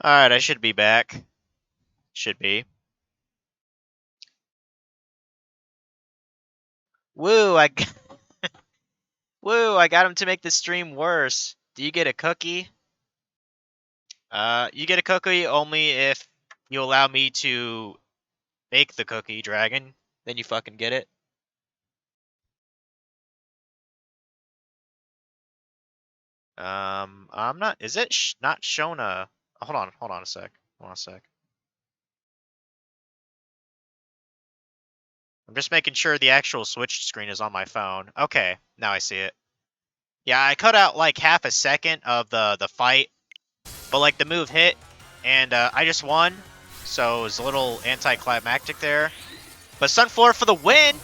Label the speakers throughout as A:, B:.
A: Alright, I should be back. Should be. Woo, Woo, I got him to make the stream worse. Do you get a cookie? You get a cookie only if you allow me to make the cookie, Dragon. Then you fucking get it. I'm not. Is it not shown a? Hold on a sec. Hold on a sec. I'm just making sure the actual Switch screen is on my phone. Okay, now I see it. Yeah, I cut out like half a second of the fight, but like the move hit, and I just won, so it was a little anticlimactic there. But Sunflora for the win!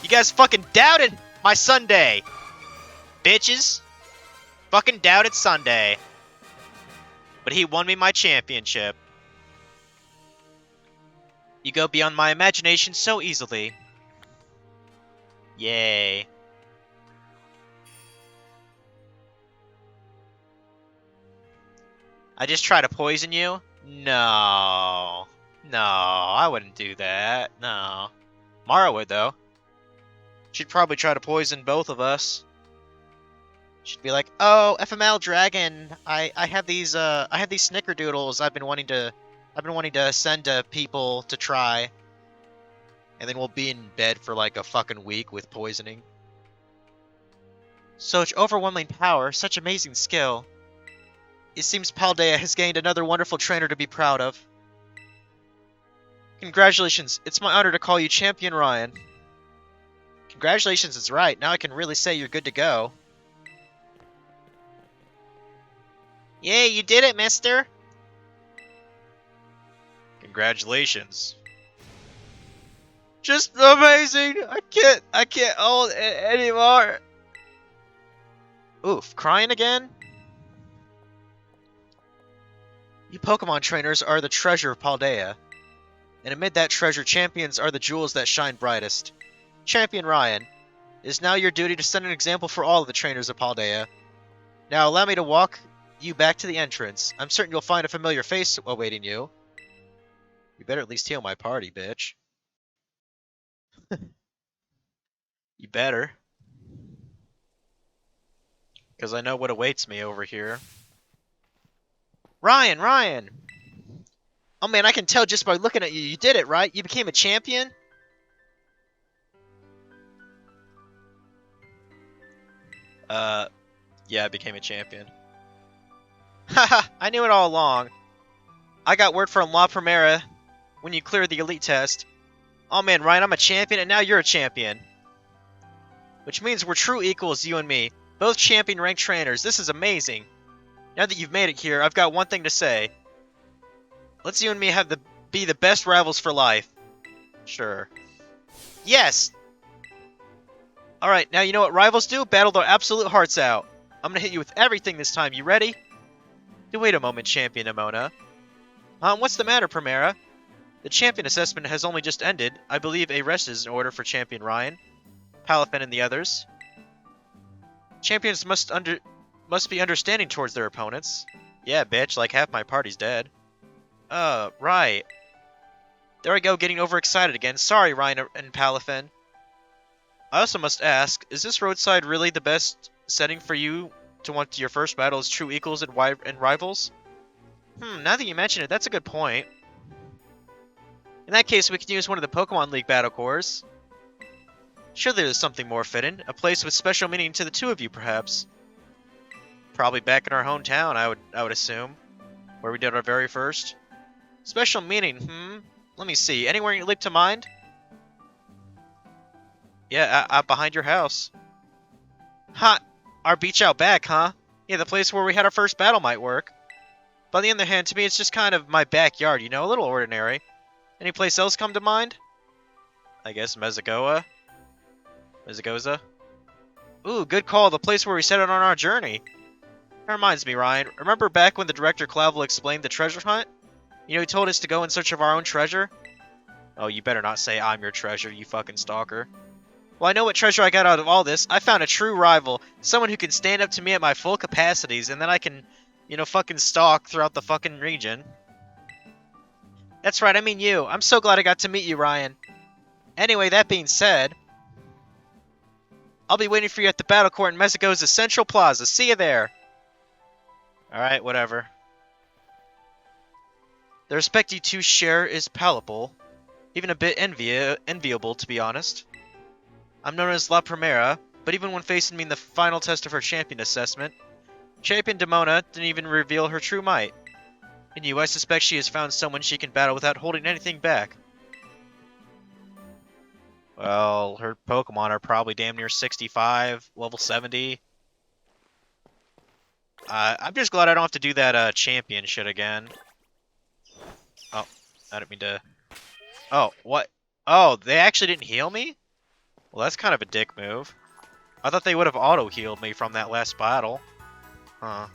A: You guys fucking doubted my Sunday, bitches. Fucking doubted Sunday. But he won me my championship. You go beyond my imagination so easily. Yay. I just try to poison you? No. No, I wouldn't do that. No. Mara would, though. She'd probably try to poison both of us. She'd be like, "Oh, FML Dragon, I have these snickerdoodles I've been wanting to send to people to try." And then we'll be in bed for like a fucking week with poisoning. Such overwhelming power, such amazing skill. It seems Paldea has gained another wonderful trainer to be proud of. Congratulations, it's my honor to call you Champion Ryan. Congratulations is right, now I can really say you're good to go. Yay, you did it, mister! Congratulations. Just amazing! I can't hold it anymore! Oof, crying again? You Pokemon trainers are the treasure of Paldea. And amid that treasure, champions are the jewels that shine brightest. Champion Ryan, it is now your duty to set an example for all of the trainers of Paldea. Now allow me to walk you back to the entrance. I'm certain you'll find a familiar face awaiting you. You better at least heal my party, bitch. You better. Because I know what awaits me over here. Ryan, Ryan! Oh man, I can tell just by looking at you. You did it, right? You became a champion? Yeah, I became a champion. Haha, I knew it all along. I got word from La Primera when you cleared the elite test. Oh man, Ryan, I'm a champion, and now you're a champion. Which means we're true equals, you and me. Both champion ranked trainers. This is amazing. Now that you've made it here, I've got one thing to say. Let's you and me be the best rivals for life. Sure. Yes! Alright, now you know what rivals do? Battle their absolute hearts out. I'm gonna hit you with everything this time. You ready? Wait a moment, Champion Emona. What's the matter, Primera? The champion assessment has only just ended. I believe a rest is in order for Champion Ryan, Palafin, and the others. Champions must be understanding towards their opponents. Yeah, bitch, like half my party's dead. Right. There I go, getting overexcited again. Sorry, Ryan and Palafin. I also must ask, is this roadside really the best setting for you to want your first battle as true equals and rivals? Now that you mention it, that's a good point. In that case, we can use one of the Pokemon League battle cores. Surely there's something more fitting, a place with special meaning to the two of you, perhaps. Probably back in our hometown, I would assume, where we did our very first. Special meaning, Let me see. Anywhere you leap to mind? Yeah, out behind your house. Ha! Our beach out back, huh? Yeah, the place where we had our first battle might work. But on the other hand, to me, it's just kind of my backyard, you know, a little ordinary. Any place else come to mind? I guess Mezagoa? Mezagoza? Ooh, good call, the place where we set out on our journey. That reminds me, Ryan, remember back when the Director Clavel explained the treasure hunt? You know, he told us to go in search of our own treasure? Oh, you better not say I'm your treasure, you fucking stalker. Well, I know what treasure I got out of all this. I found a true rival. Someone who can stand up to me at my full capacities, and then I can, you know, fucking stalk throughout the fucking region. That's right, I mean you. I'm so glad I got to meet you, Ryan. Anyway, that being said, I'll be waiting for you at the battle court in Mexico's Central Plaza. See you there. Alright, whatever. The respect you two share is palpable. Even a bit enviable, to be honest. I'm known as La Primera, but even when facing me in the final test of her champion assessment, Champion Demona didn't even reveal her true might. In you, I suspect she has found someone she can battle without holding anything back. Well, her Pokemon are probably damn near 65, level 70. I'm just glad I don't have to do that champion shit again. Oh, I didn't mean to... Oh, what? Oh, they actually didn't heal me? Well, that's kind of a dick move. I thought they would have auto-healed me from that last battle. Huh.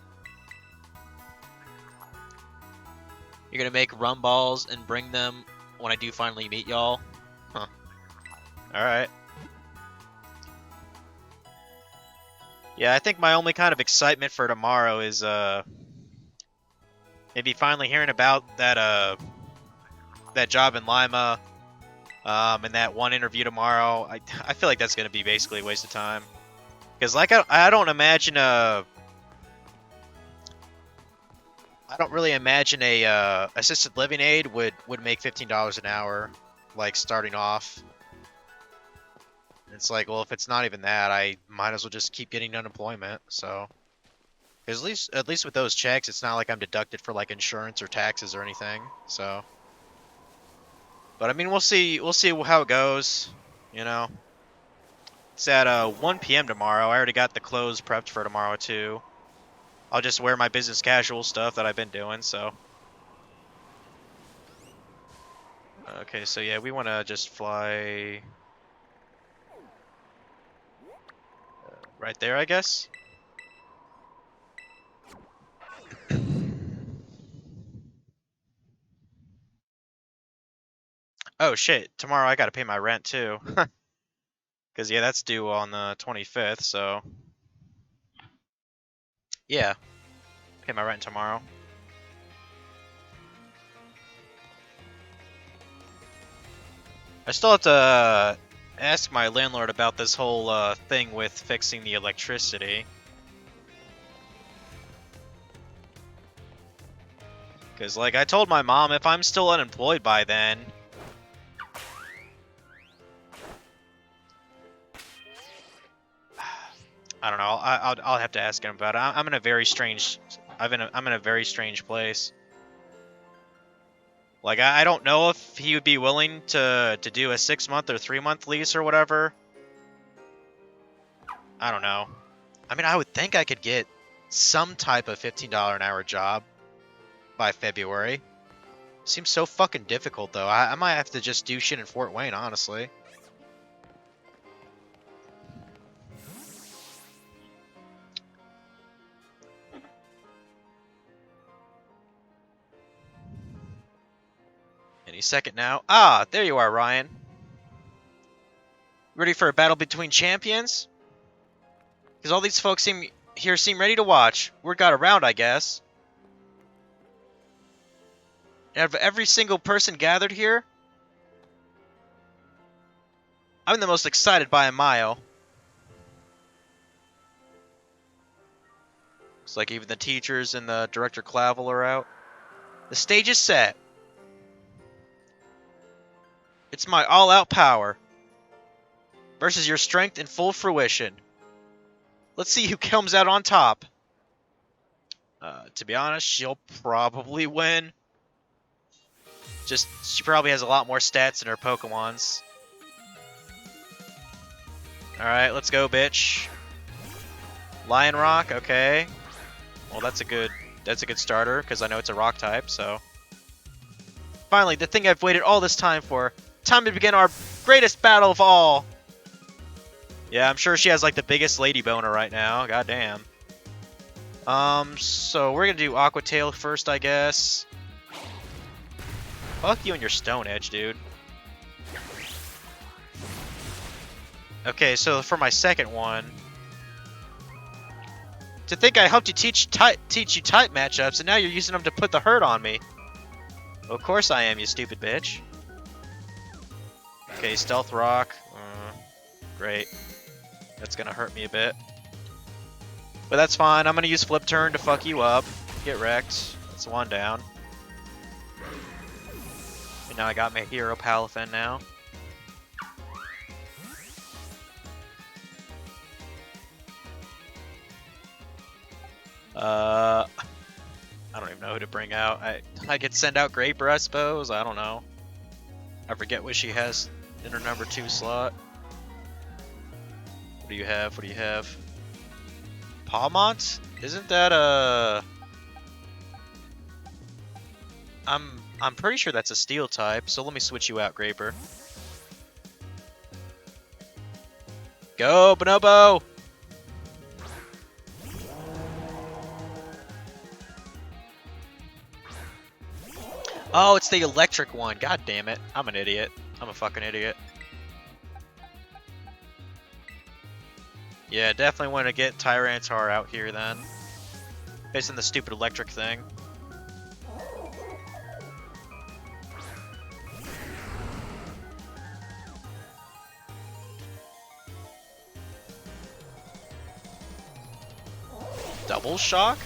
A: You're gonna make rum balls and bring them when I do finally meet y'all? Huh. Alright. Yeah, I think my only kind of excitement for tomorrow is, maybe finally hearing about that, that job in Lima, and that one interview tomorrow. I feel like that's gonna be basically a waste of time. Because, like, I don't imagine, I don't really imagine a, assisted living aid would make $15 an hour, like, starting off. It's like, well, if it's not even that, I might as well just keep getting unemployment, so. Because at least with those checks, it's not like I'm deducted for, like, insurance or taxes or anything, so. But, I mean, we'll see how it goes, you know. It's at 1 p.m. tomorrow. I already got the clothes prepped for tomorrow, too. I'll just wear my business casual stuff that I've been doing, so. Okay, so yeah, we want to just fly... right there, I guess? Oh shit, tomorrow I gotta pay my rent too. Because, yeah, that's due on the 25th, so... yeah, pay my rent tomorrow. I still have to ask my landlord about this whole thing with fixing the electricity. Because, like, I told my mom if I'm still unemployed by then... I don't know. I'll have to ask him about it. I'm in a very strange... I'm in a very strange place. Like, I don't know if he would be willing to do a 6-month or 3-month lease or whatever. I don't know. I mean, I would think I could get some type of $15 an hour job by February. Seems so fucking difficult, though. I might have to just do shit in Fort Wayne, honestly. Any second now. Ah, there you are, Ryan. Ready for a battle between champions? Because all these folks seem ready to watch. Word got around, I guess. And out of every single person gathered here, I'm the most excited by a mile. Looks like even the teachers and the Director Clavel are out. The stage is set. It's my all-out power versus your strength in full fruition. Let's see who comes out on top. To be honest, she'll probably win. Just, she probably has a lot more stats than her Pokemons. Alright, let's go, bitch. Lion Rock, okay. Well, that's a good starter, because I know it's a rock type, so. Finally, the thing I've waited all this time for. Time to begin our greatest battle of all. Yeah, I'm sure she has, like, the biggest lady boner right now. God damn. So we're gonna do Aqua Tail first, I guess. Fuck you and your Stone Edge, dude. Okay, so for my second one... To think I helped you teach you type matchups, and now you're using them to put the hurt on me. Of course I am, you stupid bitch. Okay, Stealth Rock. Great. That's gonna hurt me a bit. But that's fine. I'm gonna use Flip Turn to fuck you up. Get wrecked. That's one down. And now I got my hero Palafin now. I don't even know who to bring out. I could send out Graper, I suppose. I don't know. I forget what she has in her number 2 slot. What do you have? What do you have? Palmont? Isn't that a... I'm pretty sure that's a steel type, so let me switch you out, Graper. Go, Bonobo! Oh, it's the electric one. God damn it. I'm an idiot. I'm a fucking idiot. Yeah, definitely want to get Tyranitar out here then. Facing the stupid electric thing. Double shock?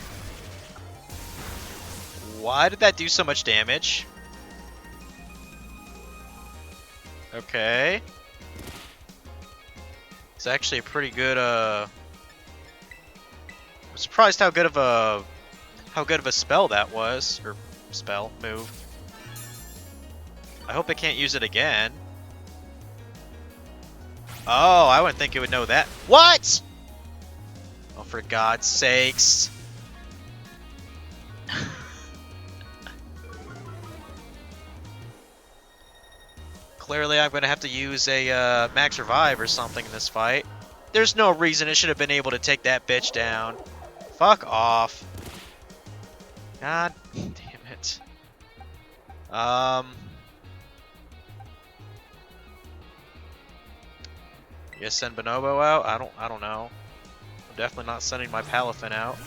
A: Why did that do so much damage? Okay. It's actually a pretty good, I'm surprised how good of a spell that was. Or move. I hope I can't use it again. Oh, I wouldn't think it would know that. What? Oh, for God's sakes. Clearly, I'm going to have to use a Max Revive or something in this fight. There's no reason it should have been able to take that bitch down. Fuck off. God damn it. You guys send Bonobo out? I don't know. I'm definitely not sending my Palafin out.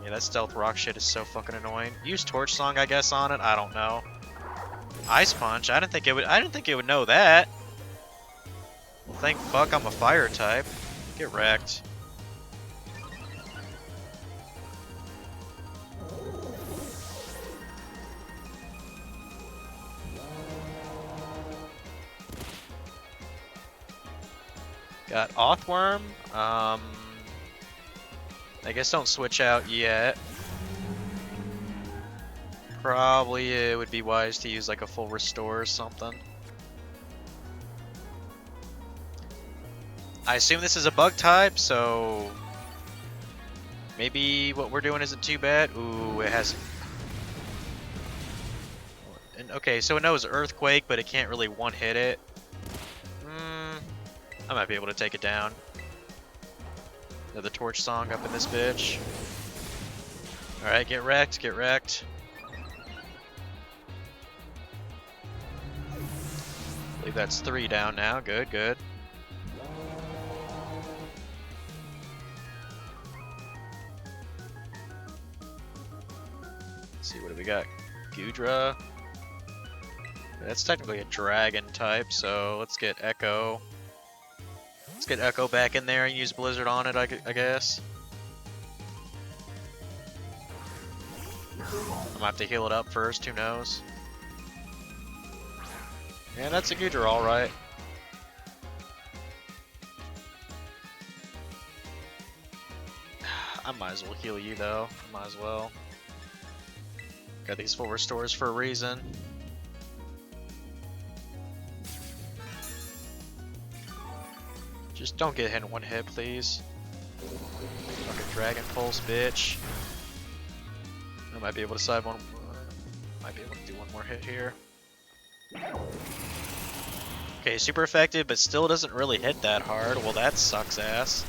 A: Yeah, that Stealth Rock shit is so fucking annoying. Use Torch Song, I guess, on it. I don't know. Ice Punch. I didn't think it would know that. Well, thank fuck I'm a fire type. Get wrecked. Got Othworm. I guess don't switch out yet. Probably it would be wise to use like a full restore or something. I assume this is a bug type, so maybe what we're doing isn't too bad. Ooh, it has... And, okay, so it knows Earthquake, but it can't really one-hit it. I might be able to take it down. Another Torch Song up in this bitch. Alright, get wrecked, get wrecked. I believe that's 3 down now. Good, good. Let's see, what do we got? Gudra. That's technically a dragon type, so let's get Echo. Let's get Echo back in there and use Blizzard on it, I guess. I'm gonna have to heal it up first, who knows? Yeah, that's a Gudra, alright. I might as well heal you, though. I might as well. Got these full restores for a reason. Just don't get hit in one hit, please. Fucking Dragon Pulse, bitch. I might be able to side one. Might be able to do one more hit here. Okay, super effective, but still doesn't really hit that hard. Well, that sucks ass.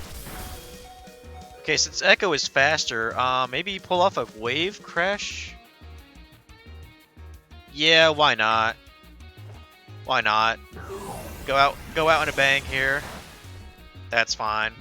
A: Okay, since Echo is faster, maybe pull off a Wave Crash? Yeah, why not? Why not? Go out in a bang here. That's fine.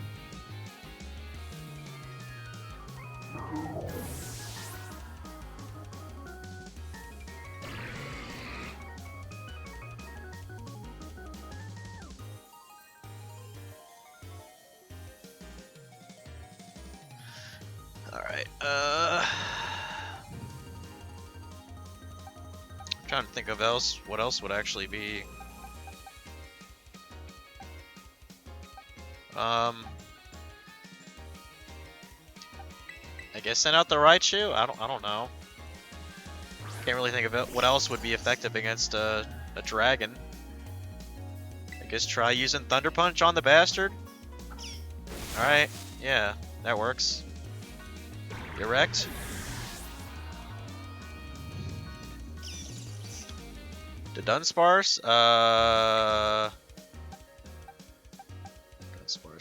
A: Alright, I'm trying to think of what else would actually be. I guess send out the Raichu? I don't know. Can't really think of it. What else would be effective against a dragon? I guess try using Thunder Punch on the bastard? Alright, yeah, that works. Erect? The Dunsparce?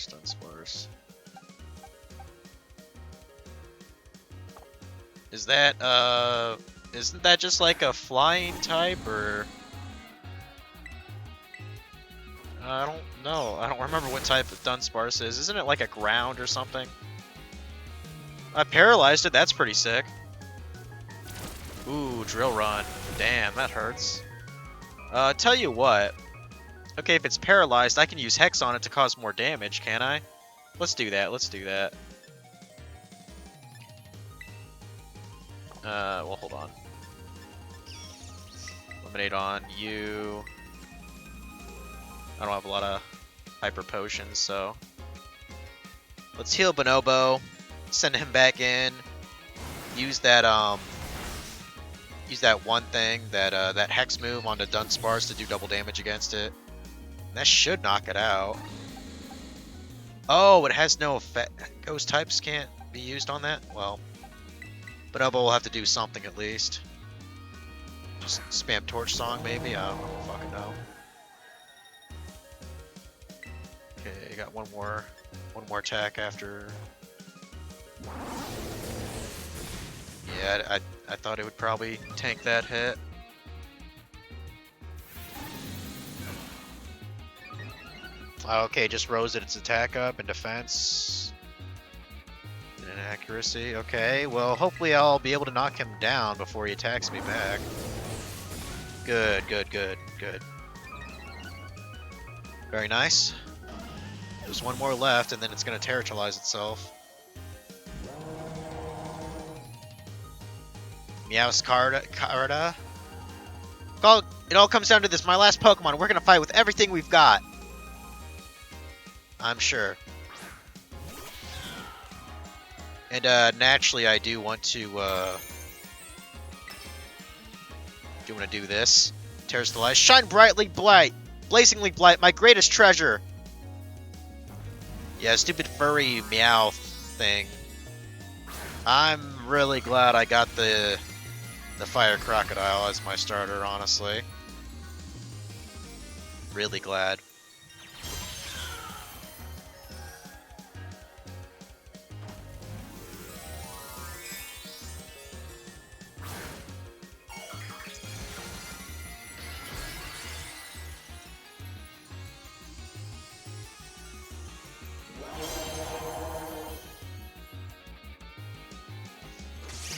A: Dunsparce. Is that, isn't that just like a flying type, or... I don't know. I don't remember what type of Dunsparce is. Isn't it like a ground or something? I paralyzed it. That's pretty sick. Ooh, Drill Run. Damn, that hurts. Tell you what. Okay, if it's paralyzed, I can use Hex on it to cause more damage, can I? Let's do that. Let's do that. Well, hold on. Eliminate on you. I don't have a lot of hyper potions, so let's heal Bonobo. Send him back in. Use that one thing, that Hex move onto Dunsparce to do double damage against it. And that should knock it out. Oh, it has no effect. Ghost types can't be used on that? Well, Bonobo will have to do something at least. Just spam Torch Song, maybe? I don't fucking know. Okay, got one more attack after. Yeah, I thought it would probably tank that hit. Okay, just rose its attack up and defense. And an accuracy. Okay, well, hopefully I'll be able to knock him down before he attacks me back. Good. Very nice. There's one more left, and then it's going to territorialize itself. Meowscarada. It all comes down to this. My last Pokemon. We're going to fight with everything we've got. I'm sure. And naturally, I do want to do this. Terrastalize. Shine brightly bright. Blazingly bright. My greatest treasure. Yeah, stupid furry meow thing. I'm really glad I got the Fire Crocodile as my starter, honestly. Really glad.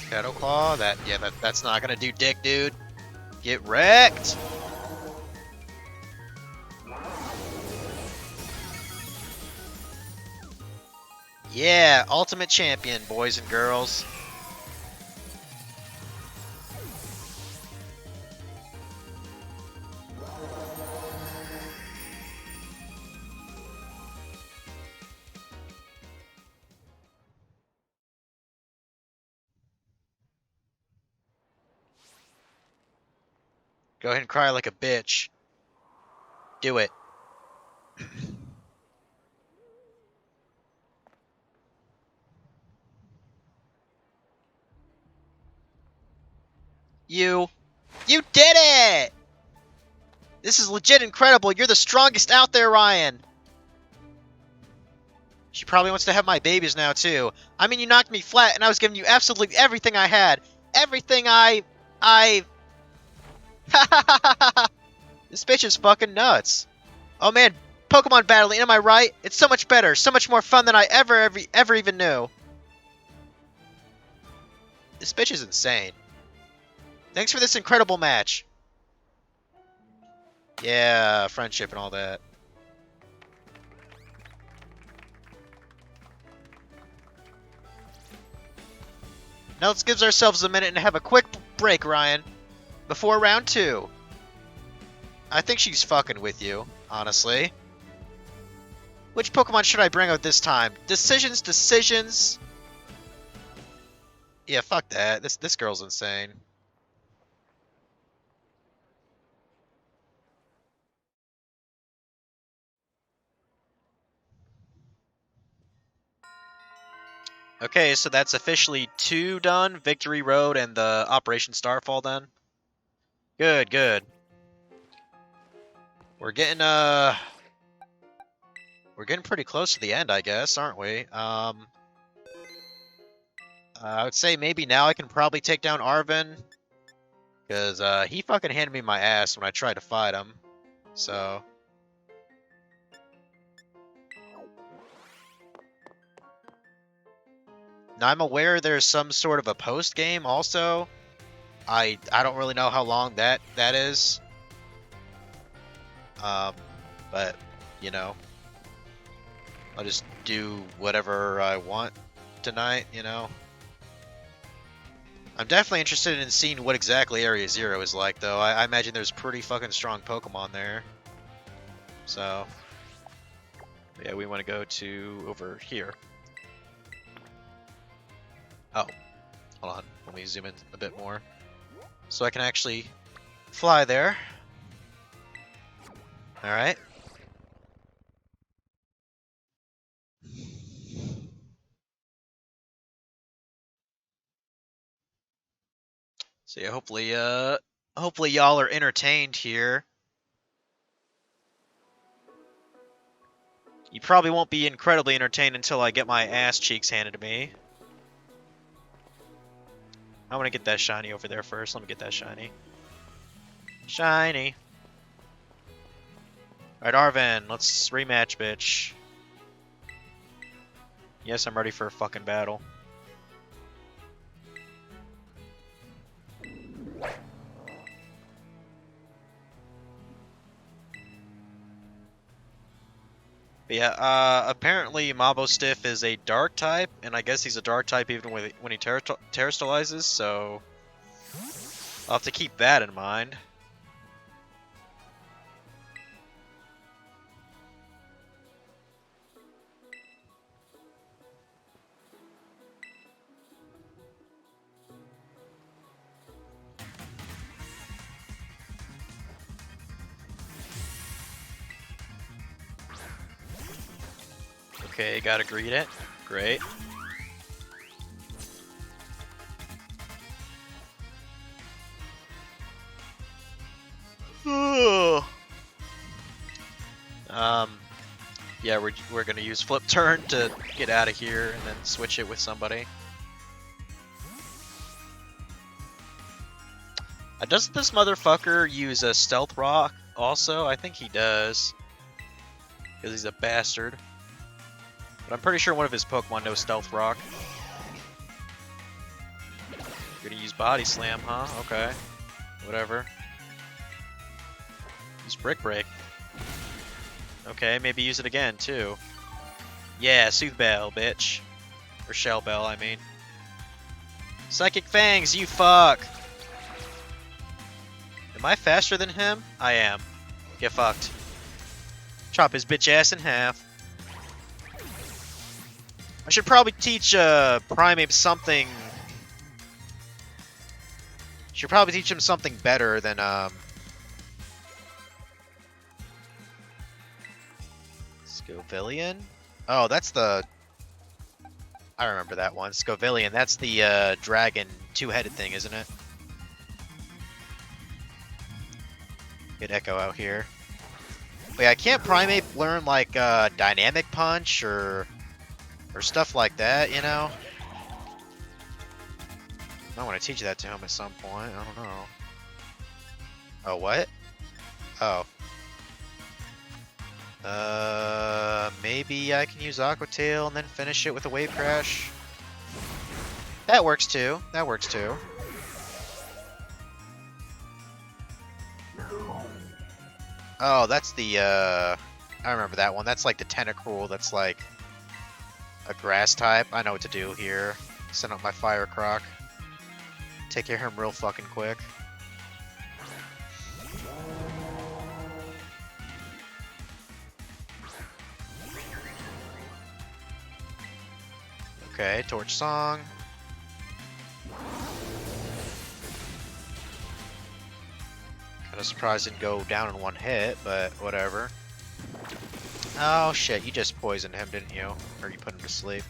A: Shadow Claw, that's not gonna do dick, dude. Get wrecked! Yeah, Ultimate Champion, boys and girls. Go ahead and cry like a bitch. Do it. You did it! This is legit incredible. You're the strongest out there, Ryan. She probably wants to have my babies now, too. I mean, you knocked me flat, and I was giving you absolutely everything I had. Everything I... This bitch is fucking nuts. Oh, man. Pokemon battling, am I right? It's so much better. So much more fun than I ever even knew. This bitch is insane. Thanks for this incredible match. Yeah, friendship and all that. Now let's give ourselves a minute and have a quick break, Ryan. Before round 2. I think she's fucking with you, honestly. Which Pokemon should I bring out this time? Decisions. Yeah, fuck that. This girl's insane. Okay, so that's officially 2 done. Victory Road and the Operation Starfall done. Good. We're getting pretty close to the end, I guess, aren't we? I would say maybe now I can probably take down Arven. Because he fucking handed me my ass when I tried to fight him. So. Now I'm aware there's some sort of a post game also. I don't really know how long that is. But you know, I'll just do whatever I want tonight. You know. I'm definitely interested in seeing what exactly Area Zero is like, though. I imagine there's pretty fucking strong Pokemon there. So, yeah, we want to go to over here. Oh, hold on. Let me zoom in a bit more. So I can actually fly there. Alright. So yeah, hopefully y'all are entertained here. You probably won't be incredibly entertained until I get my ass cheeks handed to me. I want to get that shiny over there first. Let me get that shiny. Shiny. Alright, Arven, let's rematch, bitch. Yes, I'm ready for a fucking battle. But yeah, apparently Mabostiff is a dark type, and I guess he's a dark type even when he terrestrializes, so I'll have to keep that in mind. Okay, gotta greet it. Great. Yeah, we're gonna use Flip Turn to get out of here and then switch it with somebody. Doesn't this motherfucker use a Stealth Rock also? I think he does. Because he's a bastard. But I'm pretty sure one of his Pokemon knows Stealth Rock. You're gonna use Body Slam, huh? Okay. Whatever. Use Brick Break. Okay, maybe use it again, too. Yeah, Soothe Bell, bitch. Or Shell Bell, I mean. Psychic Fangs, you fuck! Am I faster than him? I am. Get fucked. Chop his bitch ass in half. I should probably teach Primeape something. Should probably teach him something better than Scovillian? Oh, that's the... I remember that one. Scovillian, that's the dragon two-headed thing, isn't it? Get Echo out here. Wait, I can't Primeape learn like Dynamic Punch or stuff like that, you know? I want to teach that to him at some point. I don't know. Oh, what? Oh. Maybe I can use Aqua Tail and then finish it with a Wave Crash. That works too. That works too. Oh, that's the, I remember that one. That's like the Tentacruel that's like a grass type. I know what to do here. Send out my Fire Croc. Take care of him real fucking quick. Okay, Torch Song. Kinda surprised it didn't go down in one hit, but whatever. Oh shit, you just poisoned him, didn't you? Or you put him to sleep.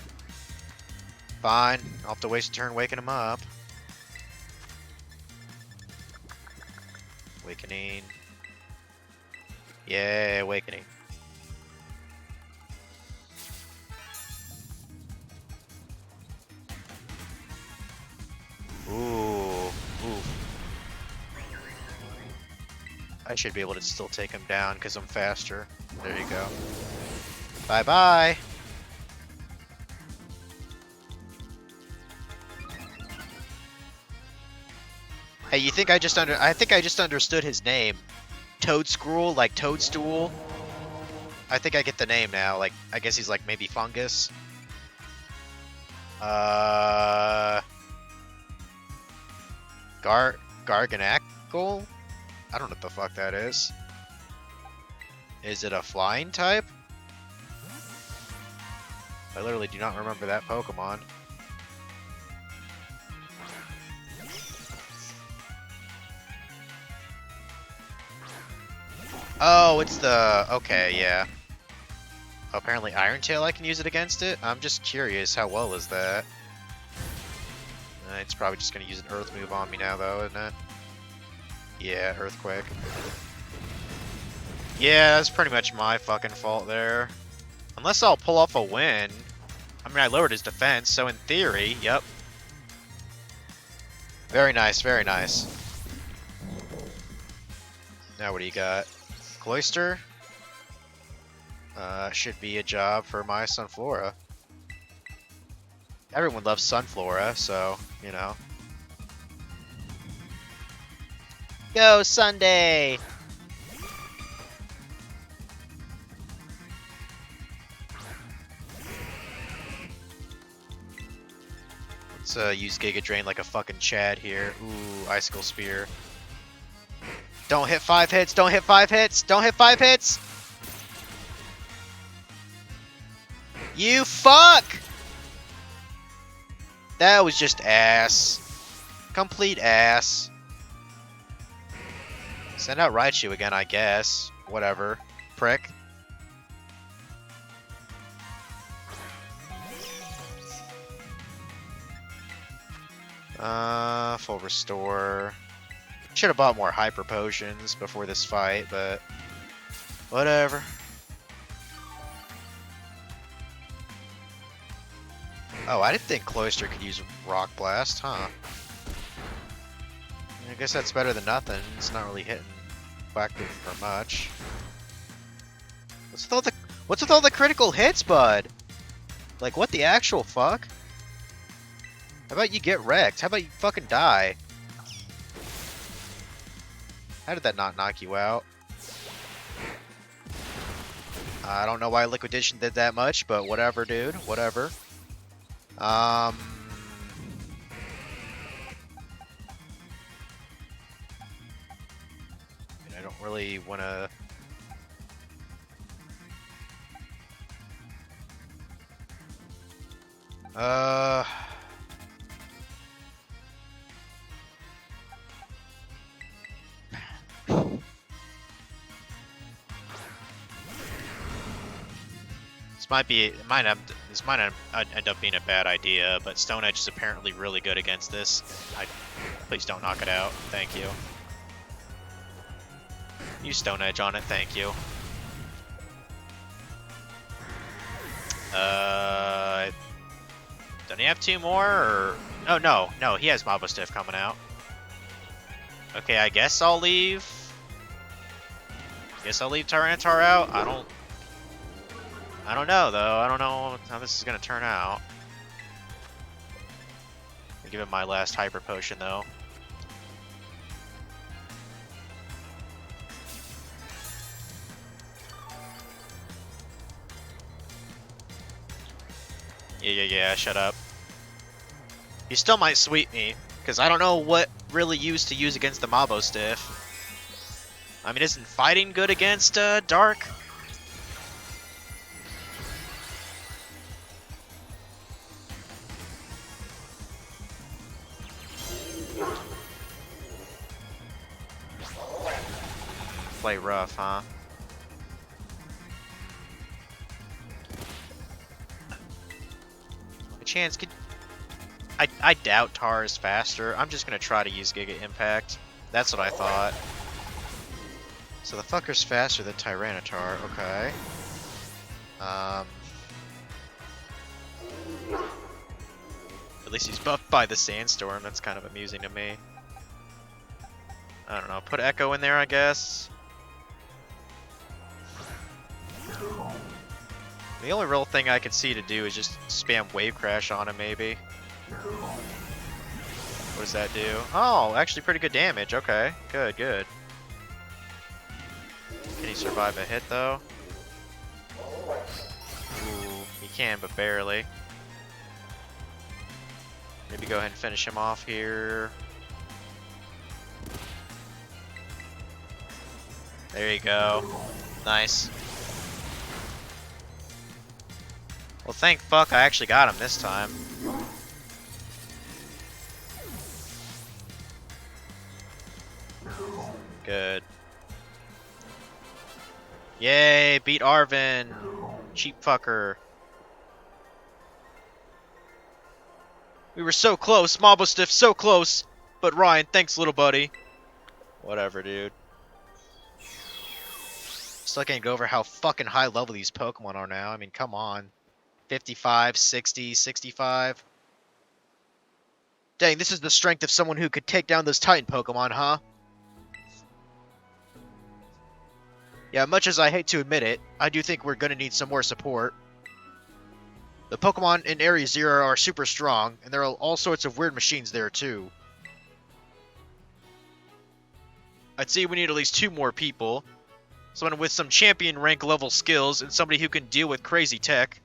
A: Fine, I'll have to waste a turn waking him up. Awakening. Yeah, awakening. Ooh. I should be able to still take him down because I'm faster. There you go. Bye-bye! Hey, you think I think I just understood his name. Toadstool, like toadstool. I think I get the name now. Like, I guess he's like maybe fungus. Garganacl? I don't know what the fuck that is. Is it a flying type? I literally do not remember that Pokemon. Oh, it's the... Okay, yeah. Apparently Iron Tail, I can use it against it? I'm just curious, how well is that? It's probably just gonna use an Earth move on me now, though, isn't it? Yeah, Earthquake. Yeah, that's pretty much my fucking fault there. Unless I'll pull off a win. I mean, I lowered his defense, so in theory, yep. Very nice, very nice. Now what do you got? Cloyster? Should be a job for my Sunflora. Everyone loves Sunflora, so, you know. Go Sunday! Let's use Giga Drain like a fucking Chad here. Ooh, Icicle Spear. Don't hit 5 hits, don't hit 5 hits, don't hit 5 hits! You fuck! That was just ass. Complete ass. Send out Raichu again, I guess. Whatever. Prick. Full restore. Should have bought more Hyper Potions before this fight, but whatever. Oh, I didn't think Cloyster could use Rock Blast, huh? I guess that's better than nothing. It's not really hitting Blackbird for much. What's with all the critical hits, bud? Like, what the actual fuck? How about you get wrecked? How about you fucking die? How did that not knock you out? I don't know why Liquidation did that much, but whatever, dude. Whatever. I don't really want to... This might end up being a bad idea, but Stone Edge is apparently really good against this. Please don't knock it out. Thank you. Use Stone Edge on it. Thank you. Doesn't he have 2 more? Or... Oh no, he has Mobostiff coming out. Okay, I guess I'll leave. Tyranitar out. I don't know though. I don't know how this is gonna turn out. I'll give him my last Hyper Potion though. Yeah, shut up. He still might sweep me. Because I don't know what really used to use against the Mabostiff. I mean, isn't fighting good against Dark? Play rough, huh? A chance could... I doubt Tar is faster. I'm just gonna try to use Giga Impact. That's what I thought. So the fucker's faster than Tyranitar, okay. At least he's buffed by the Sandstorm, that's kind of amusing to me. I don't know, put Echo in there, I guess. The only real thing I could see to do is just spam Wave Crash on him, maybe. What does that do? Oh, actually pretty good damage, okay. Good, good. Can he survive a hit, though? Ooh, he can, but barely. Maybe go ahead and finish him off here. There you go. Nice. Well, thank fuck I actually got him this time. Good. Yay, beat Arven. Cheap fucker. We were so close, Mabostiff, so close. But Ryan, thanks, little buddy. Whatever, dude. Still can't go over how fucking high level these Pokemon are now. I mean, come on. 55, 60, 65. Dang, this is the strength of someone who could take down those Titan Pokemon, huh? Yeah, much as I hate to admit it, I do think we're gonna need some more support. The Pokemon in Area Zero are super strong, and there are all sorts of weird machines there too. I'd say we need at least 2 more people. Someone with some champion rank level skills, and somebody who can deal with crazy tech.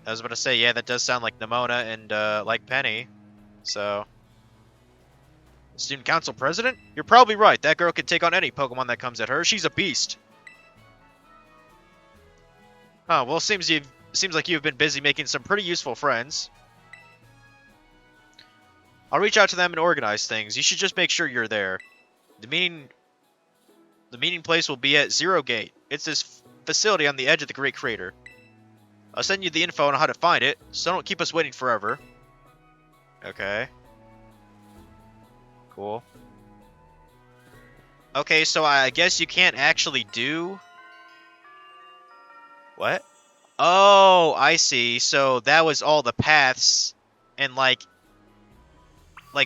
A: I was about to say, yeah, that does sound like Nemona and like Penny. So, Student Council President? You're probably right. That girl can take on any Pokemon that comes at her. She's a beast. Oh, well, seems like you've been busy making some pretty useful friends. I'll reach out to them and organize things. You should just make sure you're there. The meeting place will be at Zero Gate. It's this facility on the edge of the Great Crater. I'll send you the info on how to find it, so don't keep us waiting forever. Okay. Cool. Okay, so I guess you can't actually do... What? Oh, I see. So that was all the paths, and like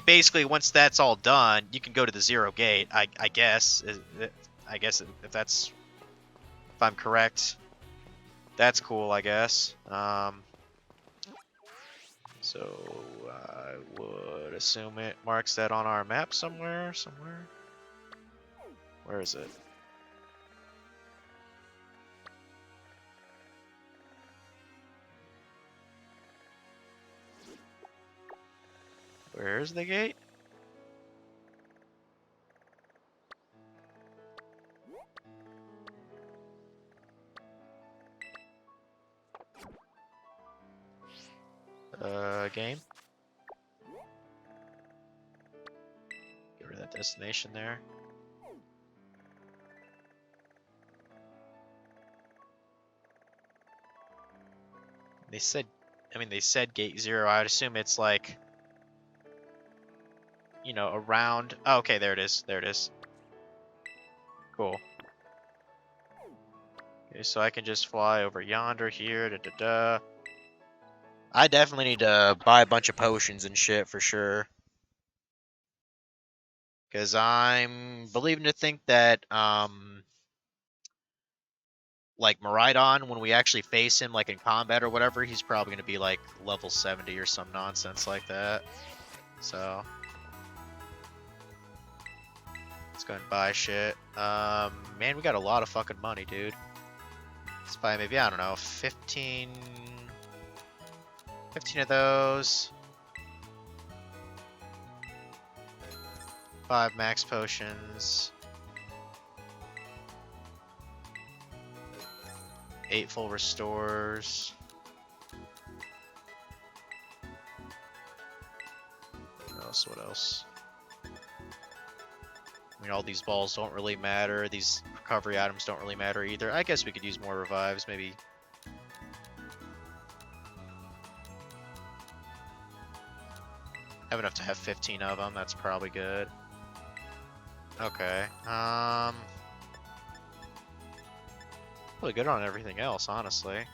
A: basically once that's all done, you can go to the Zero Gate. I guess. I guess if I'm correct. That's cool, I guess. So I would assume it marks that on our map somewhere. Where is it? Where's the gate? Game. Get rid of that destination there. They said gate 0. I would assume it's like, you know, around. Oh, okay, there it is. There it is. Cool. Okay, so I can just fly over yonder here. Da da da. I definitely need to buy a bunch of potions and shit for sure. Because I'm believing to think that, like Miraidon, when we actually face him, like in combat or whatever, he's probably going to be like level 70 or some nonsense like that. So, let's go and buy shit. Man, we got a lot of fucking money, dude. Let's buy maybe, I don't know, 15 of those. 5 max potions. 8 full restores. What else? What else? I mean, all these balls don't really matter. These recovery items don't really matter either. I guess we could use more revives, maybe. Have enough to have 15 of them. That's probably good. Okay. Really good on everything else, honestly.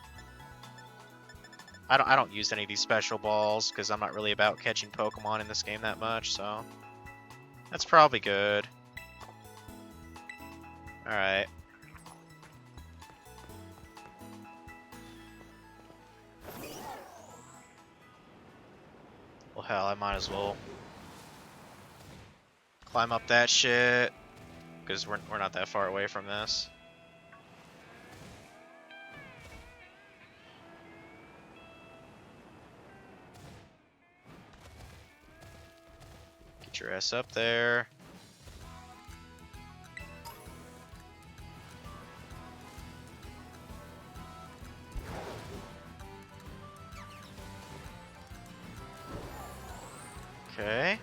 A: I don't use any of these special balls because I'm not really about catching Pokemon in this game that much, so that's probably good. All right. Well, hell, I might as well climb up that shit because we're not that far away from this. Get your ass up there. Okay.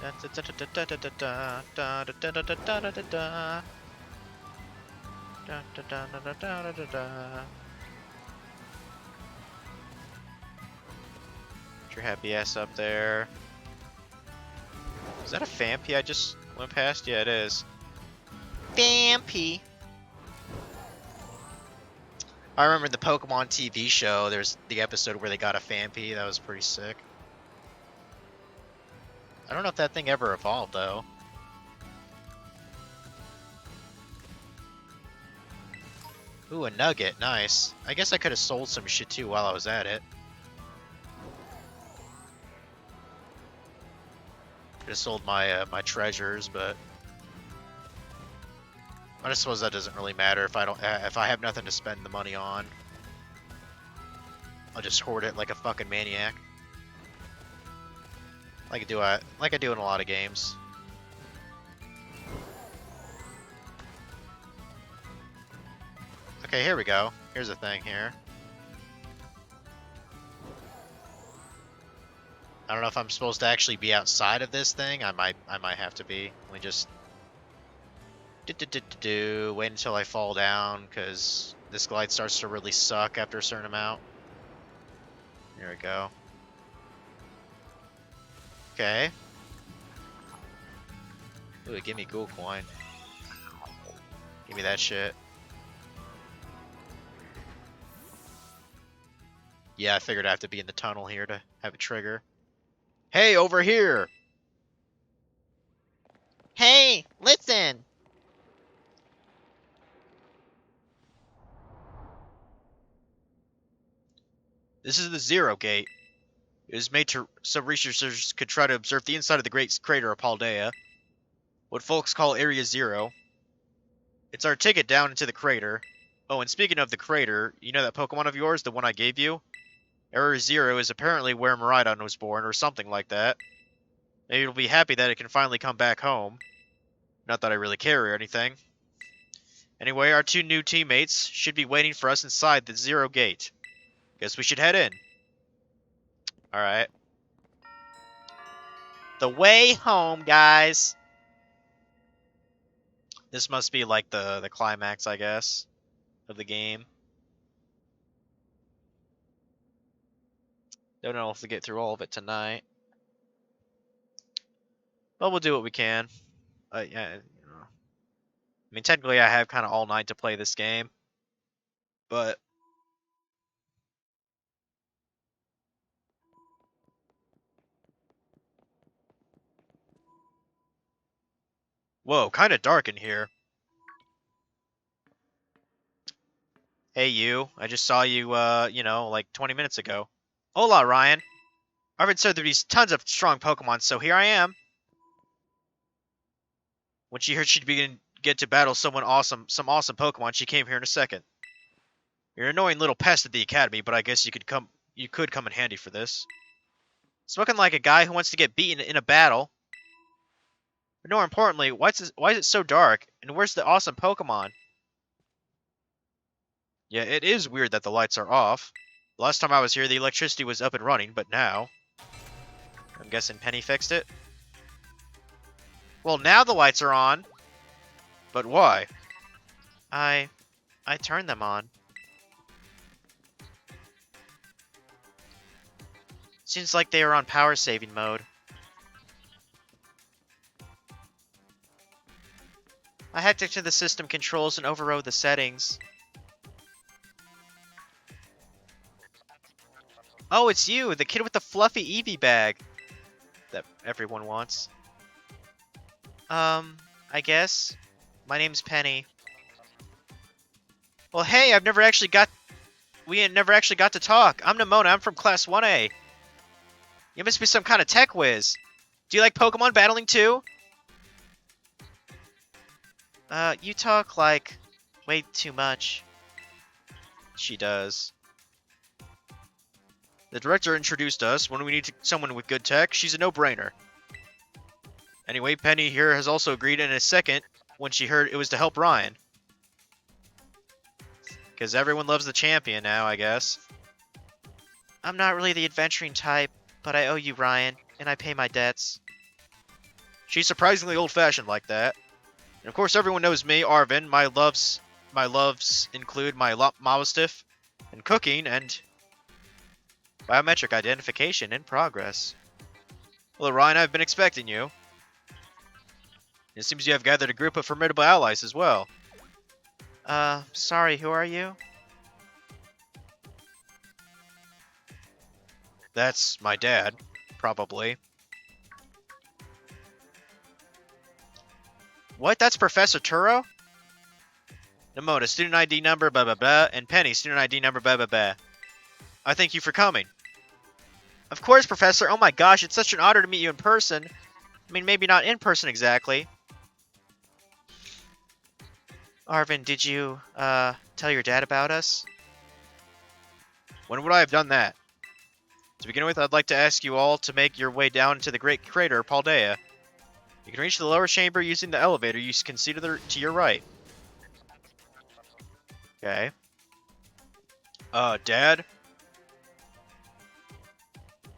A: Get your happy ass up there. Is that a Phanpy I just went past? Yeah, it is. Phanpy. I remember the Pokemon TV show, there's the episode where they got a Phanpy. That was pretty sick. I don't know if that thing ever evolved, though. Ooh, a nugget. Nice. I guess I could have sold some shit, too, while I was at it. Could have sold my my treasures, but I suppose that doesn't really matter if I have nothing to spend the money on. I'll just hoard it like a fucking maniac. Like I do in a lot of games. Okay, here we go. Here's the thing here. I don't know if I'm supposed to actually be outside of this thing. I might have to be. Let me just wait until I fall down because this glide starts to really suck after a certain amount. Here we go. Okay. Ooh, give me Ghoul Coin. Give me that shit. Yeah, I figured I'd have to be in the tunnel here to have a trigger. Hey, over here! Hey, listen! This is the Zero Gate. It is made so researchers could try to observe the inside of the great crater of Paldea, what folks call Area Zero. It's our ticket down into the crater. Oh, and speaking of the crater, you know that Pokemon of yours, the one I gave you? Area Zero is apparently where Miraidon was born, or something like that. Maybe it'll be happy that it can finally come back home. Not that I really care or anything. Anyway, our 2 new teammates should be waiting for us inside the Zero Gate. Guess we should head in. Alright. The way home, guys! This must be like the climax, I guess, of the game. Don't know if we get through all of it tonight. But we'll do what we can. Yeah, you know. I mean, technically I have kind of all night to play this game. But whoa, kind of dark in here. Hey, you. I just saw you, you know, like 20 minutes ago. Hola, Ryan. Arvid said there'd be tons of strong Pokemon, so here I am. When she heard she'd get to battle some awesome Pokemon, she came here in a second. You're an annoying little pest at the academy, but I guess you could come you could come in handy for this. It's looking like a guy who wants to get beaten in a battle. But more importantly, why is it so dark? And where's the awesome Pokemon? Yeah, it is weird that the lights are off. Last time I was here, the electricity was up and running, but now... I'm guessing Penny fixed it? Well, now the lights are on. But why? I turned them on. Seems like they are on power saving mode. I hacked into the system controls and overrode the settings. Oh, it's you, the kid with the fluffy Eevee bag that everyone wants. I guess. My name's Penny. Well, hey, we ain't never actually got to talk. I'm Nemona, I'm from Class 1A. You must be some kind of tech whiz. Do you like Pokemon battling too? You talk like way too much. She does. The director introduced us. When we need someone with good tech, she's a no-brainer. Anyway, Penny here has also agreed in a second when she heard it was to help Ryan. Because everyone loves the champion now, I guess. I'm not really the adventuring type, but I owe you, Ryan, and I pay my debts. She's surprisingly old-fashioned like that. And of course, everyone knows me, Arvin. My loves include my Maustiff, and cooking, and biometric identification in progress. Hello, Ryan. I've been expecting you. It seems you have gathered a group of formidable allies as well. Sorry, who are you? That's my dad, probably. What? That's Professor Turo? Nemona, student ID number, blah blah blah, and Penny, student ID number, blah blah blah. I thank you for coming. Of course, Professor. Oh my gosh, it's such an honor to meet you in person. I mean, maybe not in person exactly. Arvin, did you, tell your dad about us? When would I have done that? To begin with, I'd like to ask you all to make your way down to the great crater, Paldea. You can reach the lower chamber using the elevator you can see to your right. Okay. Dad?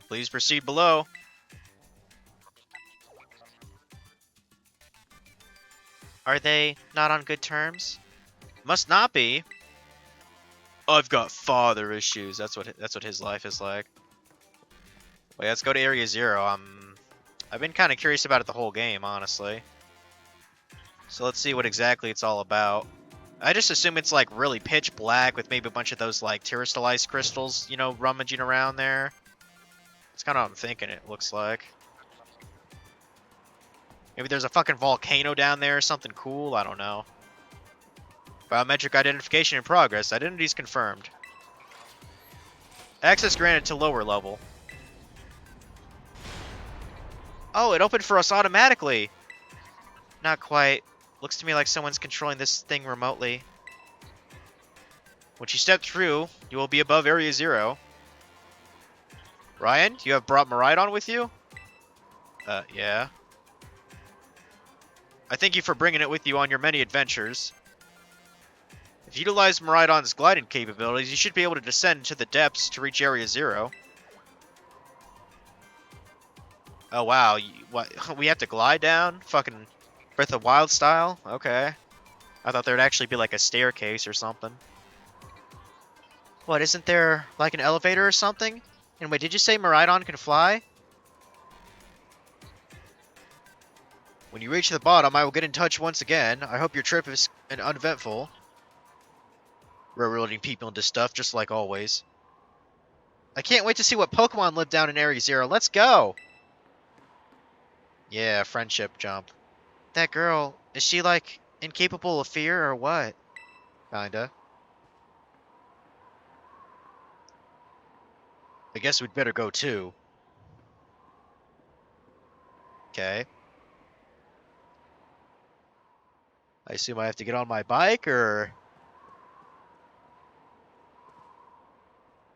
A: Please proceed below. Are they not on good terms? Must not be. I've got father issues. That's what his life is like. Wait, let's go to Area 0. I've been kind of curious about it the whole game, honestly. So let's see what exactly it's all about. I just assume it's like really pitch black with maybe a bunch of those like Terastallized crystals, you know, rummaging around there. That's kind of what I'm thinking it looks like. Maybe there's a fucking volcano down there or something cool, I don't know. Biometric identification in progress. Identities confirmed. Access granted to lower level. Oh, it opened for us automatically. Not quite. Looks to me like someone's controlling this thing remotely. Once you step through, you will be above Area 0. Ryan, you have brought Miraidon with you? Yeah. I thank you for bringing it with you on your many adventures. If you utilize Miraidon's gliding capabilities, you should be able to descend to the depths to reach Area 0. Oh wow, what? We have to glide down? Fucking Breath of Wild style? Okay. I thought there'd actually be like a staircase or something. What, isn't there like an elevator or something? And wait, did you say Miraidon can fly? When you reach the bottom, I will get in touch once again. I hope your trip is uneventful. Railroading people into stuff, just like always. I can't wait to see what Pokemon live down in Area 0. Let's go! Yeah, friendship jump. That girl, is she like incapable of fear or what? Kinda. I guess we'd better go too. Okay. I assume I have to get on my bike, or...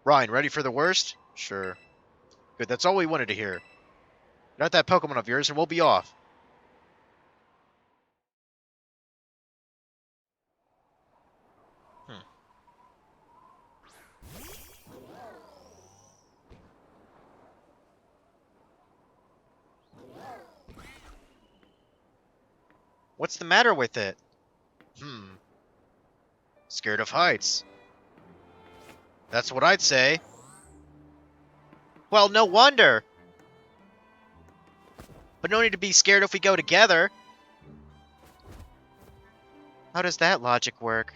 A: Ryan, ready for the worst? Sure. Good, that's all we wanted to hear. Get out that Pokemon of yours and we'll be off. Hmm. What's the matter with it? Scared of heights. That's what I'd say. Well, no wonder. But no need to be scared if we go together. How does that logic work?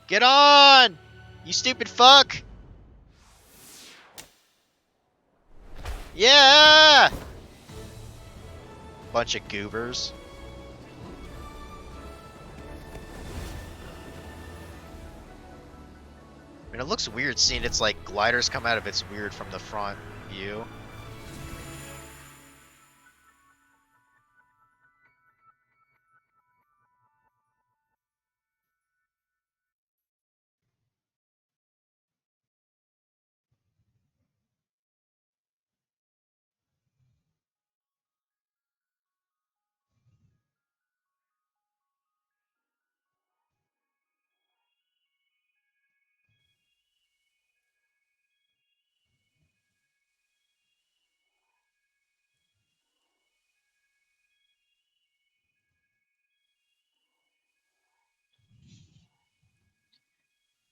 A: Get on! You stupid fuck! Yeah! Bunch of goobers. I mean, it looks weird seeing its, like, gliders come out of its weird from the front view.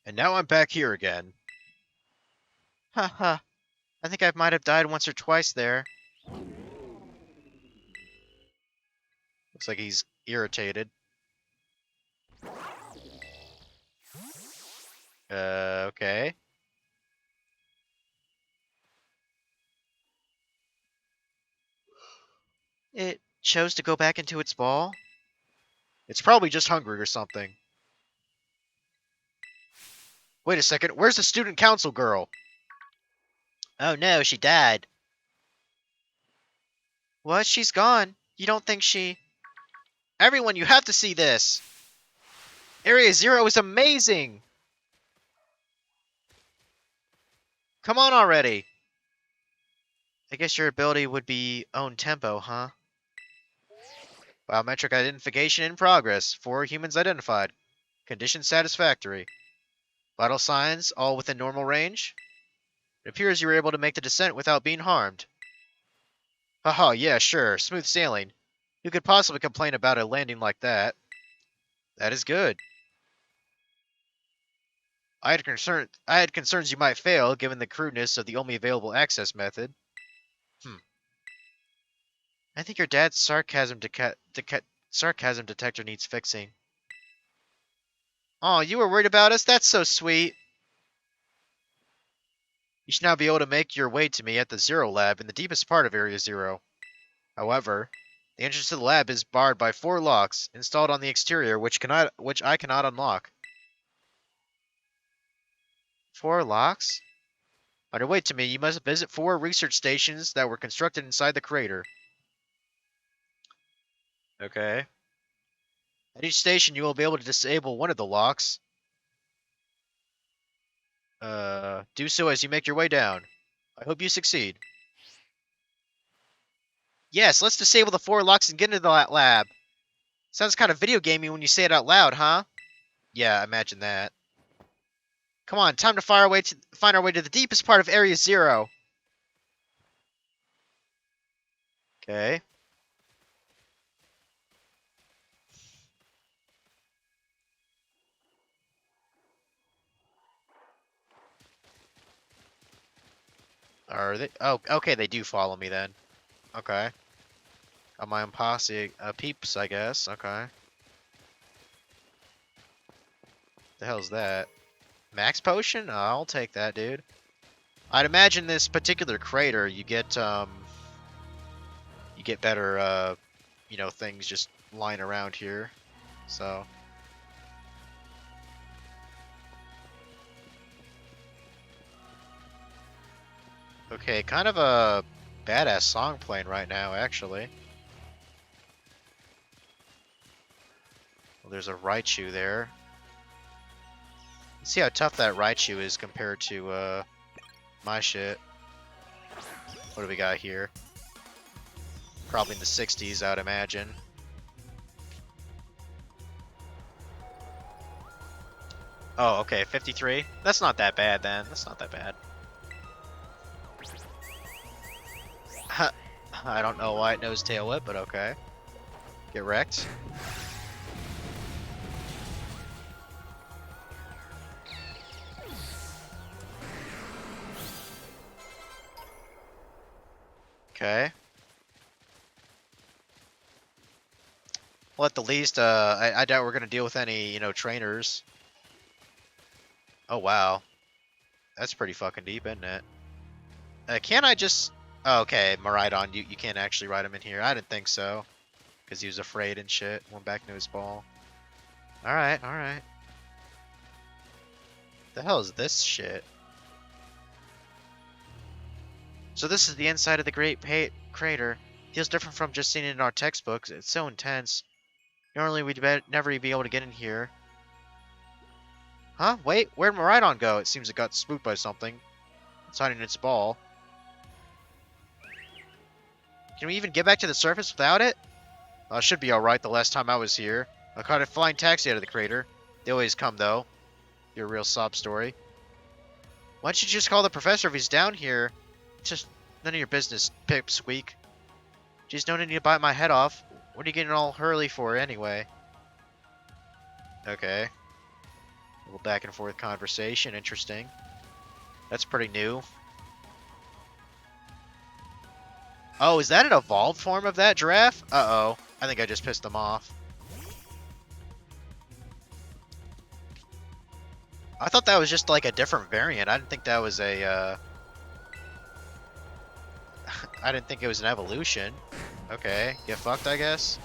A: And now I'm back here again. Haha. I think I might have died once or twice there. Looks like he's irritated. Okay. It chose to go back into its ball? It's probably just hungry or something. Wait a second, where's the student council girl? Oh no, she died. What? She's gone? You don't think she... Everyone, you have to see this! Area Zero is amazing! Come on already! I guess your ability would be own tempo, huh? Biometric identification in progress. 4 humans identified. Condition satisfactory. Vital signs all within normal range. It appears you were able to make the descent without being harmed. Haha, yeah, sure. Smooth sailing. Who could possibly complain about a landing like that? That is good. I had concerns you might fail, given the crudeness of the only available access method. I think your dad's sarcasm detector needs fixing. Oh, you were worried about us? That's so sweet. You should now be able to make your way to me at the Zero Lab in the deepest part of Area Zero. However, the entrance to the lab is barred by 4 locks installed on the exterior, which I cannot unlock. 4 locks? On your way to me, you must visit 4 research stations that were constructed inside the crater. Okay. At each station, you will be able to disable one of the locks. Do so as you make your way down. I hope you succeed. Yes, let's disable the 4 locks and get into the lab. Sounds kind of video gamey when you say it out loud, huh? Yeah, imagine that. Come on, time to find our way to the deepest part of Area Zero. Okay. Are they? Oh, okay, they do follow me then. Okay. Got my own posse, peeps, I guess. Okay. The hell's that? Max potion? Oh, I'll take that, dude. I'd imagine this particular crater, you get better, you know, things just lying around here. So. Okay, kind of a badass song playing right now, actually. Well, there's a Raichu there. See how tough that Raichu is compared to my shit. What do we got here? Probably in the 60s, I would imagine. Oh, okay, 53. That's not that bad then. That's not that bad. I don't know why it knows Tail Whip, but okay. Get wrecked. Okay. Well, at the least, I doubt we're gonna deal with any, trainers. Oh, wow. That's pretty fucking deep, isn't it? Can't I just... Oh, okay, Miraidon, you can't actually ride him in here. I didn't think so. Because he was afraid and shit. Went back into his ball. Alright, alright. The hell is this shit? So this is the inside of the Great Crater. Feels different from just seeing it in our textbooks. It's so intense. Normally we'd never be able to get in here. Huh? Wait, where'd Miraidon go? It seems it got spooked by something. It's hiding its ball. Can we even get back to the surface without it? Should be alright the last time I was here. I caught a flying taxi out of the crater. They always come, though. Your real sob story. Why don't you just call the professor if he's down here? Just none of your business, Pipsqueak. Geez, no need to bite my head off. What are you getting all hurly for, anyway? Okay. A little back and forth conversation. Interesting. That's pretty new. Oh, is that an evolved form of that giraffe? Uh-oh. I think I just pissed them off. I thought that was just like a different variant. I didn't think that was a, I didn't think it was an evolution. Okay, get fucked, I guess.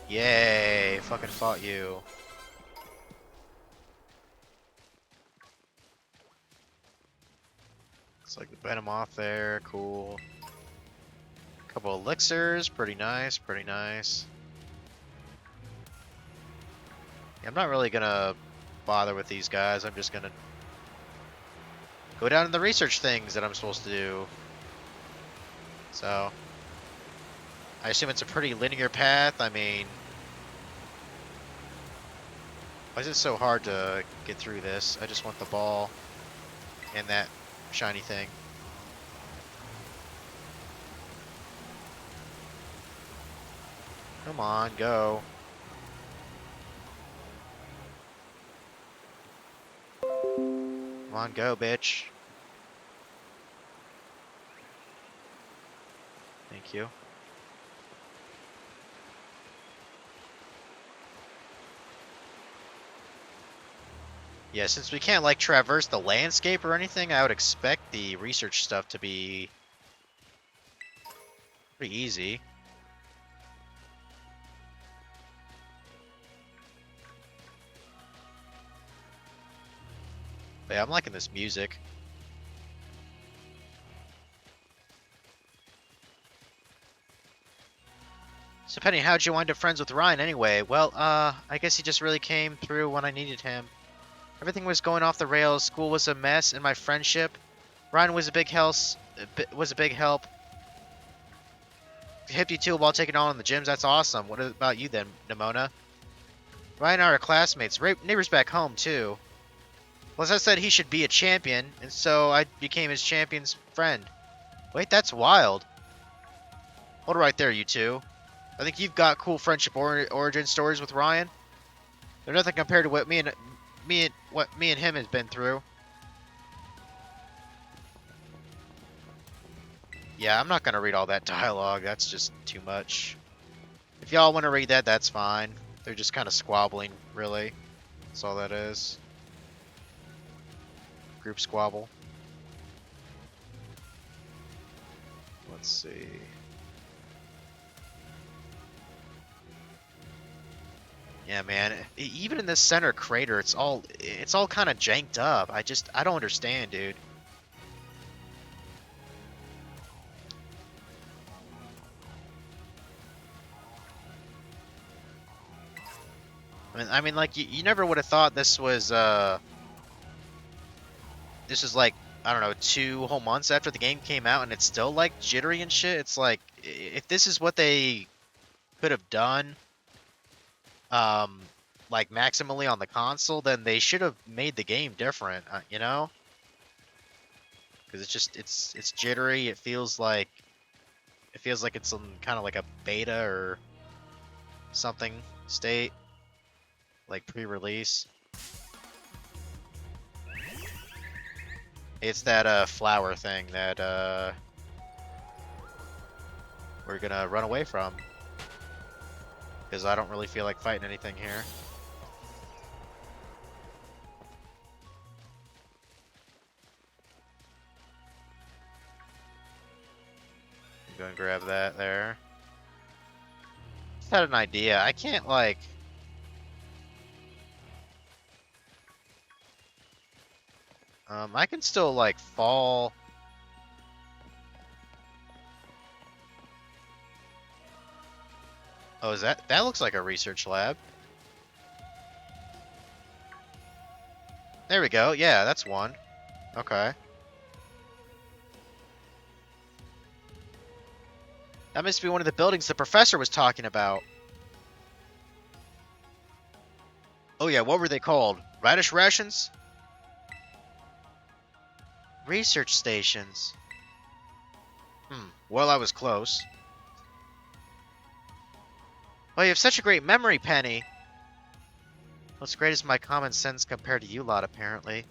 A: Yay, fucking fought you. It's like the Venom off there, cool. Couple elixirs, pretty nice, pretty nice. Yeah, I'm not really gonna bother with these guys. I'm just gonna go down to the research things that I'm supposed to do. So, I assume it's a pretty linear path. I mean, why is it so hard to get through this? I just want the ball and that shiny thing. Come on, go. Come on, go, bitch. Thank you. Yeah, since we can't, like, traverse the landscape or anything, I would expect the research stuff to be pretty easy. But yeah, I'm liking this music. So Penny, how'd you wind up friends with Ryan anyway? Well, I guess he just really came through when I needed him. Everything was going off the rails, school was a mess, and my friendship. Ryan was a big help. Hipped you too while taking on the gyms, that's awesome. What about you then, Nimona? Ryan and I are classmates, neighbors back home too. Well, as I said, he should be a champion, and so I became his champion's friend. Wait, that's wild. Hold it right there, you two. I think you've got cool friendship origin stories with Ryan. They're nothing compared to what me and him has been through. Yeah, I'm not gonna read all that dialogue. That's just too much. If y'all want to read that, that's fine. They're just kind of squabbling, really. That's all that is. Group squabble. Let's see. Yeah, man. Even in this center crater, it's all kind of janked up. I don't understand, dude. I mean, like you never would have thought this was like, I don't know, 2 whole months after the game came out and it's still like jittery and shit. It's like, if this is what they could have done, um, like maximally on the console, then they should have made the game different, you know? Because it's jittery. It feels like it's in kind of like a beta or something state, like pre-release. It's that flower thing that we're gonna run away from, because I don't really feel like fighting anything here. Go and grab that there. Just had an idea. I can't like. I can still like fall. Oh, is that looks like a research lab. There we go. Yeah, that's one. Okay. That must be one of the buildings the professor was talking about. Oh yeah, what were they called? Radish rations? Research stations. Well, I was close. Well, you have such a great memory, Penny. What's great is my common sense compared to you lot, apparently.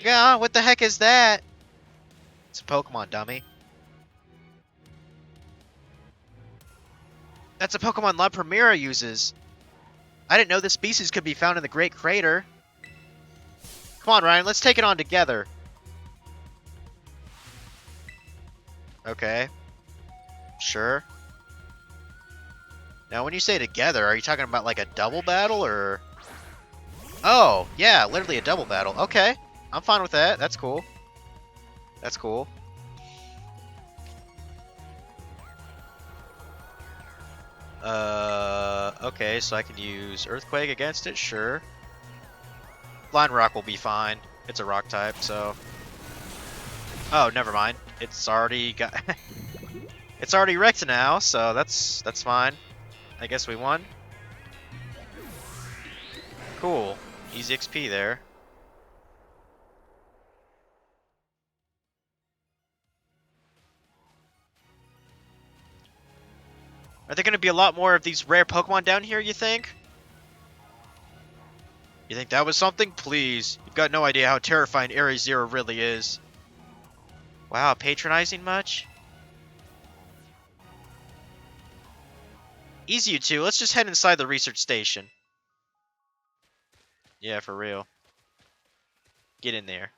A: Yeah, what the heck is that? It's a Pokemon, dummy. That's a Pokemon La Primera uses. I didn't know this species could be found in the Great Crater. Come on, Ryan, let's take it on together. Okay. Sure. Now, when you say together, are you talking about like a double battle, or... Oh, yeah, literally a double battle. Okay, I'm fine with that. That's cool. That's cool. Okay, so I can use Earthquake against it, sure. Blind Rock will be fine. It's a rock type, so... Oh, never mind. It's already got... It's already wrecked now, so that's fine. I guess we won. Cool. Easy XP there. Are there going to be a lot more of these rare Pokemon down here, you think? You think that was something? Please. You've got no idea how terrifying Area Zero really is. Wow, patronizing much? Easy, you two. Let's just head inside the research station. Yeah, for real. Get in there.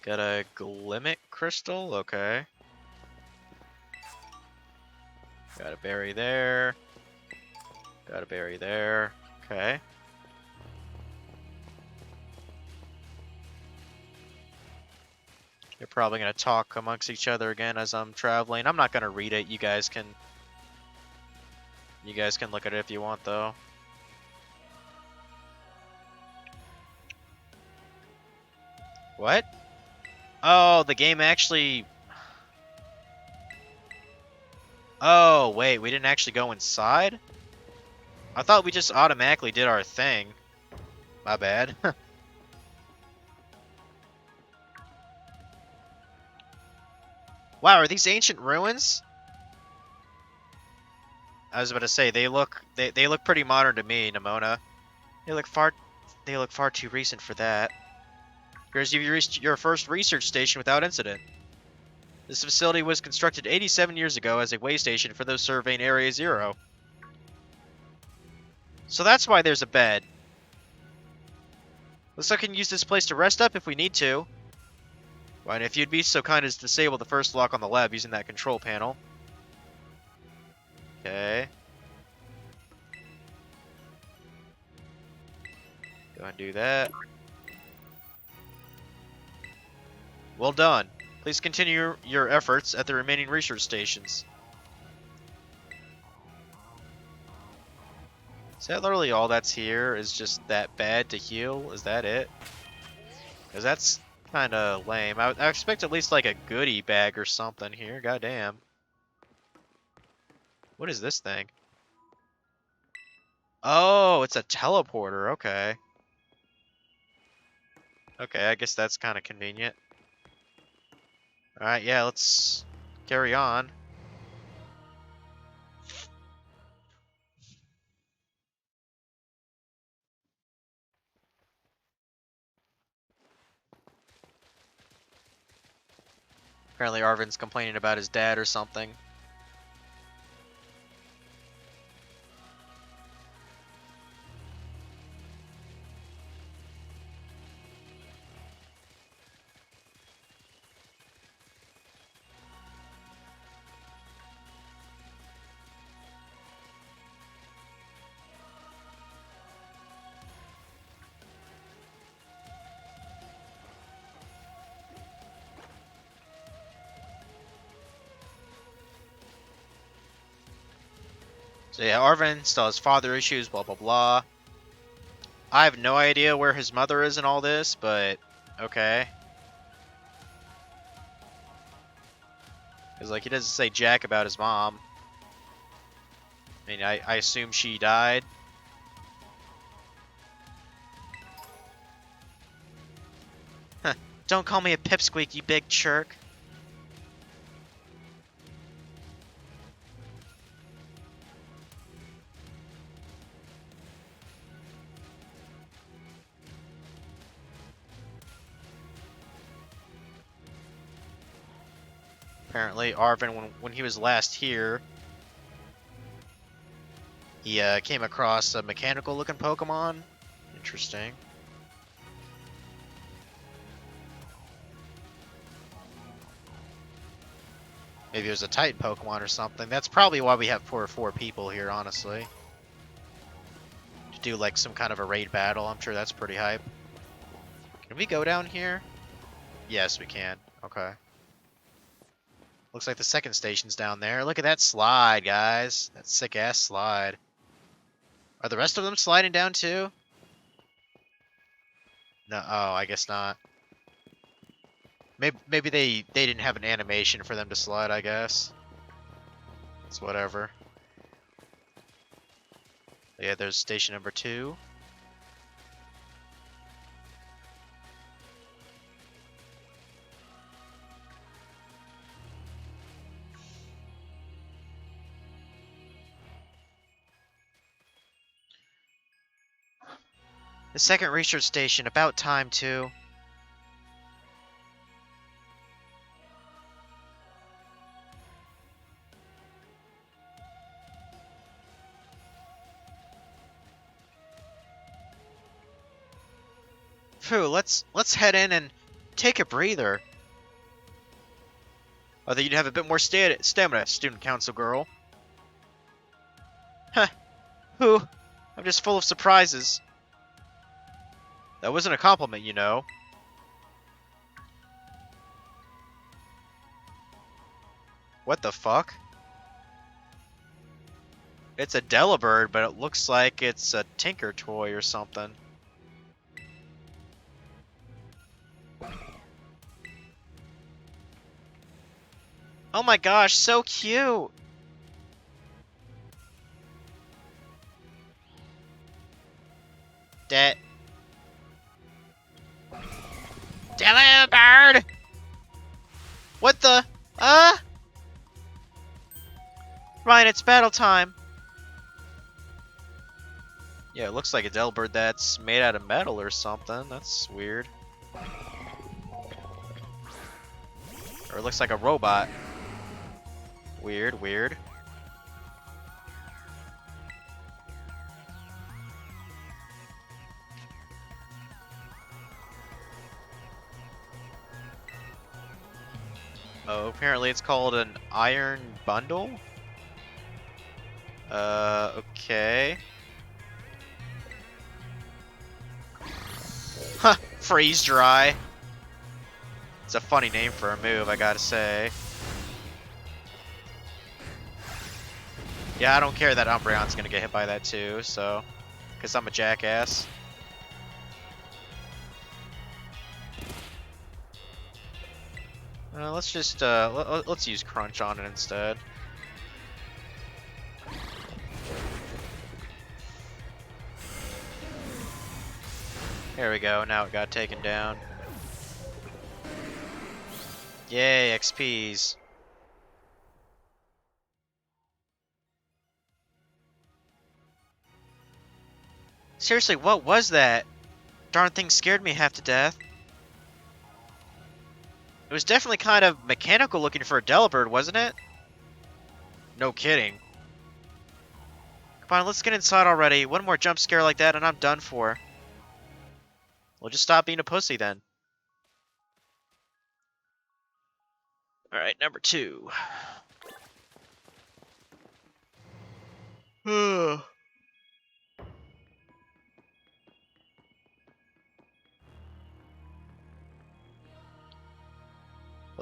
A: Got a Glimmet Crystal? Okay. Got a berry there. Got a berry there. Okay. They're probably going to talk amongst each other again as I'm traveling. I'm not going to read it. You guys can look at it if you want, though. What? Oh, the game actually... Oh, wait, we didn't actually go inside? I thought we just automatically did our thing. My bad. Wow, are these ancient ruins? I was about to say, they look pretty modern to me, Nemona. They look far too recent for that. Because you reached your first research station without incident. This facility was constructed 87 years ago as a way station for those surveying Area Zero. So that's why there's a bed. Looks like I can use this place to rest up if we need to. Right, if you'd be so kind as to disable the first lock on the lab using that control panel. Okay. Go and do that. Well done. Please continue your efforts at the remaining research stations. Is that literally all that's here? Is just that bad to heal? Is that it? Because that's kind of lame. I expect at least like a goodie bag or something here. Goddamn. What is this thing? Oh, it's a teleporter. Okay. Okay, I guess that's kind of convenient. Alright, yeah, let's carry on. Apparently Arvin's complaining about his dad or something. So yeah, Arvin still has father issues, blah blah blah. I have no idea where his mother is in all this, but okay. Because like he doesn't say jack about his mom. I mean, I assume she died. Huh. Don't call me a pipsqueak, you big jerk. Apparently, Arvin, when he was last here, he came across a mechanical-looking Pokemon. Interesting. Maybe it was a Titan Pokemon or something. That's probably why we have four people here, honestly. To do like some kind of a raid battle. I'm sure that's pretty hype. Can we go down here? Yes, we can. Okay. Looks like the second station's down there. Look at that slide, guys. That sick-ass slide. Are the rest of them sliding down too? No. Oh, I guess not. Maybe they didn't have an animation for them to slide, I guess. It's whatever. Yeah, there's station number 2. The second research station, about time too. Phew, let's head in and take a breather. I thought you'd have a bit more stamina, student council girl. Huh. Who? I'm just full of surprises. That wasn't a compliment, you know. What the fuck? It's a Delibird, but it looks like it's a Tinker toy or something. Oh my gosh, so cute! Delibird! What the? Ryan, it's battle time. Yeah, it looks like a Delibird that's made out of metal or something. That's weird. Or it looks like a robot. Weird, weird. Oh, apparently it's called an iron bundle? Okay. Huh, freeze dry. It's a funny name for a move, I gotta say. Yeah, I don't care that Umbreon's gonna get hit by that too, so... Because I'm a jackass. Let's just, let's use Crunch on it instead. There we go, now it got taken down. Yay, XPs. Seriously, what was that? Darn thing scared me half to death. It was definitely kind of mechanical looking for a Delibird, wasn't it? No kidding. Come on, let's get inside already. One more jump scare like that and I'm done for. We'll just stop being a pussy then. Alright, number 2. Well,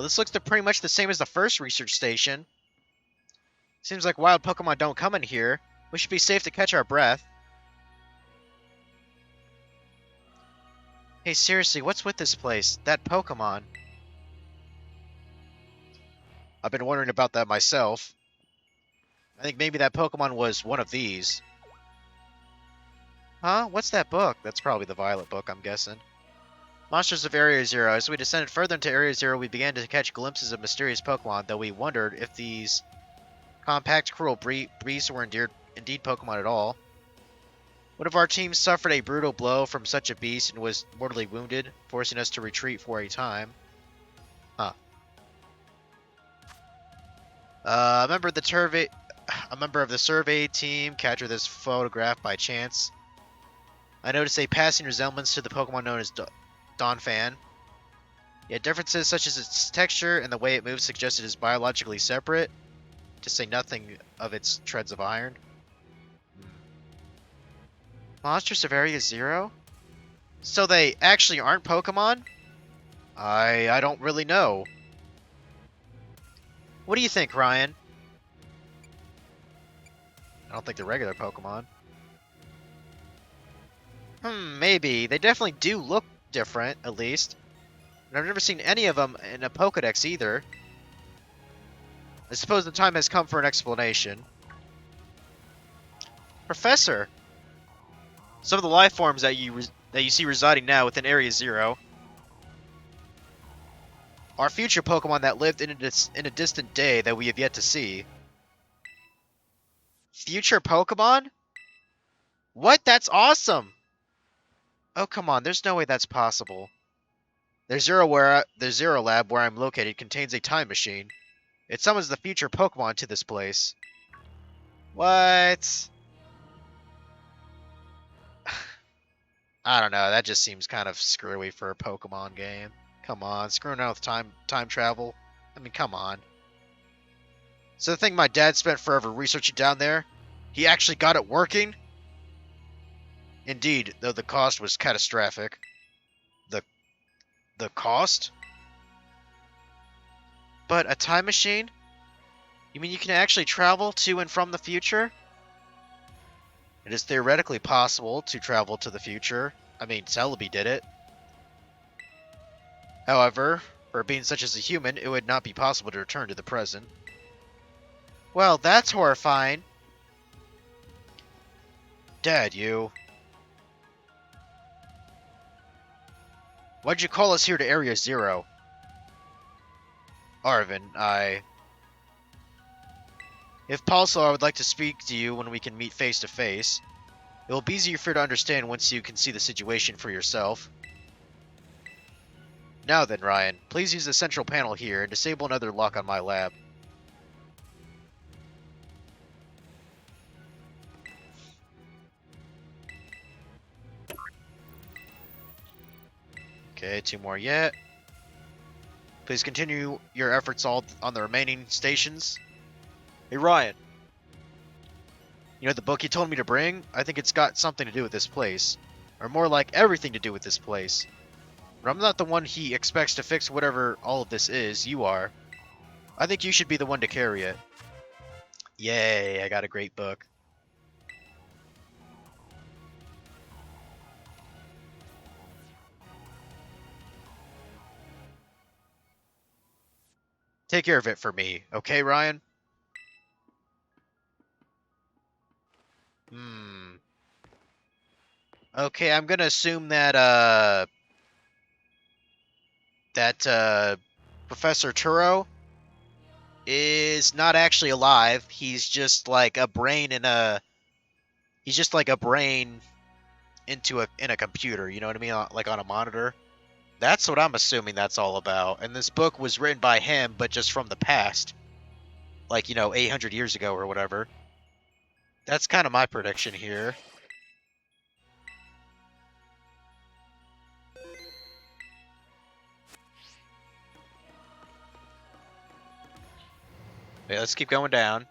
A: this looks pretty much the same as the first research station. Seems like wild Pokemon don't come in here. We should be safe to catch our breath. Hey, seriously, what's with this place? That Pokemon. I've been wondering about that myself. I think maybe that Pokemon was one of these. Huh? What's that book? That's probably the Violet book, I'm guessing. Monsters of Area Zero. As we descended further into Area Zero, we began to catch glimpses of mysterious Pokemon, though we wondered if these compact, cruel beasts were indeed Pokemon at all. One of our teams suffered a brutal blow from such a beast and was mortally wounded, forcing us to retreat for a time. Huh. A member of the survey team captured this photograph by chance. I noticed a passing resemblance to the Pokemon known as Donphan. Yet differences such as its texture and the way it moves suggested it is biologically separate, to say nothing of its treads of iron. Monsters of Area Zero? So they actually aren't Pokemon? I don't really know. What do you think, Ryan? I don't think they're regular Pokemon. Maybe. They definitely do look different, at least. And I've never seen any of them in a Pokedex either. I suppose the time has come for an explanation. Professor! Some of the life forms that you see residing now within Area Zero are future Pokemon that lived in a distant day that we have yet to see. Future Pokemon? What? That's awesome! Oh, come on. There's no way that's possible. The Zero Lab where I'm located contains a time machine. It summons the future Pokemon to this place. What? I don't know. That just seems kind of screwy for a Pokemon game. Come on, screwing around with time travel. I mean, come on. So the thing my dad spent forever researching down there, he actually got it working? Indeed, though the cost was catastrophic. The cost? But a time machine? You mean you can actually travel to and from the future? It is theoretically possible to travel to the future. I mean, Celebi did it. However, for being such as a human, it would not be possible to return to the present. Well, that's horrifying. Dad, you... Why'd you call us here to Area Zero? Arven, If possible, I would like to speak to you when we can meet face to face. It will be easier for you to understand once you can see the situation for yourself. Now then, Ryan, please use the central panel here and disable another lock on my lab. Okay, 2 more yet. Please continue your efforts all on the remaining stations. Hey, Ryan. You know the book he told me to bring? I think it's got something to do with this place. Or more like everything to do with this place. But I'm not the one he expects to fix whatever all of this is. You are. I think you should be the one to carry it. Yay, I got a great book. Take care of it for me, okay, Ryan? Okay, I'm gonna assume that, Professor Turo is not actually alive. He's just like a brain in a... He's just like a brain in a computer, you know what I mean? Like on a monitor. That's what I'm assuming that's all about. And this book was written by him, but just from the past. Like, 800 years ago or whatever. That's kind of my prediction here. Okay, let's keep going down.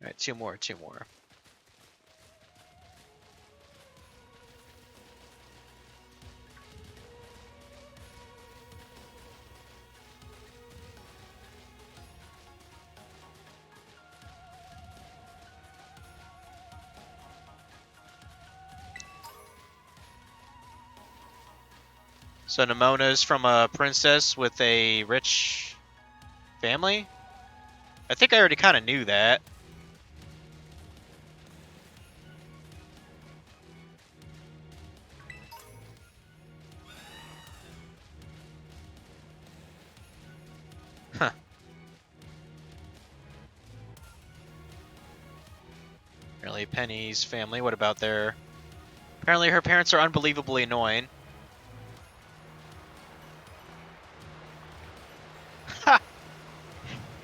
A: Alright, two more. So Nemona's from a princess with a rich family? I think I already kind of knew that. Huh. Apparently Penny's family, what about their... Apparently her parents are unbelievably annoying.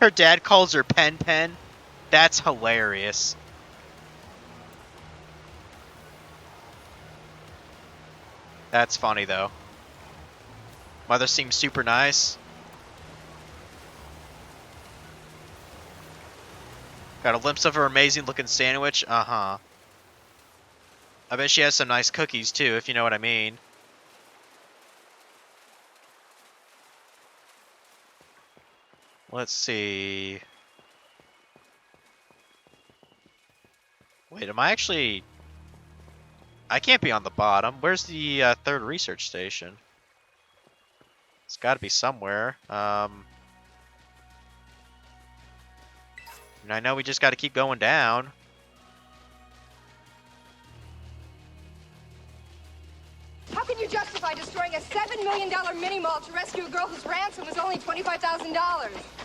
A: Her dad calls her Pen Pen. That's hilarious. That's funny, though. Mother seems super nice. Got a glimpse of her amazing-looking sandwich? Uh-huh. I bet she has some nice cookies, too, if you know what I mean. Let's see... Wait, am I actually... I can't be on the bottom. Where's the third research station? It's got to be somewhere. And I know we just got to keep going down.
B: How can you justify destroying a $7 million mini-mall to rescue a girl whose ransom was only $25,000?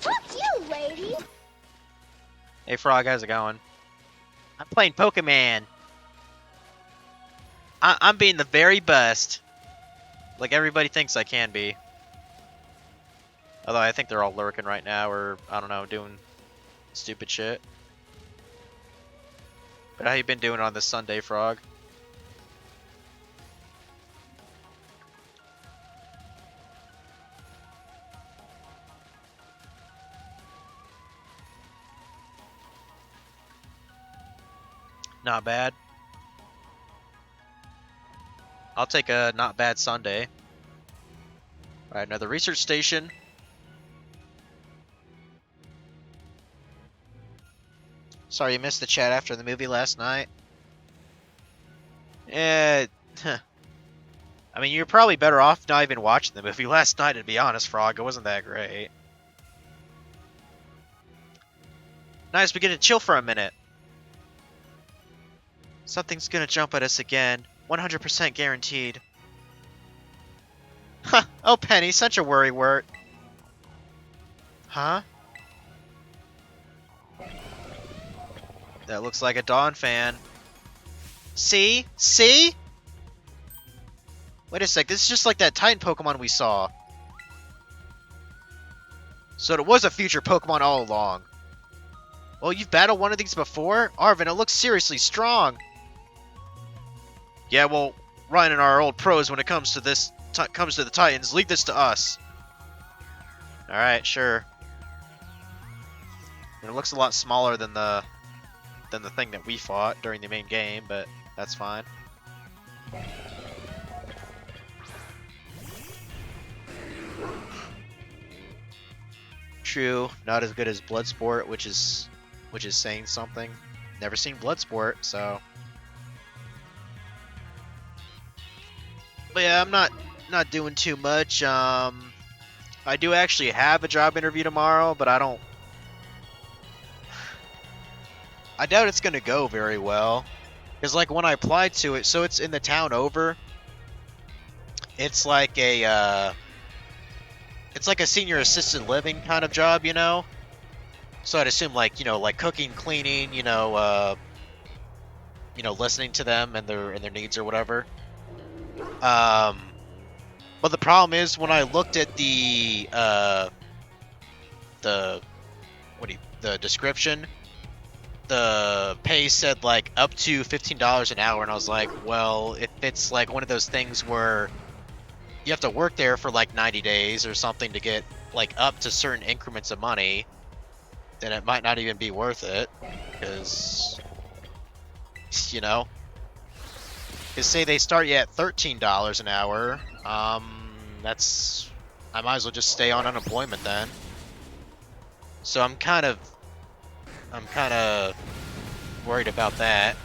C: Fuck you, lady!
A: Hey, Frog, how's it going? I'm playing Pokemon. I'm being the very best. Like everybody thinks I can be. Although I think they're all lurking right now, or, I don't know, doing stupid shit. But how you been doing on this Sunday, Frog? Not bad. I'll take a not bad Sunday. Alright, another research station. Sorry you missed the chat after the movie last night. I mean, you're probably better off not even watching the movie last night, to be honest, Frog. It wasn't that great. Nice, we get to chill for a minute. Something's gonna jump at us again. 100% guaranteed. Huh. Oh, Penny, such a worrywart. Huh? That looks like a Dawn fan. See? See? Wait a sec, this is just like that Titan Pokemon we saw. So it was a future Pokemon all along. Well, you've battled one of these before? Arvin, it looks seriously strong. Yeah, well, Ryan and I are old pros when it comes to this comes to the Titans, leave this to us. Alright, sure. It looks a lot smaller than the thing that we fought during the main game, but that's fine. True, not as good as Bloodsport, which is saying something. Never seen Bloodsport, so. But yeah, I'm not doing too much. I do actually have a job interview tomorrow, but I doubt it's gonna go very well. Because like when I applied to it, so it's in the town over. It's like a senior assisted living kind of job, you know. So I'd assume like, you know, like cooking, cleaning, listening to them and their needs or whatever. But the problem is when I looked at the description, the pay said like up to $15 an hour, and I was like, well, if it's like one of those things where you have to work there for like 90 days or something to get like up to certain increments of money, then it might not even be worth it, because say they start you at $13 an hour, I might as well just stay on unemployment then. So I'm kind of worried about that.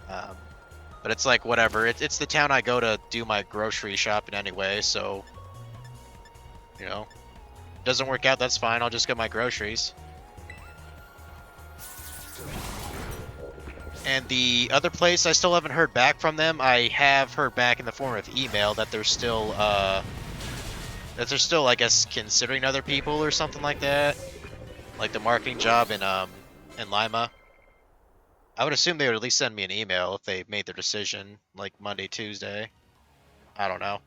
A: But it's like whatever. It's the town I go to do my grocery shopping anyway, so doesn't work out, that's fine. I'll just get my groceries. And the other place, I still haven't heard back from them. I have heard back in the form of email that they're still I guess, considering other people or something like that. Like the marketing job in Lima. I would assume they would at least send me an email if they made their decision, like Monday, Tuesday. I don't know.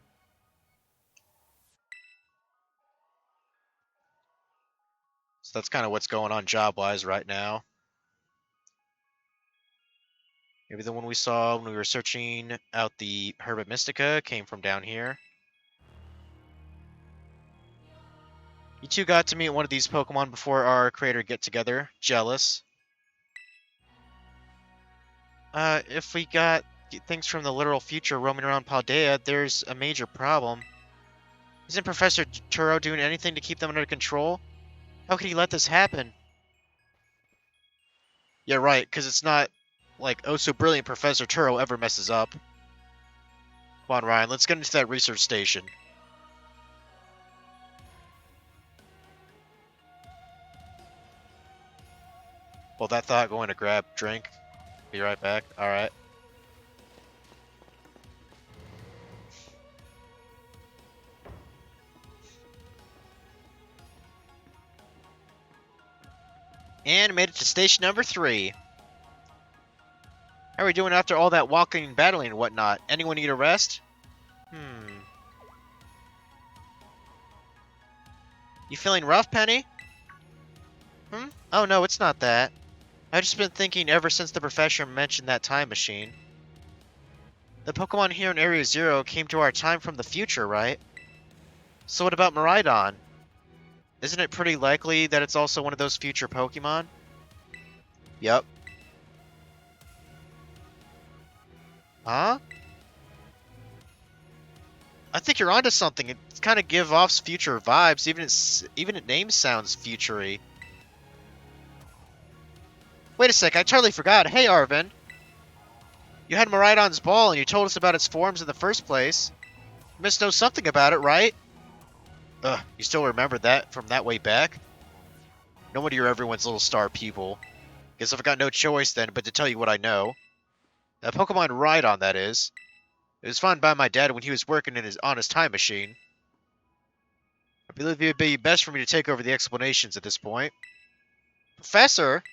A: So that's kind of what's going on job-wise right now. Maybe the one we saw when we were searching out the Herba Mystica came from down here. You two got to meet one of these Pokemon before our creator get-together. Jealous. If we got things from the literal future roaming around Paldea, there's a major problem. Isn't Professor Turo doing anything to keep them under control? How could he let this happen? Yeah, right, because it's not like oh so brilliant Professor Turo ever messes up. Come on, Ryan, let's get into that research station. Hold that thought, going to grab drink. Be right back. Alright. And made it to station number 3. How are we doing after all that walking and battling and whatnot? Anyone need a rest? You feeling rough, Penny? Oh no, it's not that. I've just been thinking ever since the professor mentioned that time machine. The Pokemon here in Area Zero came to our time from the future, right? So what about Miraidon? Isn't it pretty likely that it's also one of those future Pokemon? Yep. Huh? I think you're onto something. It kind of gives off future vibes. Even its name sounds futury. Wait a sec, I totally forgot. Hey, Arven. You had Miraidon's ball and you told us about its forms in the first place. You must know something about it, right? Ugh, you still remember that from that way back? No wonder you're everyone's little star pupil. Guess I've got no choice then but to tell you what I know. That Pokemon Rhydon, that is. It was found by my dad when he was working on his time machine. I believe it would be best for me to take over the explanations at this point. Professor?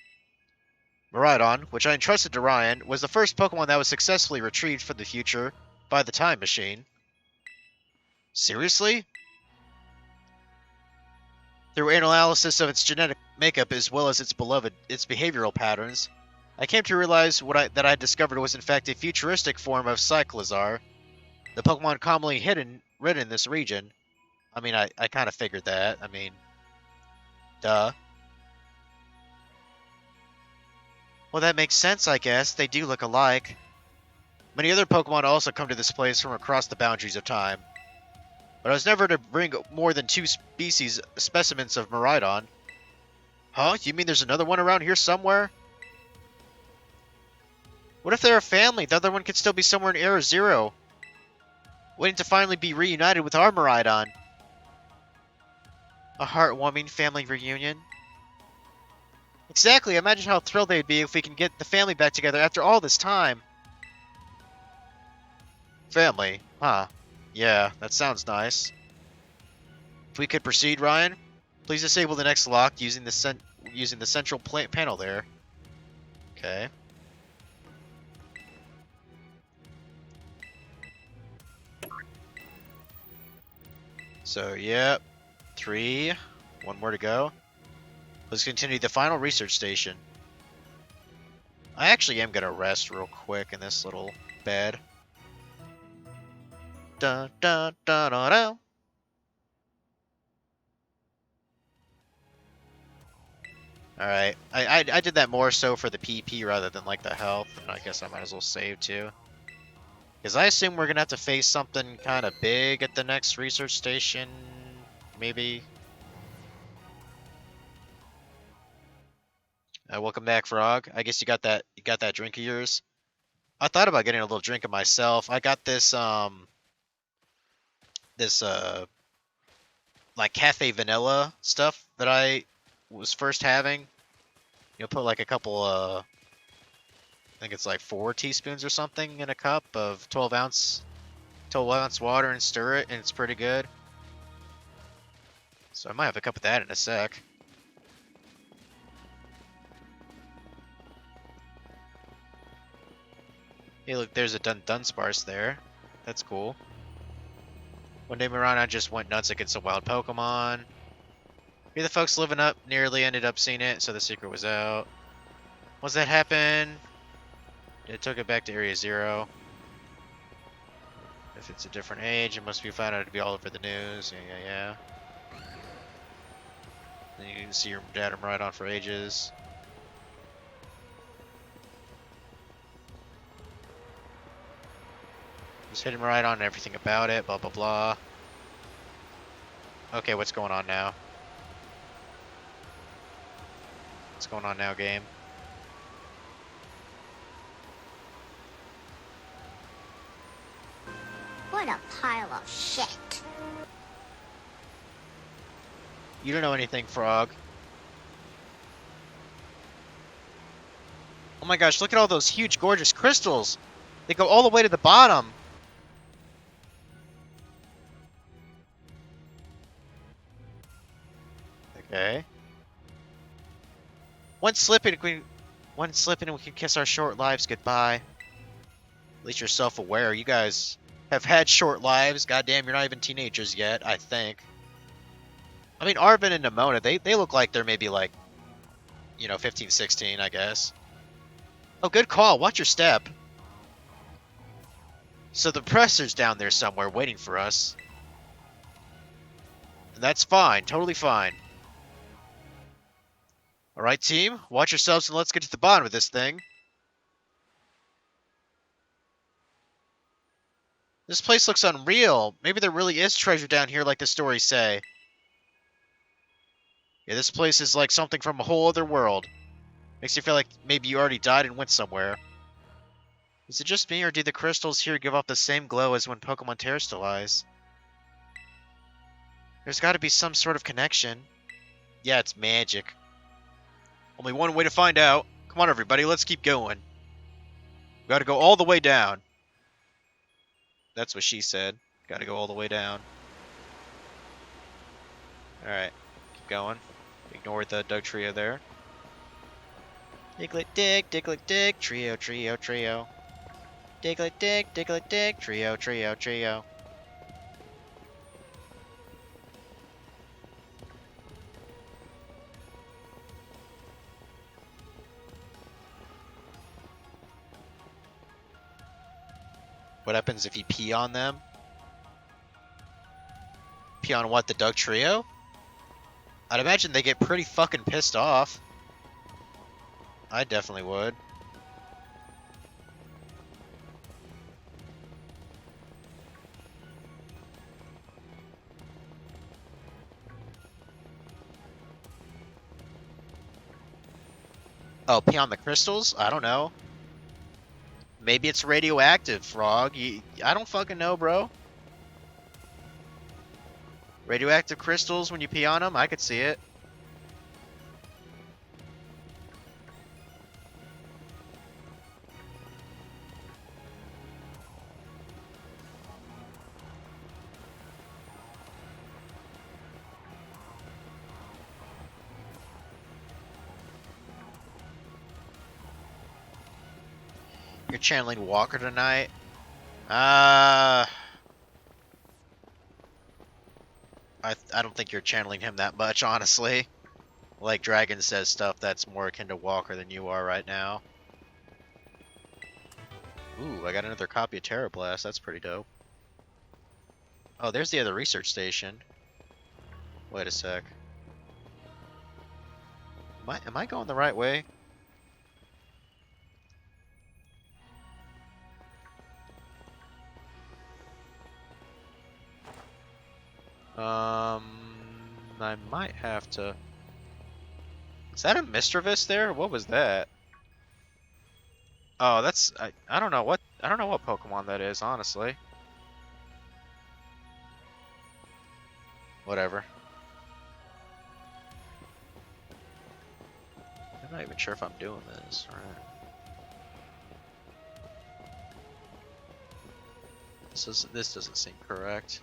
A: Miraidon, which I entrusted to Ryan, was the first Pokemon that was successfully retrieved from the future by the time machine. Seriously? Through analysis of its genetic makeup as well as its behavioral patterns, I came to realize that I had discovered was in fact a futuristic form of Cyclizar. The Pokemon commonly rid in this region. I mean, I kind of figured that. I mean, duh. Well, that makes sense, I guess. They do look alike. Many other Pokemon also come to this place from across the boundaries of time. But I was never to bring more than 2 specimens of Miraidon. Huh? You mean there's another one around here somewhere? What if they're a family? The other one could still be somewhere in Era Zero, waiting to finally be reunited with our Miraidon. A heartwarming family reunion. Exactly, imagine how thrilled they'd be if we can get the family back together after all this time. Family? Huh. Yeah, that sounds nice. If we could proceed, Ryan, please disable the next lock using the central panel there. Okay. So, yep. 3. 1 more to go. Let's continue the final research station. I actually am gonna rest real quick in this little bed. Dun dun dun dun dun. Alright. I did that more so for the PP rather than like the health, and I guess I might as well save too. Because I assume we're gonna have to face something kind of big at the next research station, maybe. Welcome back, Frog. I guess you got that drink of yours. I thought about getting a little drink of myself. I got this like cafe vanilla stuff that I was first having. You'll put like a couple I think it's like 4 teaspoons or something in a cup of 12-ounce water and stir it, and it's pretty good. So I might have a cup of that in a sec. Hey, look, there's a Dunsparce there. That's cool. One day Mirana just went nuts against a wild Pokemon. We the folks living up nearly ended up seeing it, so the secret was out. Once that happened, it took it back to Area Zero. If it's a different age, it must be found out to be all over the news. Yeah. Then you can see your dad and Miraidon for ages. Just hitting Miraidon and everything about it, blah blah blah. Okay, what's going on now? What's going on now, game?
C: What a pile of shit.
A: You don't know anything, Frog. Oh my gosh, look at all those huge, gorgeous crystals! They go all the way to the bottom! Okay. One slip and we can kiss our short lives goodbye. At least you're self-aware. You guys have had short lives. Goddamn, you're not even teenagers yet, I think. I mean, Arvin and Nimona, they look like they're maybe like, 15, 16, I guess. Oh, good call. Watch your step. So the presser's down there somewhere waiting for us. And that's fine. Totally fine. Alright, team. Watch yourselves and let's get to the bottom of this thing. This place looks unreal. Maybe there really is treasure down here like the stories say. Yeah, this place is like something from a whole other world. Makes you feel like maybe you already died and went somewhere. Is it just me, or do the crystals here give off the same glow as when Pokemon terrestrialize? There's got to be some sort of connection. Yeah, it's magic. Only one way to find out. Come on, everybody, let's keep going. We gotta go all the way down. That's what she said. Gotta go all the way down. Alright, keep going. Ignore the Dugtrio there. Diglett dig, trio, trio, trio. Diglett dig, trio, trio, trio. What happens if you pee on them? Pee on what, the Doug Trio? I'd imagine they get pretty fucking pissed off. I definitely would. Oh, pee on the crystals? I don't know. Maybe it's radioactive, Frog. I don't fucking know, bro. Radioactive crystals when you pee on them? I could see it. You're channeling Walker tonight? I don't think you're channeling him that much, honestly. Like, Dragon says stuff that's more akin to Walker than you are right now. Ooh, I got another copy of Terra Blast. That's pretty dope. Oh, there's the other research station. Wait a sec. Am I going the right way? I might have to... Is that a Mistrovis there? What was that? Oh, that's... I don't know what... I don't know what Pokemon that is, honestly. Whatever. I'm not even sure if I'm doing this. Alright. This doesn't seem correct.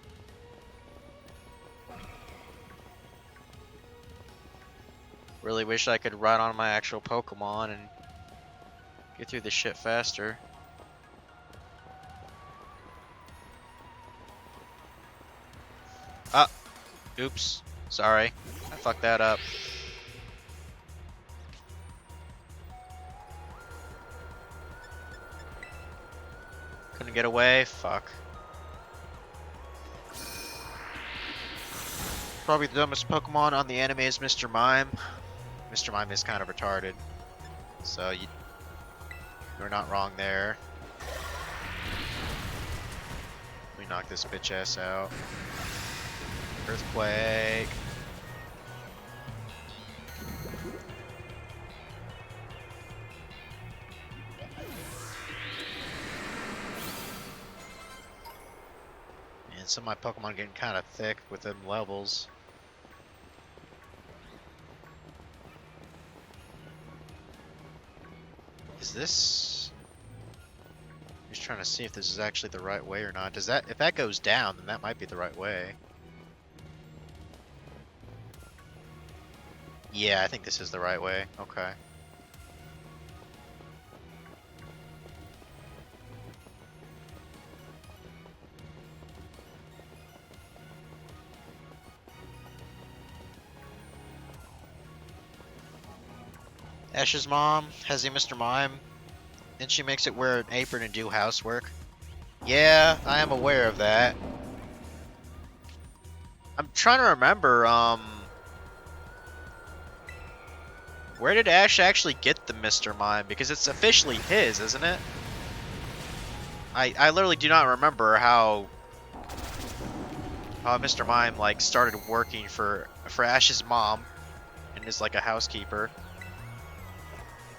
A: Really wish I could ride on my actual Pokemon and get through this shit faster. Ah! Oops. Sorry. I fucked that up. Couldn't get away? Fuck. Probably the dumbest Pokemon on the anime is Mr. Mime. Mr. Mime is kind of retarded. So you're not wrong there. Let me knock this bitch ass out. Earthquake. And some of my Pokemon getting kind of thick with them levels. Is this... I'm just trying to see if this is actually the right way or not. Does that... If that goes down, then that might be the right way. Yeah, I think this is the right way. Okay. Ash's mom has a Mr. Mime, and she makes it wear an apron and do housework. Yeah, I am aware of that. I'm trying to remember, where did Ash actually get the Mr. Mime? Because it's officially his, isn't it? I literally do not remember how Mr. Mime, like, started working for Ash's mom and is like a housekeeper.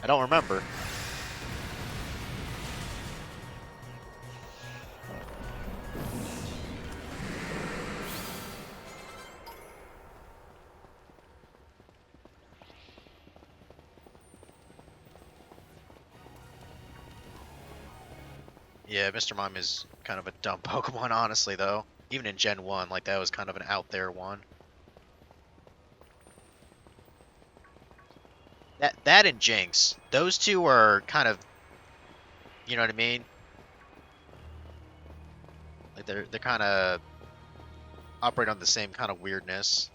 A: I don't remember. Yeah, Mr. Mime is kind of a dumb Pokemon, honestly, though. Even in Gen 1, like, that was kind of an out there one. That and Jinx. Those two are kind of... You know what I mean? Like, they're kind of... operate on the same kind of weirdness.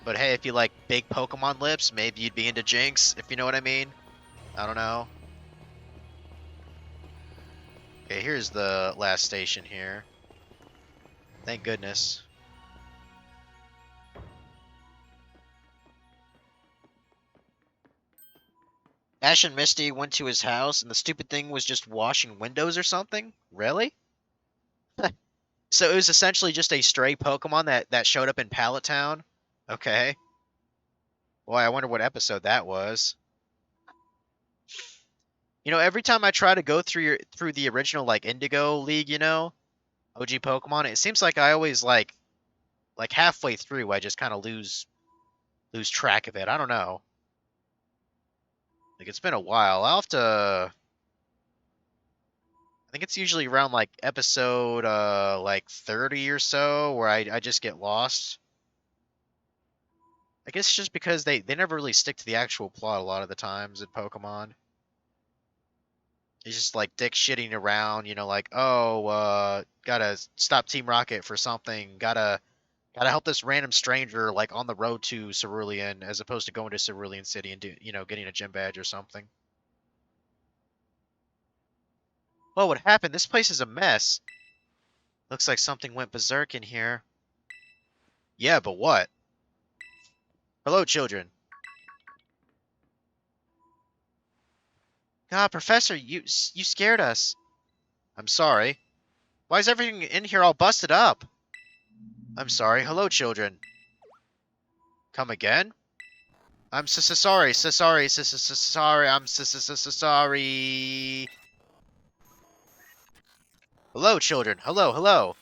A: But hey, if you like big Pokemon lips, maybe you'd be into Jinx, if you know what I mean. I don't know. Okay, here's the last station here. Thank goodness. Ash and Misty went to his house, and the stupid thing was just washing windows or something? Really? So it was essentially just a stray Pokemon that showed up in Pallet Town? Okay. Boy, I wonder what episode that was. You know, every time I try to go through the original like Indigo League, you know, OG Pokemon, it seems like I always like halfway through I just kind of lose track of it. I don't know. Like it's been a while. I'll have to I think it's usually around like episode like 30 or so where I just get lost. I guess just because they never really stick to the actual plot a lot of the times in Pokemon. It's just like dick shitting around, you know, like, oh, gotta stop Team Rocket for something, gotta help this random stranger like on the road to Cerulean as opposed to going to Cerulean City and getting a gym badge or something. Well, what happened? This place is a mess. Looks like something went berserk in here. Yeah, but what? Hello, children. God, Professor, you scared us. I'm sorry. Why is everything in here all busted up? I'm sorry. Hello, children. Come again? I'm sorry, sorry, I'm sorry. Hello, children. Hello, hello.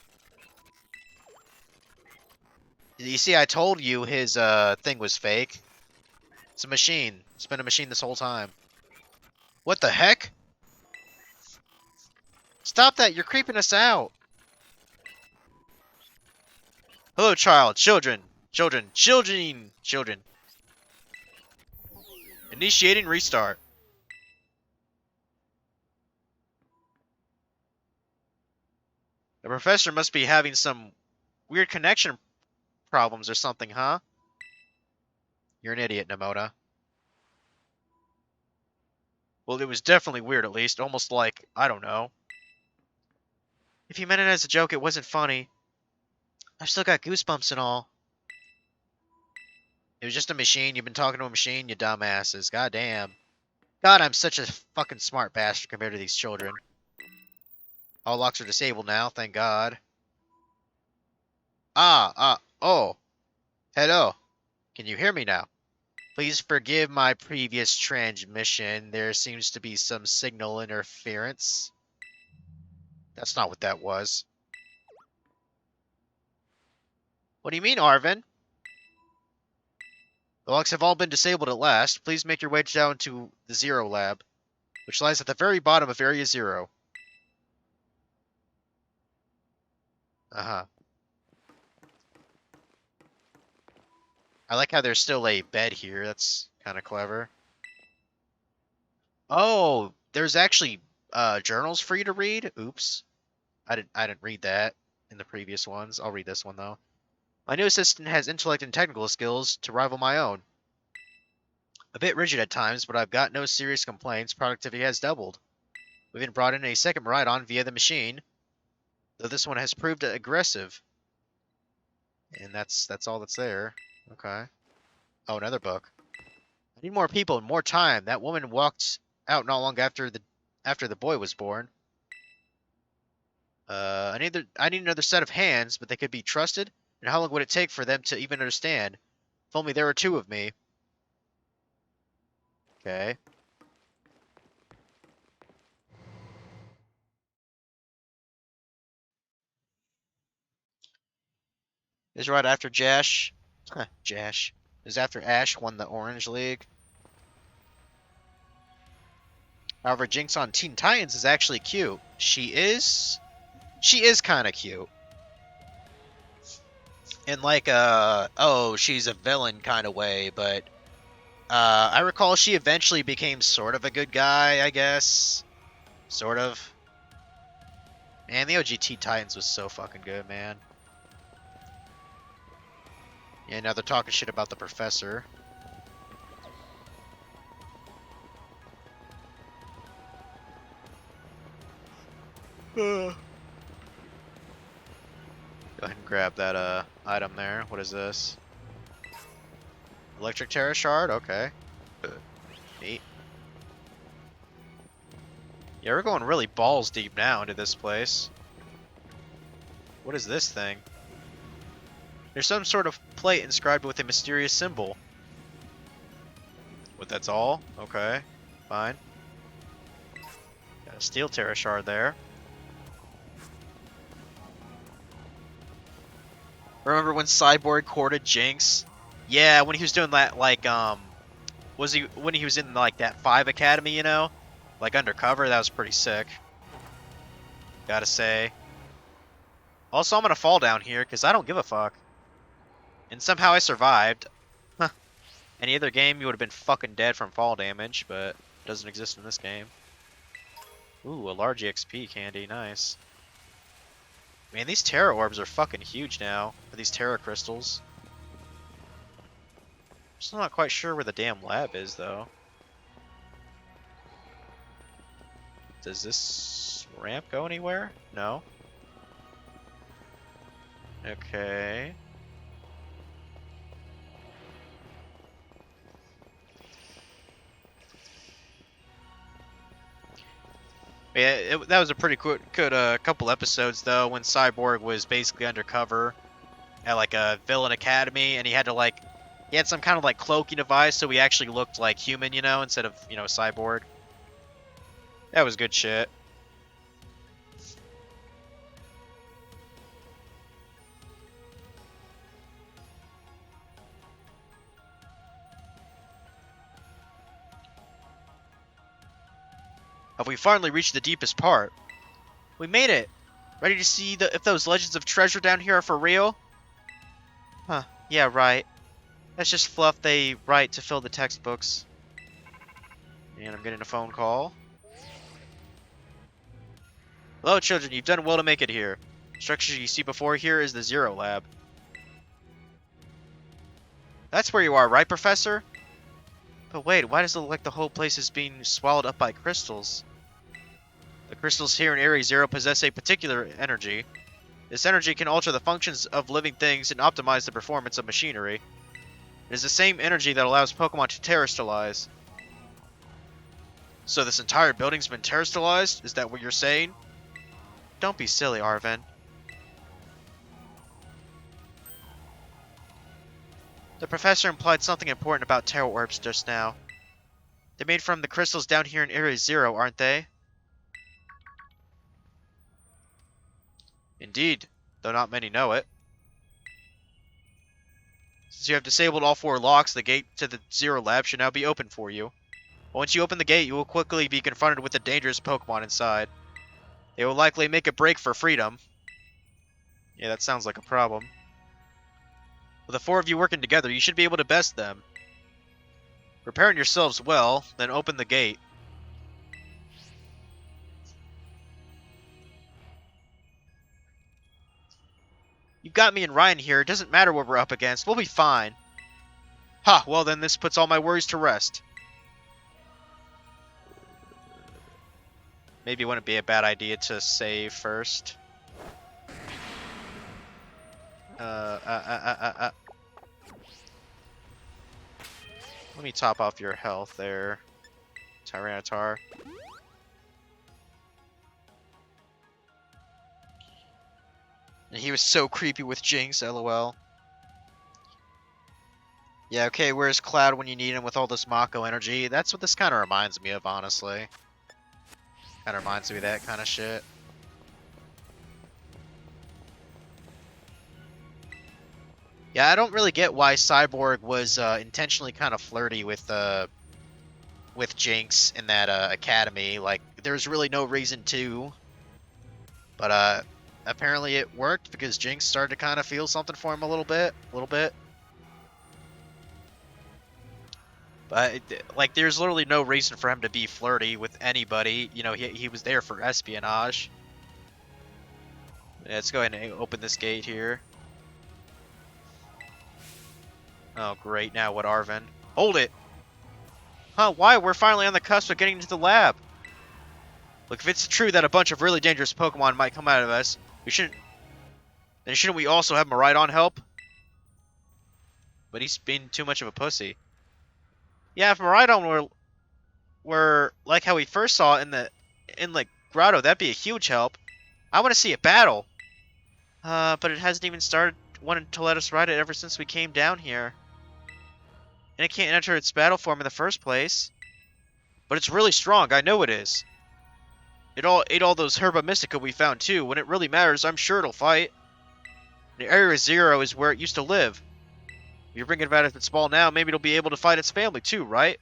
A: You see, I told you his thing was fake. It's a machine. It's been a machine this whole time. What the heck? Stop that! You're creeping us out. Hello, child. Children. Children. Children. Children. Initiating restart. The professor must be having some weird connection problems or something, huh? You're an idiot, Nemona. Well, it was definitely weird, at least. Almost like, I don't know. If you meant it as a joke, it wasn't funny. I've still got goosebumps and all. It was just a machine. You've been talking to a machine, you dumbasses. God damn. God, I'm such a fucking smart bastard compared to these children. All locks are disabled now, thank God. Oh. Hello. Can you hear me now? Please forgive my previous transmission. There seems to be some signal interference. That's not what that was. What do you mean, Arven? The locks have all been disabled at last. Please make your way down to the Zero Lab, which lies at the very bottom of Area Zero. Uh-huh. I like how there's still a bed here. That's kind of clever. Oh, there's actually journals for you to read? Oops. I didn't read that in the previous ones. I'll read this one though. My new assistant has intellect and technical skills to rival my own. A bit rigid at times, but I've got no serious complaints. Productivity has doubled. We've even brought in a second Miraidon via the machine, though this one has proved aggressive. And that's all that's there. Okay. Oh, another book. I need more people and more time. That woman walked out not long after the boy was born. I need another set of hands, but they could be trusted. And how long would it take for them to even understand? If only there were two of me. Okay. This is right after Jash. Jash. This is after Ash won the Orange League. However, Jinx on Teen Titans is actually cute. She is kind of cute. In like oh, she's a villain kind of way, but I recall she eventually became sort of a good guy, I guess. Sort of. Man, the OG Teen Titans was so fucking good, man. Yeah, now they're talking shit about the professor. Go ahead and grab that item there. What is this? Electric Terra Shard? Okay. Neat. Yeah, we're going really balls deep now into this place. What is this thing? There's some sort of plate inscribed with a mysterious symbol. What, that's all? Okay. Fine. Got a steel Terra Shard there. Remember when Cyborg courted Jinx? Yeah, when he was doing that, like, was he, when he was in, like, that 5 Academy, you know? Like, undercover, that was pretty sick. Gotta say. Also, I'm gonna fall down here, because I don't give a fuck. And somehow I survived. Huh. Any other game, you would have been fucking dead from fall damage, but it doesn't exist in this game. Ooh, a large EXP candy, nice. Man, these Terra Orbs are fucking huge now, for these Terra Crystals. Still not quite sure where the damn lab is, though. Does this ramp go anywhere? No. Okay. Yeah, that was a pretty good couple episodes, though, when Cyborg was basically undercover at, like, a villain academy, and he had to, like, he had some kind of, like, cloaking device, so he actually looked like human, you know, instead of, you know, cyborg. That was good shit. Have we finally reached the deepest part? We made it! Ready to see if those legends of treasure down here are for real? Huh, yeah, right. That's just fluff they write to fill the textbooks. And I'm getting a phone call. Hello, children. You've done well to make it here. The structure you see before here is the Zero Lab. That's where you are, right, Professor? But wait, why does it look like the whole place is being swallowed up by crystals? The crystals here in Area Zero possess a particular energy. This energy can alter the functions of living things and optimize the performance of machinery. It is the same energy that allows Pokemon to terrestrialize. So this entire building's been terrestrialized? Is that what you're saying? Don't be silly, Arven. The professor implied something important about Terra Orbs just now. They're made from the crystals down here in Area Zero, aren't they? Indeed, though not many know it. Since you have disabled all 4 locks, the gate to the Zero Lab should now be open for you. Once you open the gate, you will quickly be confronted with the dangerous Pokemon inside. They will likely make a break for freedom. Yeah, that sounds like a problem. With the 4 of you working together, you should be able to best them. Preparing yourselves well, then open the gate. You got me and Ryan here. It doesn't matter what we're up against. We'll be fine. Ha! Well then, this puts all my worries to rest. Maybe it wouldn't be a bad idea to save first. Let me top off your health there, Tyranitar. And he was so creepy with Jinx, lol. Yeah, okay, where's Cloud when you need him with all this Mako energy? That's what this kind of reminds me of, honestly. Kind of reminds me of that kind of shit. Yeah, I don't really get why Cyborg was intentionally kind of flirty with Jinx in that academy. Like, there's really no reason to. But apparently it worked because Jinx started to kind of feel something for him a little bit. But, like, there's literally no reason for him to be flirty with anybody. You know, he was there for espionage. Yeah, let's go ahead and open this gate here. Oh, great. Now what, Arven? Hold it! Huh, why? We're finally on the cusp of getting into the lab. Look, if it's true that a bunch of really dangerous Pokemon might come out of us, then shouldn't we also have Miraidon help? But he's being too much of a pussy. Yeah, if Miraidon were like how we first saw in the Inlet Grotto, that'd be a huge help. I want to see it battle. But it hasn't even started wanting to let us ride it ever since we came down here. And it can't enter its battle form in the first place. But it's really strong, I know it is. It all ate all those Herba Mystica we found too. When it really matters, I'm sure it'll fight. The Area Zero is where it used to live. If you bring it out of its ball now, maybe it'll be able to fight its family too, right?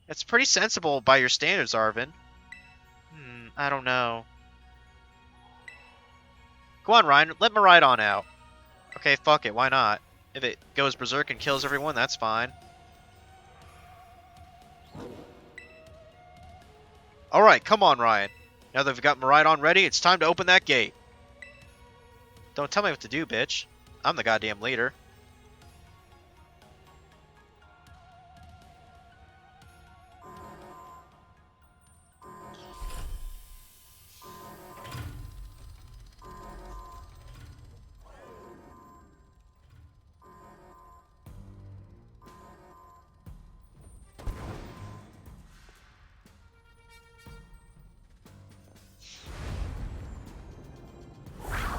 A: That's pretty sensible by your standards, Arven. I don't know. Go on, Ryan. Let Miraidon out. Okay, fuck it. Why not? If it goes berserk and kills everyone, that's fine. Alright, come on, Ryan. Now that we've got Miraidon ready, it's time to open that gate. Don't tell me what to do, bitch. I'm the goddamn leader.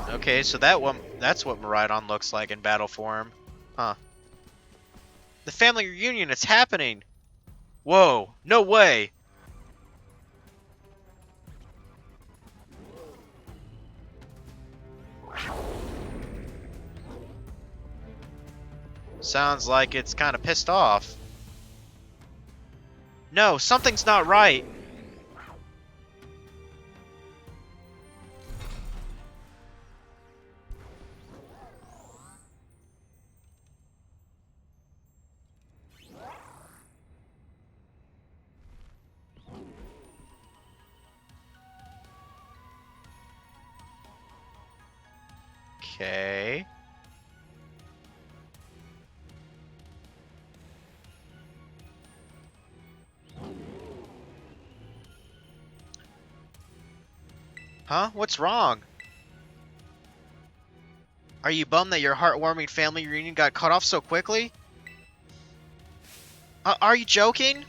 A: Okay, so that's what Miraidon looks like in battle form. Huh. The family reunion, it's happening! Whoa, no way! Sounds like it's kind of pissed off. No, something's not right. Okay. Huh? What's wrong? Are you bummed that your heartwarming family reunion got cut off so quickly? Are you joking?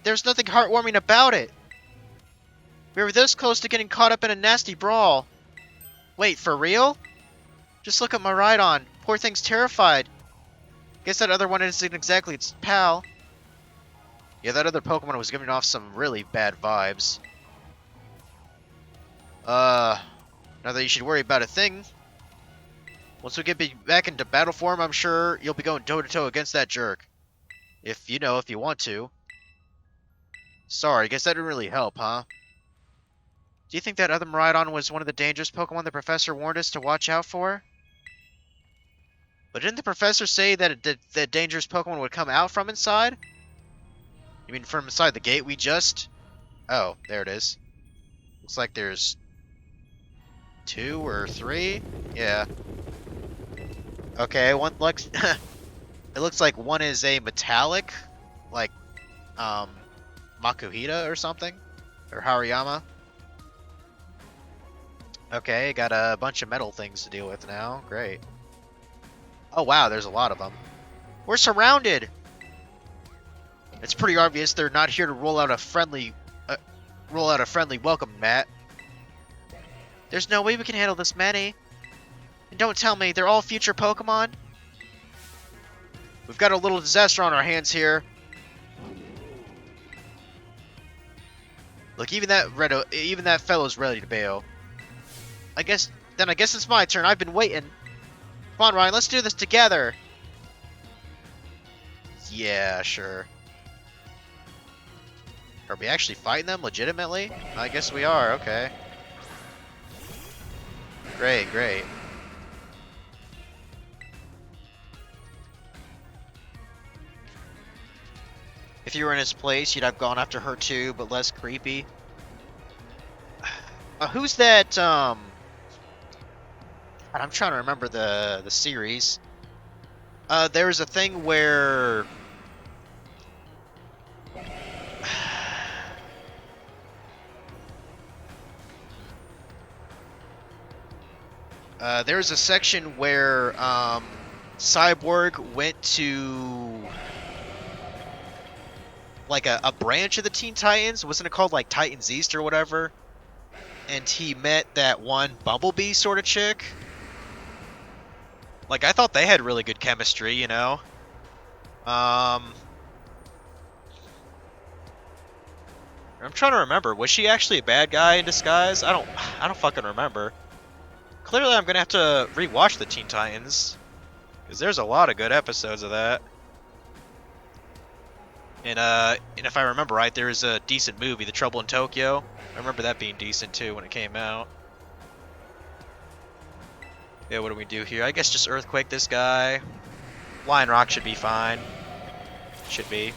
A: There's nothing heartwarming about it. We were this close to getting caught up in a nasty brawl. Wait, for real? Just look at Miraidon. Poor thing's terrified. Guess that other one isn't exactly its pal. Yeah, that other Pokemon was giving off some really bad vibes. Not that you should worry about a thing. Once we get back into battle form, I'm sure you'll be going toe-to-toe against that jerk. If you want to. Sorry, guess that didn't really help, huh? Do you think that other Miraidon was one of the dangerous Pokemon the Professor warned us to watch out for? But didn't the Professor say that that dangerous Pokemon would come out from inside? You mean from inside the gate we just... Oh, there it is. Looks like there's 2 or 3? Yeah. Okay, one looks... It looks like one is a metallic, like, Makuhita or something? Or Hariyama? Okay, got a bunch of metal things to deal with now. Great. Oh wow, there's a lot of them. We're surrounded! It's pretty obvious they're not here to roll out a friendly welcome, Matt. There's no way we can handle this many. And don't tell me, they're all future Pokemon? We've got a little disaster on our hands here. Look, even that fellow's ready to bail. I guess it's my turn. I've been waiting. Come on, Ryan, let's do this together. Yeah, sure. Are we actually fighting them legitimately? I guess we are, okay. Great, great. If you were in his place, you'd have gone after her too, but less creepy. Who's that, I'm trying to remember the series. There was a thing where there was a section where Cyborg went to like a branch of the Teen Titans. Wasn't it called like Titans East or whatever? And he met that one Bumblebee sort of chick. Like, I thought they had really good chemistry, you know? I'm trying to remember. Was she actually a bad guy in disguise? I don't fucking remember. Clearly, I'm gonna have to rewatch the Teen Titans, because there's a lot of good episodes of that. And if I remember right, there is a decent movie, The Trouble in Tokyo. I remember that being decent too when it came out. Yeah, what do we do here? I guess just Earthquake this guy. Lion Rock should be fine. Should be.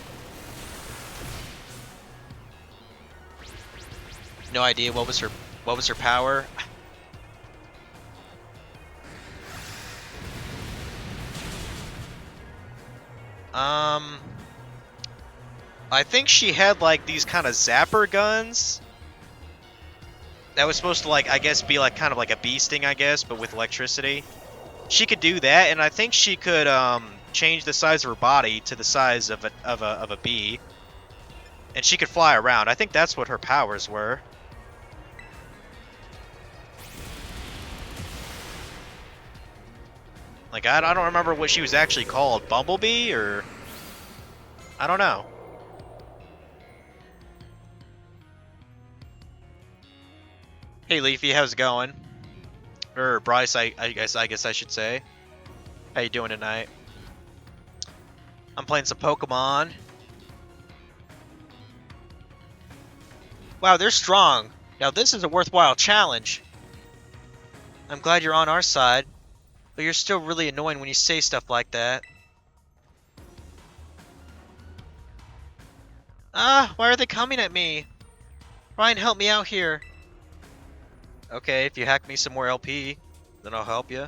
A: No idea what was her power. I think she had like these kind of zapper guns. That was supposed to, like, I guess be like kind of like a bee sting, I guess, but with electricity. She could do that, and I think she could change the size of her body to the size of a bee. And she could fly around. I think that's what her powers were. Like, I don't remember what she was actually called. Bumblebee, or... I don't know. Hey Leafy, how's it going? Or Bryce, I guess I should say. How you doing tonight? I'm playing some Pokemon. Wow, they're strong. Now this is a worthwhile challenge. I'm glad you're on our side, but you're still really annoying when you say stuff like that. Ah, why are they coming at me? Ryan, help me out here. Okay, if you hack me some more LP, then I'll help you.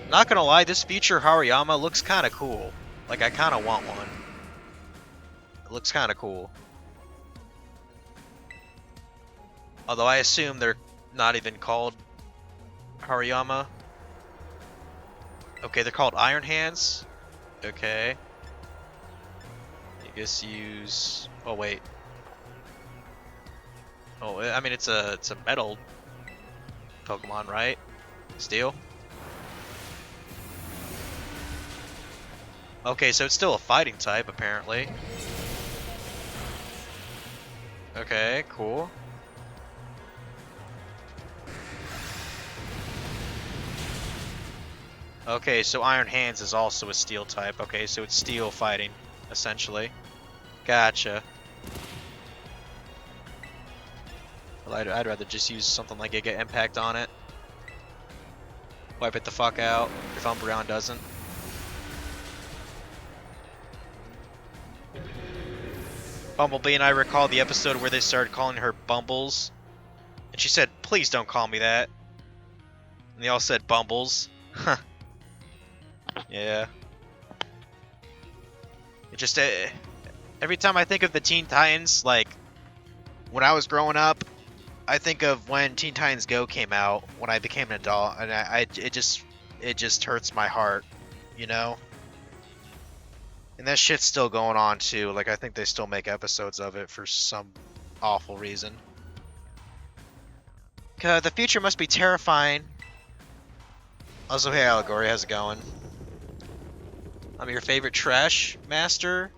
A: Not gonna lie, this future Hariyama looks kind of cool. Like, I kind of want one. It looks kind of cool. Although I assume they're not even called Hariyama. Okay, they're called Iron Hands. Okay. I guess use... Oh, wait. Oh, I mean, it's a metal Pokemon, right? Steel? Okay, so it's still a fighting type, apparently. Okay, cool. Okay, so Iron Hands is also a steel type. Okay, so it's steel fighting, essentially. Gotcha. Well, I'd rather just use something like Giga Impact on it. Wipe it the fuck out if Umbreon doesn't. Bumblebee and I recall the episode where they started calling her Bumbles. And she said, please don't call me that. And they all said Bumbles. Huh. Yeah. It just... every time I think of the Teen Titans, like, when I was growing up, I think of when Teen Titans Go came out, when I became an adult, and it just hurts my heart, you know? And that shit's still going on too. Like, I think they still make episodes of it for some awful reason. The future must be terrifying. Also, hey Allegory, how's it going? I'm your favorite trash master?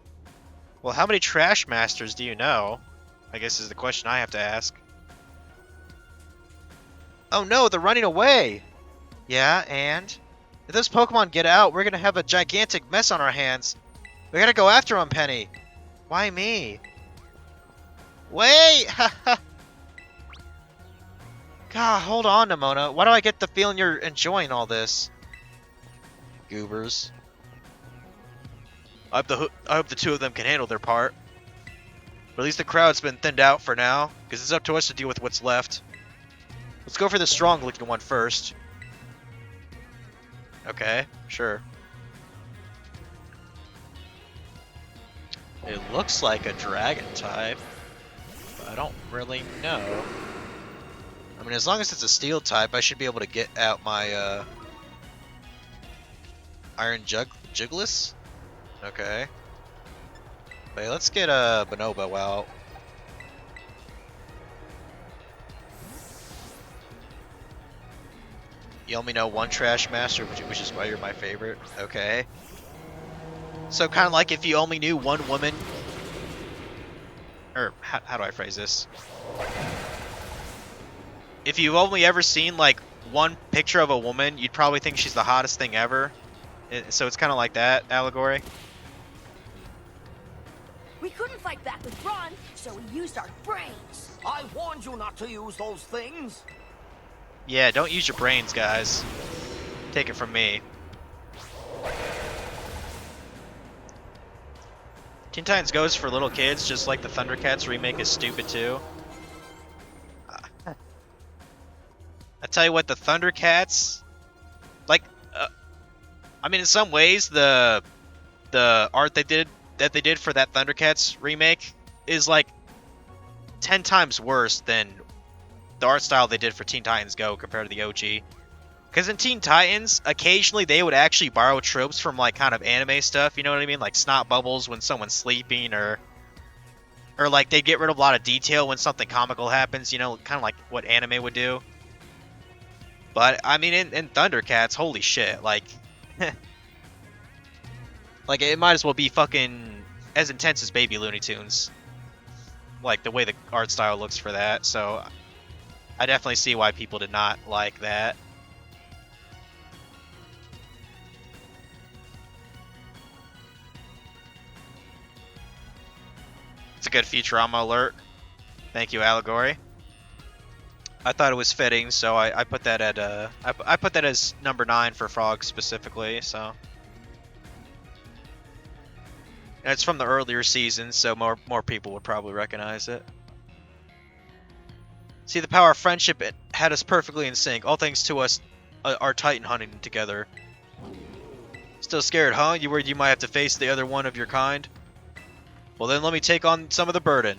A: Well, how many trash masters do you know? I guess is the question I have to ask. Oh no, they're running away! Yeah, and? If those Pokemon get out, we're gonna have a gigantic mess on our hands. We gotta go after them, Penny. Why me? Wait! God, hold on, Nemona. Why do I get the feeling you're enjoying all this? Goobers. I hope the two of them can handle their part. But at least the crowd's been thinned out for now, because it's up to us to deal with what's left. Let's go for the strong-looking one first. Okay, sure. It looks like a dragon type, but I don't really know. I mean, as long as it's a steel type, I should be able to get out my Iron Juggless. Okay. Wait, let's get a Bonobo out. You only know one Trash Master, which is why you're my favorite. Okay. So kind of like if you only knew one woman, or how do I phrase this? If you've only ever seen like one picture of a woman, you'd probably think she's the hottest thing ever. So it's kind of like that allegory.
D: We couldn't fight back with Ron, so we used our brains.
E: I warned you not to use those things.
A: Yeah, don't use your brains, guys. Take it from me. Teen Titans Go is for little kids, just like the Thundercats remake is stupid too. I tell you what, the Thundercats, like, I mean, in some ways, the art that they did for that Thundercats remake is like 10 times worse than the art style they did for Teen Titans Go compared to the OG. Because in Teen Titans, occasionally they would actually borrow tropes from like kind of anime stuff, you know what I mean? Like snot bubbles when someone's sleeping, or like they get rid of a lot of detail when something comical happens, you know, kind of like what anime would do. But I mean, in Thundercats, holy shit, like, like it might as well be fucking as intense as Baby Looney Tunes. Like the way the art style looks for that, so I definitely see why people did not like that. It's a good Futurama alert. Thank you, Allegory. I thought it was fitting, so I put that at I put that as number 9 for Frog specifically. So, and it's from the earlier seasons, so more people would probably recognize it. See, the power of friendship, it had us perfectly in sync. All thanks to us, our Titan hunting together. Still scared, huh? You worried you might have to face the other one of your kind? Well then, let me take on some of the burden.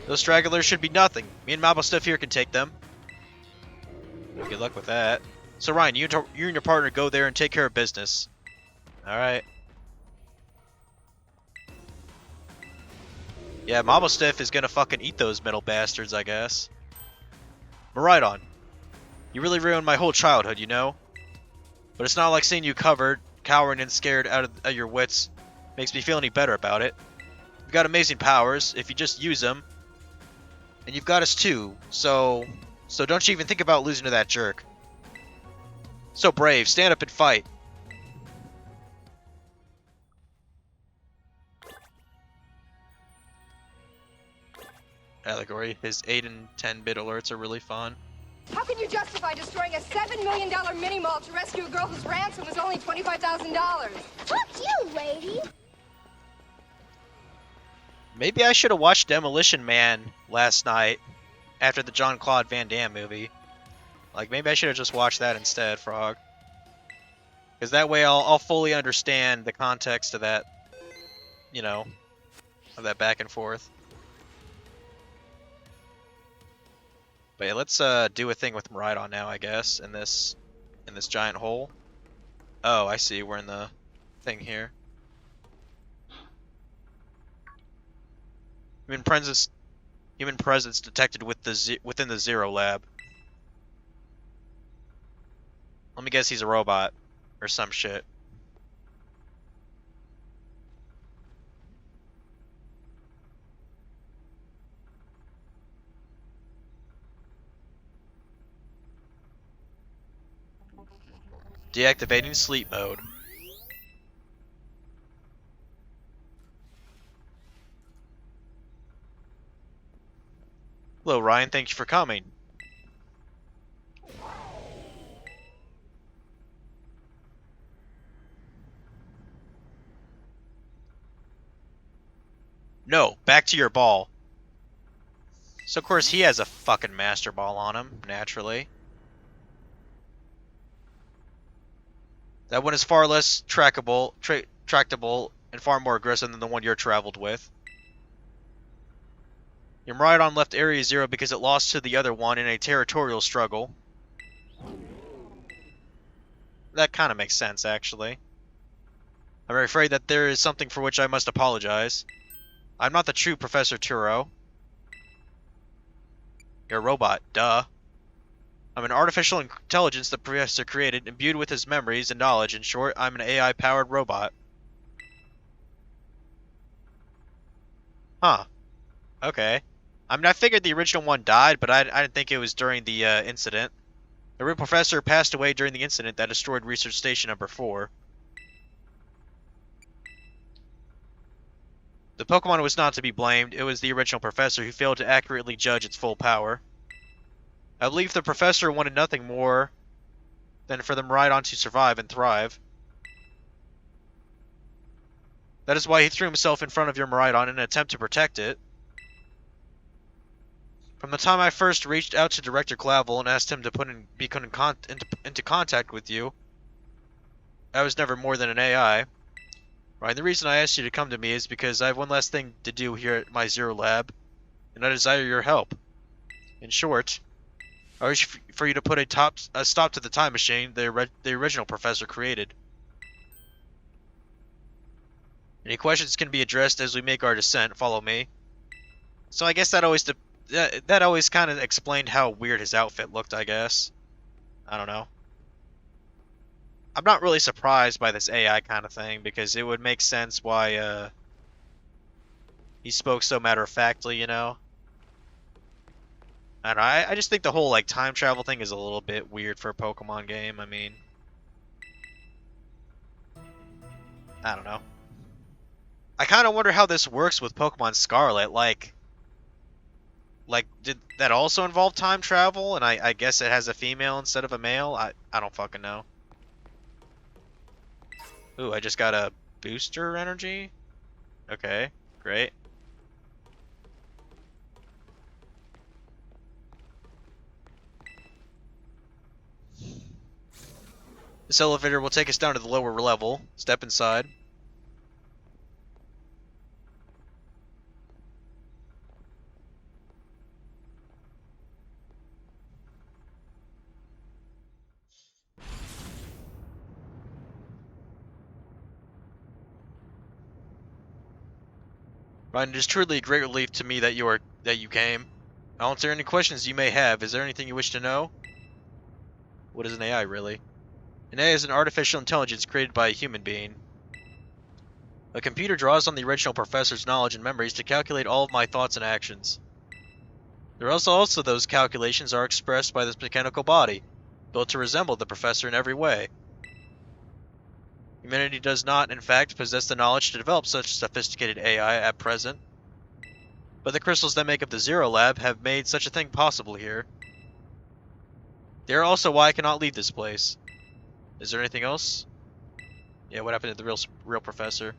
A: Those stragglers should be nothing. Me and Mabelstuff here can take them. Good luck with that. So Ryan, you and your partner go there and take care of business. Alright. Yeah, Mabelstuff is gonna fucking eat those metal bastards, I guess. Miraidon, you really ruined my whole childhood, you know? But it's not like seeing you covered, cowering and scared out of your wits makes me feel any better about it. You've got amazing powers, if you just use them. And you've got us too, so don't you even think about losing to that jerk. So brave, stand up and fight. Allegory, his 8 and 10-bit alerts are really fun.
B: How can you justify destroying a $7 million mini-mall to rescue a girl whose ransom was only $25,000?
C: Fuck you, lady!
A: Maybe I should have watched Demolition Man last night after the Jean-Claude Van Damme movie. Like, maybe I should have just watched that instead, Frog. Because that way I'll fully understand the context of that, you know, of that back and forth. But yeah, let's do a thing with Miraidon now, I guess, in this giant hole. Oh, I see. We're in the thing here. Human presence detected within the Zero Lab. Let me guess, he's a robot or some shit. Deactivating sleep mode. Hello, Ryan. Thank you for coming. No, back to your ball. So, of course, he has a fucking Master Ball on him, naturally. That one is far less tractable, and far more aggressive than the one you're traveled with. Your Miraidon left Area Zero because it lost to the other one in a territorial struggle. That kind of makes sense, actually. I'm afraid that there is something for which I must apologize. I'm not the true Professor Turo. You're a robot, duh. I'm an artificial intelligence the Professor created, imbued with his memories and knowledge. In short, I'm an AI-powered robot. Huh. Okay. I mean, I figured the original one died, but I didn't think it was during the incident. The real Professor passed away during the incident that destroyed Research Station Number 4. The Pokemon was not to be blamed. It was the original Professor who failed to accurately judge its full power. I believe the Professor wanted nothing more than for the Miraidon to survive and thrive. That is why he threw himself in front of your Miraidon in an attempt to protect it. From the time I first reached out to Director Clavel and asked him to be into contact with you, I was never more than an AI. Right, the reason I asked you to come to me is because I have one last thing to do here at my Zero Lab, and I desire your help. In short, I wish for you to put a stop to the time machine the original Professor created. Any questions can be addressed as we make our descent. Follow me. So I guess that always kind of explained how weird his outfit looked, I guess. I don't know. I'm not really surprised by this AI kind of thing, because it would make sense why he spoke so matter-of-factly, you know? I don't know, I just think the whole like time travel thing is a little bit weird for a Pokemon game. I mean, I don't know. I kind of wonder how this works with Pokemon Scarlet. Like, did that also involve time travel? And I guess it has a female instead of a male? I don't fucking know. Ooh, I just got a booster energy? Okay, great. This elevator will take us down to the lower level. Step inside. Ryan, it is truly a great relief to me that you came. I'll answer any questions you may have. Is there anything you wish to know? What is an AI, really? An AI is an artificial intelligence created by a human being. A computer draws on the original Professor's knowledge and memories to calculate all of my thoughts and actions. There are also those calculations are expressed by this mechanical body, built to resemble the Professor in every way. Humanity does not, in fact, possess the knowledge to develop such sophisticated AI at present. But the crystals that make up the Zero Lab have made such a thing possible here. They are also why I cannot leave this place. Is there anything else? Yeah, what happened to the real Professor?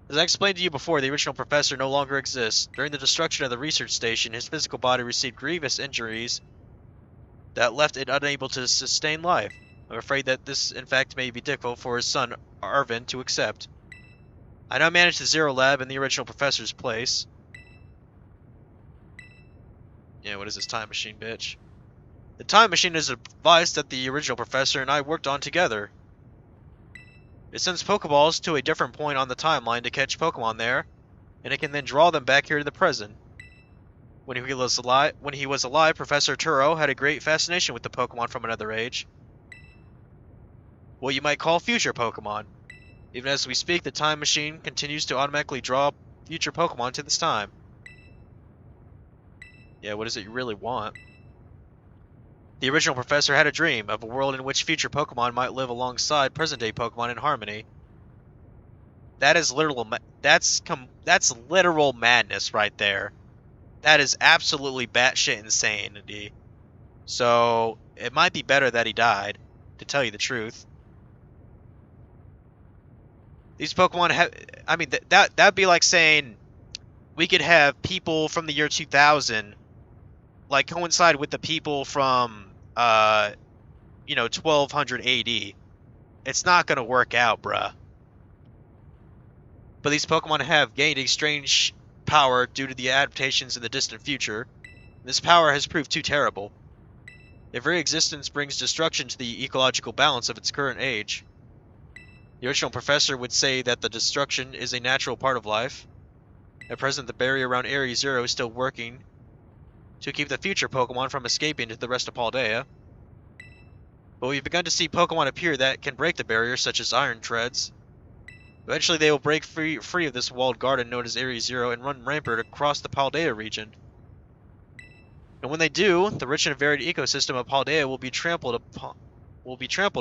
A: As I explained to you before, the original Professor no longer exists. During the destruction of the research station, his physical body received grievous injuries that left it unable to sustain life. I'm afraid that this, in fact, may be difficult for his son, Arvin, to accept. I now manage the Zero Lab in the original Professor's place. Yeah, what is this time machine, bitch? The time machine is a device that the original Professor and I worked on together. It sends Pokeballs to a different point on the timeline to catch Pokemon there, and it can then draw them back here to the present. When he was alive, Professor Turo had a great fascination with the Pokemon from another age. What you might call future Pokemon. Even as we speak, the time machine continues to automatically draw future Pokemon to this time. Yeah, what is it you really want? The original Professor had a dream of a world in which future Pokemon might live alongside present-day Pokemon in harmony. That is that's literal madness right there. That is absolutely batshit insanity. So, it might be better that he died, to tell you the truth. These Pokemon have... I mean, that'd be like saying we could have people from the year 2000 like coincide with the people from 1200 AD. It's not gonna work out, bruh. But these Pokemon have gained a strange power due to the adaptations in the distant future. This power has proved too terrible. Their very existence brings destruction to the ecological balance of its current age. The original professor would say that the destruction is a natural part of life. At present, the barrier around Area Zero is still working to keep the future Pokemon from escaping to the rest of Paldea. But we've begun to see Pokemon appear that can break the barrier, such as Iron Treads. Eventually they will break free of this walled garden known as Area Zero and run rampant across the Paldea region. And when they do, the rich and varied ecosystem of Paldea will be trampled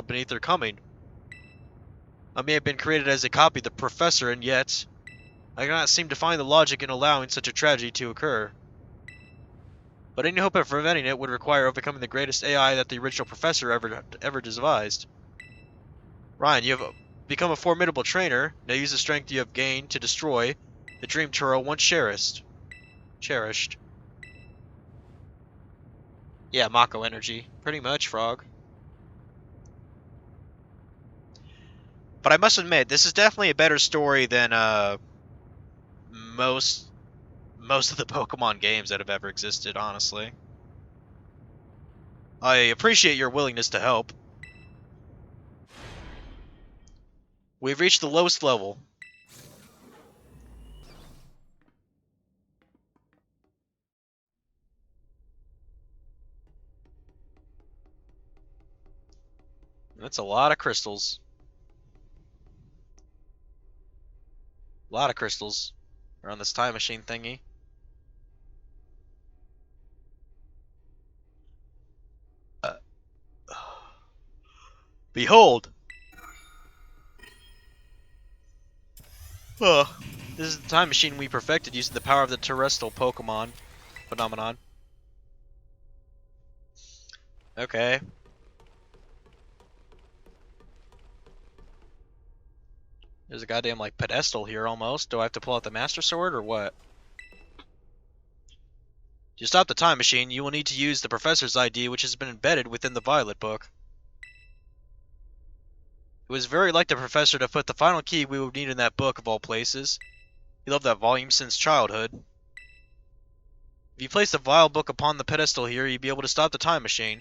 A: beneath their coming. I may have been created as a copy of the Professor, and yet I cannot seem to find the logic in allowing such a tragedy to occur. But any hope of preventing it would require overcoming the greatest AI that the original Professor ever devised. Ryan, you have become a formidable trainer. Now use the strength you have gained to destroy the Dream Turo once cherished. Yeah, Mako energy. Pretty much, Frog. But I must admit, this is definitely a better story than most of the Pokemon games that have ever existed, honestly. I appreciate your willingness to help. We've reached the lowest level. That's a lot of crystals. A lot of crystals are on this time machine thingy. Behold! This is the time machine we perfected using the power of the terrestrial Pokemon phenomenon. Okay. There's a goddamn, like, pedestal here almost. Do I have to pull out the Master Sword or what? To stop the time machine, you will need to use the Professor's ID, which has been embedded within the Violet book. It was very like the Professor to put the final key we would need in that book of all places. He loved that volume since childhood. If you place the Violet book upon the pedestal here, you'd be able to stop the time machine.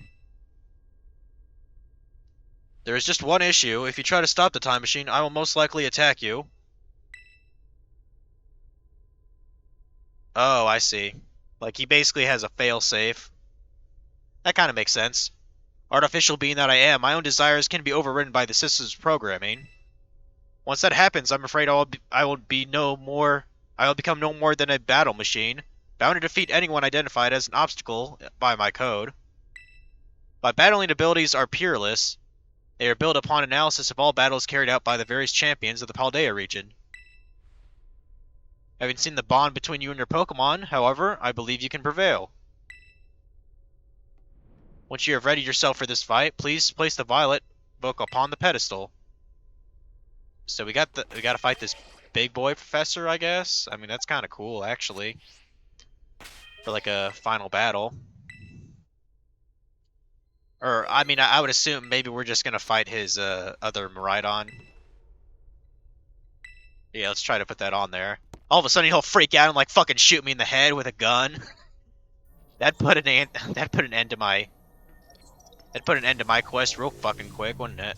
A: There is just one issue. If you try to stop the time machine, I will most likely attack you. Oh, I see. Like, he basically has a fail-safe. That kind of makes sense. Artificial being that I am, my own desires can be overridden by the system's programming. Once that happens, I'm afraid I will become no more than a battle machine, bound to defeat anyone identified as an obstacle by my code. My battling abilities are peerless. They are built upon analysis of all battles carried out by the various champions of the Paldea region. Having seen the bond between you and your Pokemon, however, I believe you can prevail. Once you have readied yourself for this fight, please place the Violet book upon the pedestal. So we gotta fight this big boy Professor, I guess. I mean, that's kind of cool, actually, for like a final battle. Or I mean, I would assume maybe we're just gonna fight his other Miraidon. Yeah, let's try to put that on there. All of a sudden he'll freak out and like fucking shoot me in the head with a gun. That'd put an end to my quest real fucking quick, wouldn't it?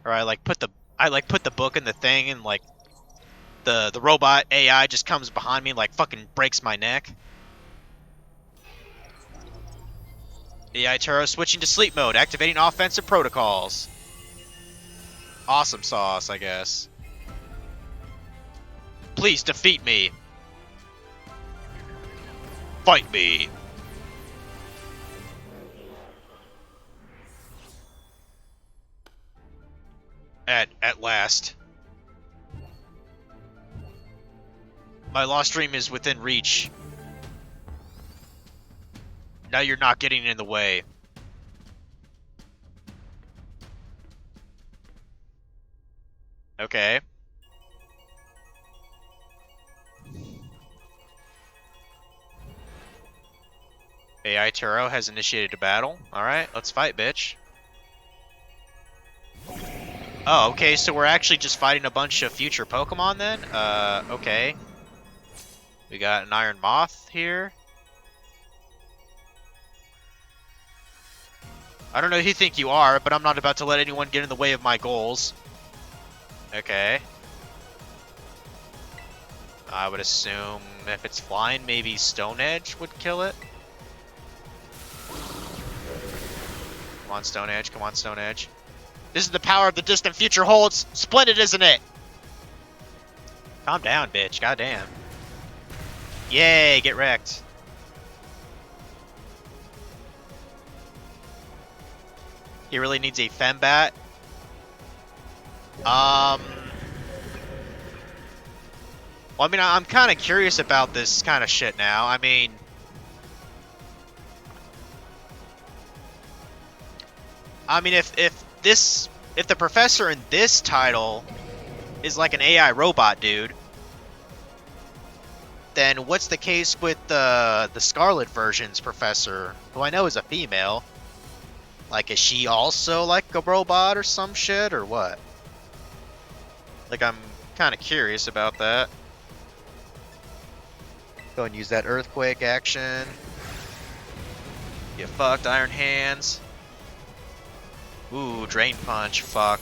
A: Or I put the book in the thing and like the robot AI just comes behind me and like fucking breaks my neck. AI Turo switching to sleep mode, activating offensive protocols. Awesome sauce, I guess. Please defeat me. Fight me. At last. My lost dream is within reach. Now you're not getting in the way. Okay. AI Turo has initiated a battle. Alright, let's fight, bitch. Oh, okay, so we're actually just fighting a bunch of future Pokemon then? Okay. We got an Iron Moth here. I don't know who you think you are, but I'm not about to let anyone get in the way of my goals. Okay. I would assume if it's flying, maybe Stone Edge would kill it. Come on, Stone Edge. Come on, Stone Edge. This is the power of the distant future holds. Splendid, isn't it? Calm down, bitch. Goddamn. Yay, get wrecked. He really needs a Fembat. Well, I mean, I'm kind of curious about this kind of shit now. I mean, if the professor in this title is like an AI robot dude, then what's the case with the Scarlet version's professor, who I know is a female? Like, is she also like a robot or some shit, or what? Like, I'm kind of curious about that. Go and use that Earthquake action. Get fucked, Iron Hands. Ooh, Drain Punch, fuck.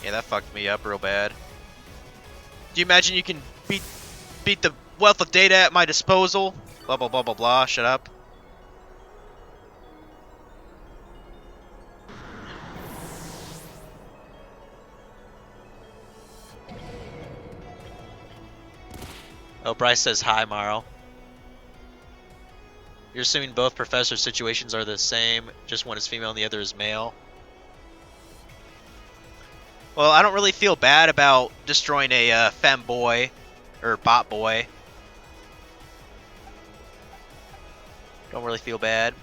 A: Yeah, that fucked me up real bad. Do you imagine you can beat the wealth of data at my disposal? Blah, blah, blah, blah, blah, shut up. Oh, Bryce says hi, Marl. You're assuming both professor situations are the same, just one is female and the other is male. Well, I don't really feel bad about destroying a femboy or bot boy. Don't really feel bad.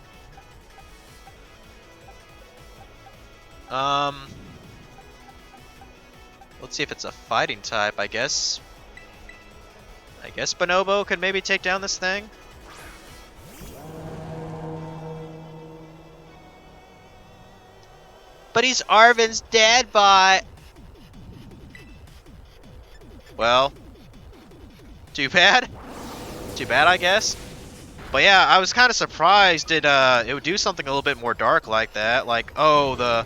A: Let's see if it's a fighting type, I guess. I guess Bonobo could maybe take down this thing. But he's Arvin's dad bot. Well, too bad. Too bad, I guess. But yeah, I was kind of surprised it would do something a little bit more dark like that. Like, oh, the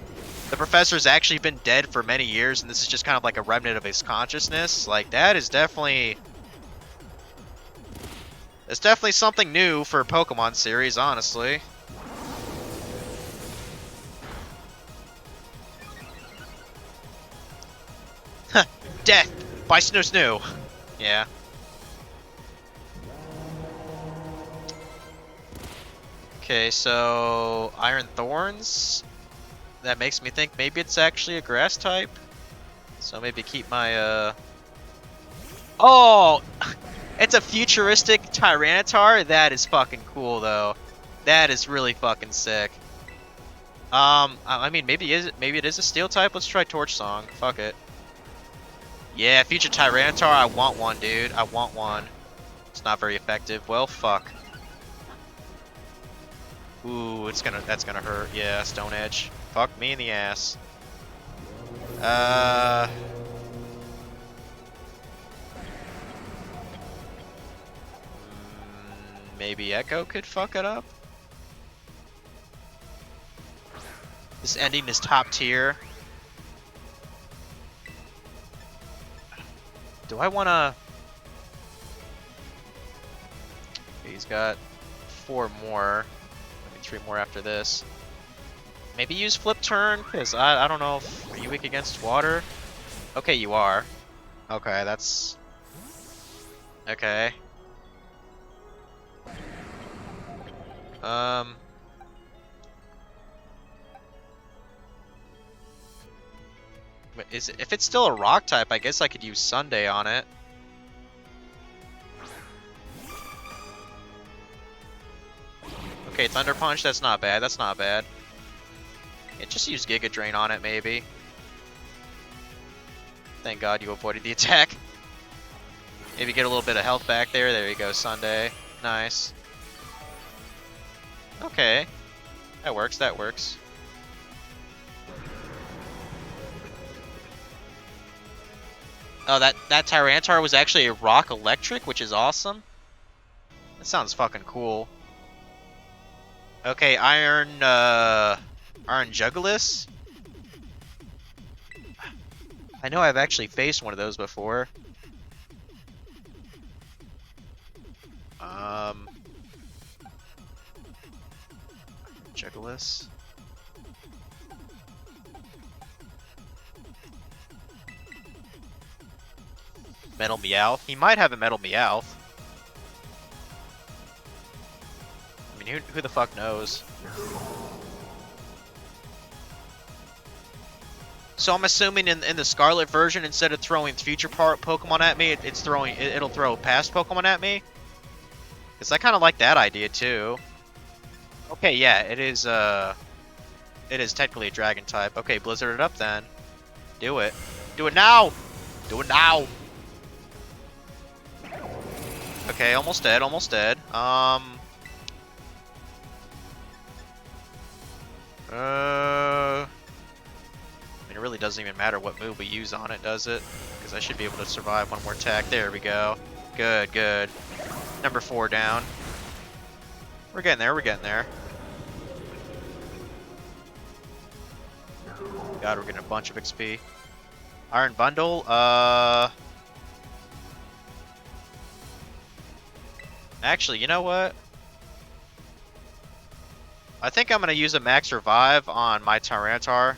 A: professor's actually been dead for many years, and this is just kind of like a remnant of his consciousness. Like, that is definitely... It's definitely something new for a Pokemon series, honestly. Death by Snoo Snoo. Yeah. Okay, so Iron Thorns. That makes me think maybe it's actually a grass type. So maybe keep my Oh! It's a futuristic Tyranitar? That is fucking cool, though. That is really fucking sick. I mean, maybe it is a steel type. Let's try Torch Song. Fuck it. Yeah, future Tyranitar. I want one, dude. I want one. It's not very effective. Well, fuck. Ooh, that's gonna hurt. Yeah, Stone Edge. Fuck me in the ass. Maybe Echo could fuck it up? This ending is top tier. Do I wanna... Okay, he's got 4 more. Maybe 3 more after this. Maybe use Flip Turn, because I don't know if... Are you weak against water? Okay, you are. Okay, that's... Okay. If it's still a rock type, I guess I could use Sunday on it. Okay, Thunder Punch, that's not bad, that's not bad. Yeah, just use Giga Drain on it, maybe. Thank God you avoided the attack. Maybe get a little bit of health back there. There you go, Sunday. Nice. Okay. That works, that works. Oh, that Tyranitar was actually a rock electric, which is awesome. That sounds fucking cool. Okay, Iron Jugulis? I know I've actually faced one of those before. Jugulis. Metal Meowth. He might have a Metal Meowth. I mean, who the fuck knows? So I'm assuming in the Scarlet version, instead of throwing future part Pokemon at me, it'll throw past Pokemon at me. Cause I kind of like that idea too. Okay, yeah, it is technically a Dragon type. Okay, Blizzard it up then. Do it. Do it now. Do it now. Okay, almost dead. Almost dead. I mean, it really doesn't even matter what move we use on it, does it? Because I should be able to survive one more attack. There we go. Good, good. Number 4 down. We're getting there, we're getting there. God, we're getting a bunch of XP. Iron Bundle, actually, you know what? I think I'm gonna use a Max Revive on my Tyranitar.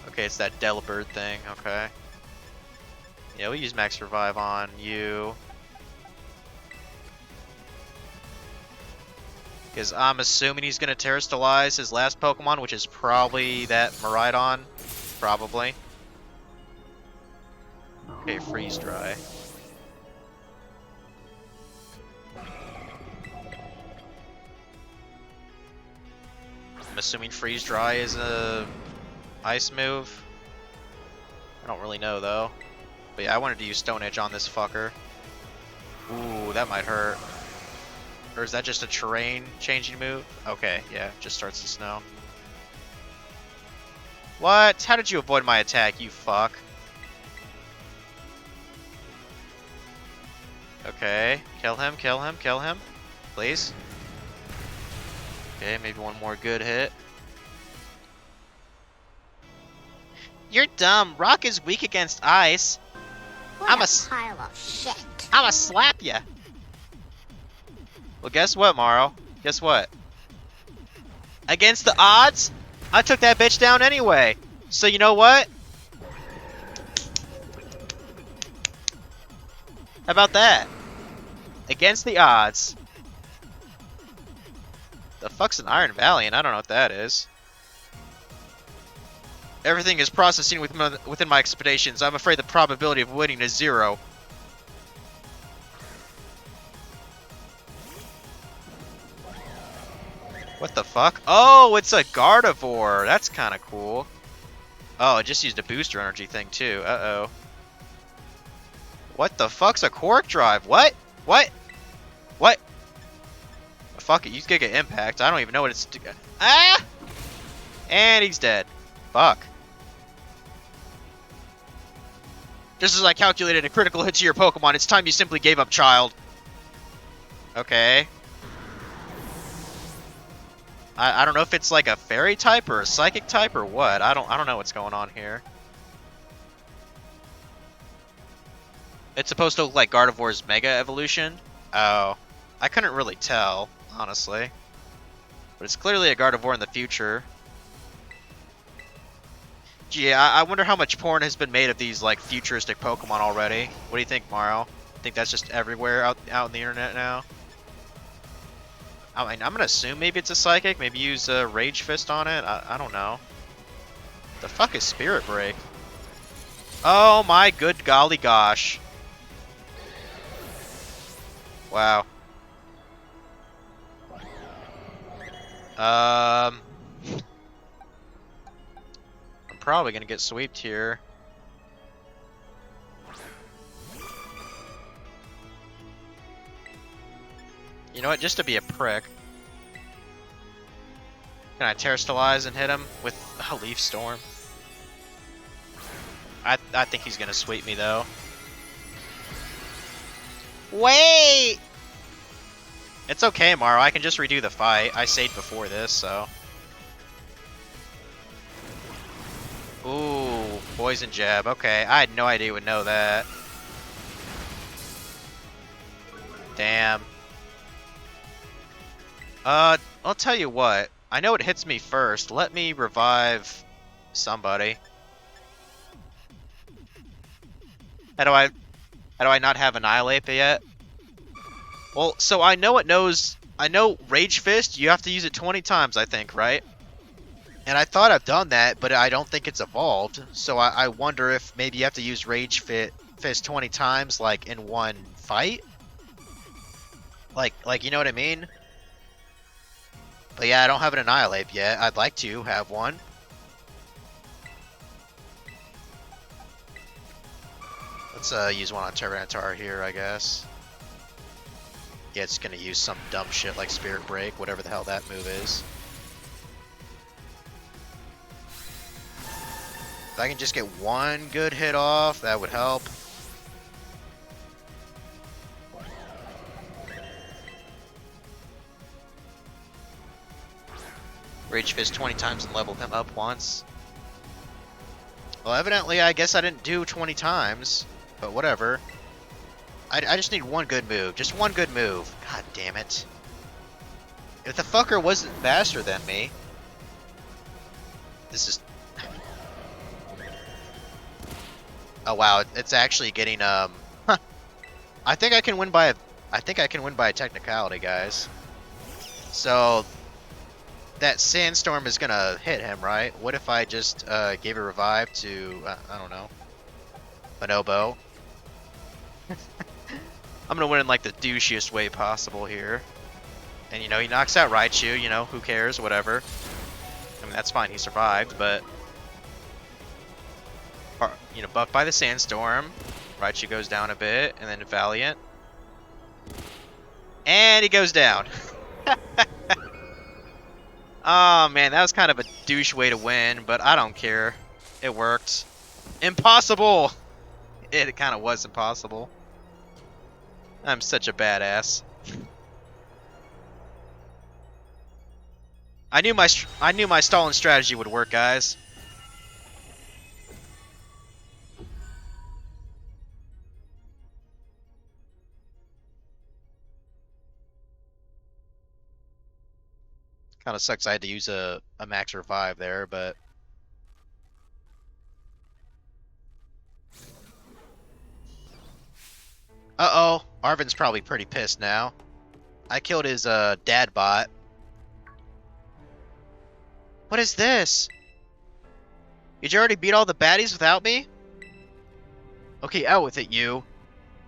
A: Okay, it's that Delibird thing, okay. Yeah, we'll use Max Revive on you. Because I'm assuming he's going to Terrastalize his last Pokemon, which is probably that Miraidon. Probably. Okay, Freeze Dry. I'm assuming Freeze Dry is a ice move. I don't really know though. But yeah, I wanted to use Stone Edge on this fucker. Ooh, that might hurt. Or is that just a terrain changing move? Okay, yeah, just starts to snow. What? How did you avoid my attack, you fuck? Okay, kill him, kill him, kill him. Please. Okay, maybe one more good hit. You're dumb. Rock is weak against ice.
C: What
A: I'm
C: a
A: a
C: pile of shit.
A: I'ma slap ya. Well, guess what, Morrow? Guess what? Against the odds, I took that bitch down anyway. So you know what? How about that? Against the odds. The fuck's an Iron Valiant? I don't know what that is. Everything is processing within my expectations. I'm afraid the probability of winning is 0. What the fuck? Oh, it's a Gardevoir. That's kind of cool. Oh, it just used a booster energy thing too. Uh-oh. What the fuck's a Quark Drive? What? What? What? Fuck it, use Giga Impact. I don't even know what it's... Ah! And he's dead. Fuck. Just as I calculated a critical hit to your Pokemon, it's time you simply gave up, child. Okay. I don't know if it's like a fairy type or a psychic type or what. I don't know what's going on here. It's supposed to look like Gardevoir's Mega Evolution. Oh. I couldn't really tell, honestly. But it's clearly a Gardevoir in the future. Gee, I wonder how much porn has been made of these like futuristic Pokemon already. What do you think, Morrow? Think that's just everywhere out on the internet now? I mean, I'm gonna assume maybe it's a Psychic. Maybe use a Rage Fist on it. I don't know. The fuck is Spirit Break? Oh my good golly gosh. Wow. I'm probably gonna get sweeped here. You know what? Just to be a prick. Can I Terrestrialize and hit him with a Leaf Storm? I think he's gonna sweep me though. Wait! It's okay, Maro. I can just redo the fight. I saved before this, so. Ooh, Poison Jab. Okay, I had no idea you would know that. Damn. I'll tell you what. I know it hits me first. Let me revive somebody. How do I not have Annihilate yet? Well, so I know it knows. I know Rage Fist. You have to use it 20 times, I think, right? And I thought I've done that, but I don't think it's evolved. So I wonder if maybe you have to use Rage Fist 20 times, like in one fight. Like you know what I mean? But yeah, I don't have an Annihilate yet. I'd like to have one. Let's use one on Tyranitar here, I guess. Yeah, it's gonna use some dumb shit like Spirit Break, whatever the hell that move is. If I can just get one good hit off, that would help. Rage Fist 20 times and level him up once. Well, evidently, I guess I didn't do 20 times, but whatever. I just need one good move. Just one good move. God damn it. If the fucker wasn't faster than me... This is... Oh wow, it's actually getting, I think I can win by a technicality, guys. So... That Sandstorm is gonna hit him, right? What if I just gave a revive to, I don't know, Bonobo? I'm gonna win in like the douchiest way possible here. And you know, he knocks out Raichu, you know, who cares, whatever. I mean, that's fine, he survived, but... You know, buffed by the Sandstorm. Raichu goes down a bit, and then Valiant. And he goes down. Oh man, that was kind of a douche way to win, but I don't care. It worked. Impossible! It kind of was impossible. I'm such a badass. I knew my stalling strategy would work, guys. Kind of sucks I had to use a max revive there, but... Uh-oh, Arven's probably pretty pissed now. I killed his dad bot. What is this? Did you already beat all the baddies without me? Okay, out with it, you.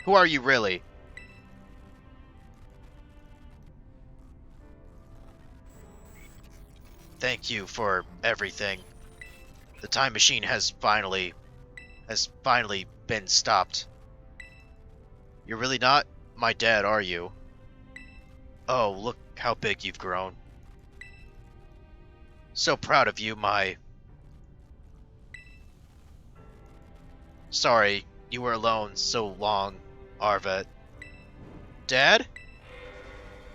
A: Who are you really? Thank you for everything. The time machine has finally been stopped. You're really not my dad, are you? Oh, look how big you've grown. So proud of you, my... Sorry, you were alone so long, Arvet. Dad?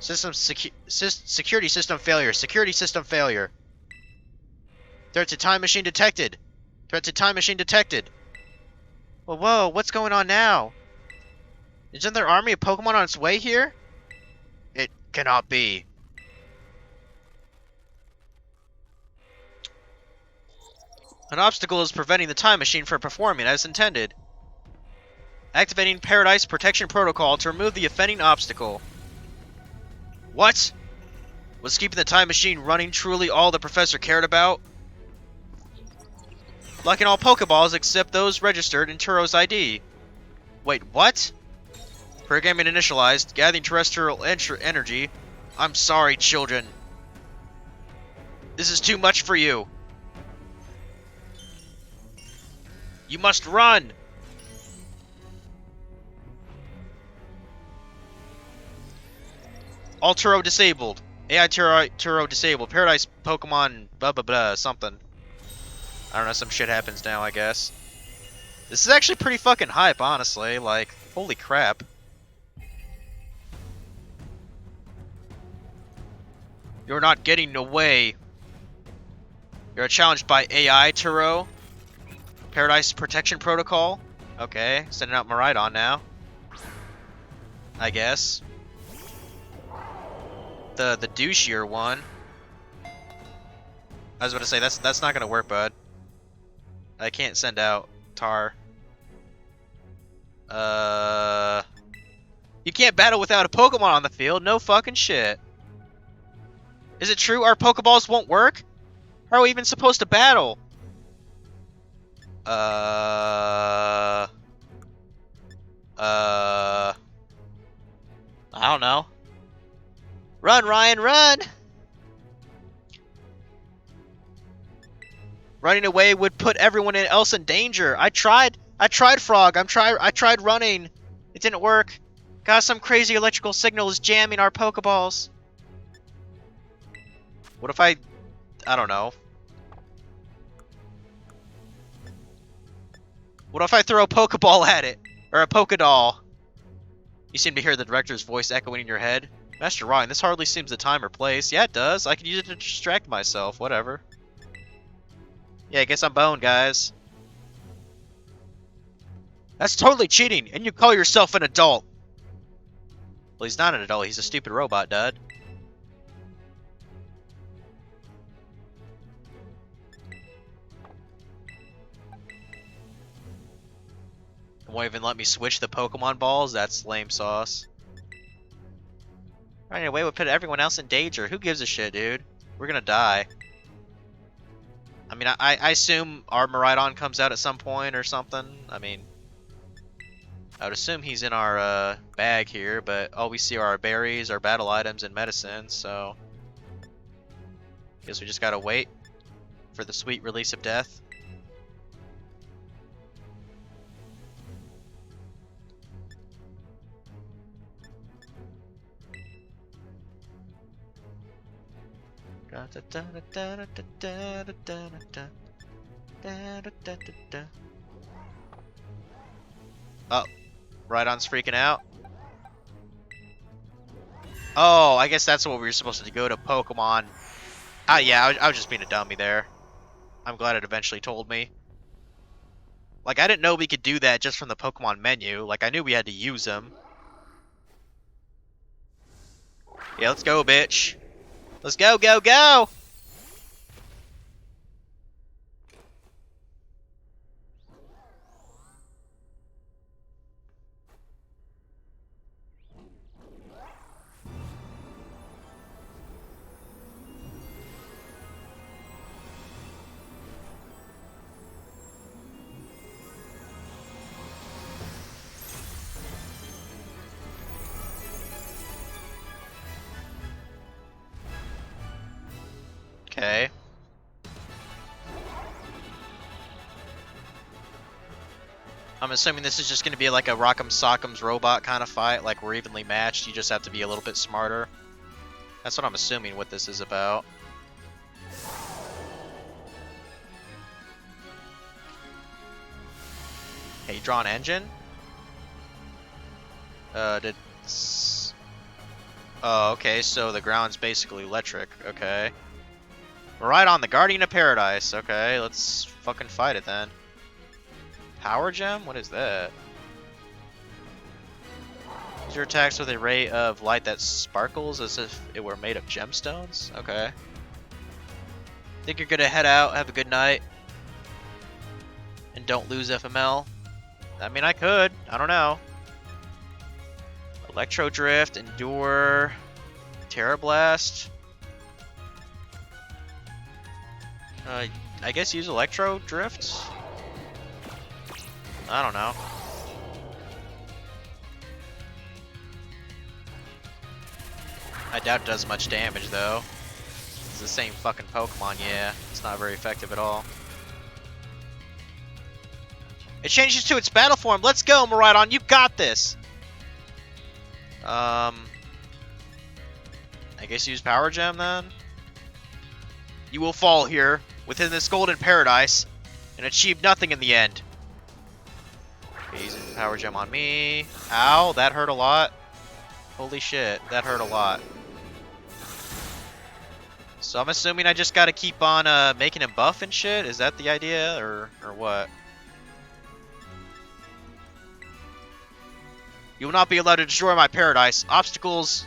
A: Security system failure. Security system failure. Threat to time machine detected. Threat to time machine detected. Well, whoa, what's going on now? Isn't there army of Pokemon on its way here? It cannot be. An obstacle is preventing the time machine from performing as intended. Activating Paradise Protection Protocol to remove the offending obstacle. What? Was keeping the time machine running truly all the professor cared about? Locking all Pokeballs except those registered in Turo's ID. Wait, what? Programming initialized, gathering terrestrial energy. I'm sorry, children. This is too much for you. You must run! All Turo disabled. AI Turo disabled. Paradise Pokemon blah blah blah something. I don't know, some shit happens now, I guess. This is actually pretty fucking hype, honestly. Like, holy crap. You're not getting away. You're challenged by AI Turo. Paradise Protection Protocol. Okay, sending out Miraidon now. I guess. The douchier one. I was about to say that's not gonna work, bud. I can't send out Tar. You can't battle without a Pokemon on the field. No fucking shit. Is it true our Pokeballs won't work? How are we even supposed to battle? I don't know. Run, Ryan, run! Running away would put everyone else in danger. I tried Frog. I tried running. It didn't work. God, some crazy electrical signal is jamming our Pokeballs. What if I don't know. What if I throw a Pokeball at it? Or a Pokédoll? You seem to hear the director's voice echoing in your head. Master Ryan, this hardly seems the time or place. Yeah, it does. I could use it to distract myself. Whatever. Yeah, I guess I'm boned, guys. That's totally cheating, and you call yourself an adult. Well, he's not an adult. He's a stupid robot, Dud. Won't even let me switch the Pokemon balls? That's lame sauce. Running away would put everyone else in danger. Who gives a shit, dude? We're gonna die. I mean, I assume our Miraidon comes out at some point or something. I mean, I would assume he's in our bag here, but all we see are our berries, our battle items, and medicine, so... guess we just gotta wait for the sweet release of death. Oh, Rhydon's freaking out. Oh, I guess that's what we were supposed to go to Pokemon. Yeah, I was just being a dummy there. I'm glad it eventually told me. Like, I didn't know we could do that just from the Pokemon menu. Like, I knew we had to use them. Yeah, let's go, bitch. Let's go, go, go! Okay. I'm assuming this is just going to be like a Rock'em Sock'em's robot kind of fight, like we're evenly matched, you just have to be a little bit smarter. That's what I'm assuming what this is about. Hey, you draw an engine? Oh, okay, so the ground's basically electric, okay. Right on the Guardian of Paradise. Okay, let's fucking fight it then. Power Gem? What is that? Use your attacks with a ray of light that sparkles as if it were made of gemstones? Okay. Think you're gonna head out, have a good night, and don't lose FML? I mean, I could. I don't know. Electro Drift, Endure, Terra Blast. I guess use Electro Drift? I don't know. I doubt it does much damage though. It's the same fucking Pokemon, yeah. It's not very effective at all. It changes to its battle form. Let's go, Miraidon. You got this. I guess use Power Gem then? You will fall here, within this golden paradise, and achieve nothing in the end. Okay, using Power Gem on me. Ow, that hurt a lot. Holy shit, that hurt a lot. So I'm assuming I just gotta keep on making him buff and shit? Is that the idea, or what? You will not be allowed to destroy my paradise. Obstacles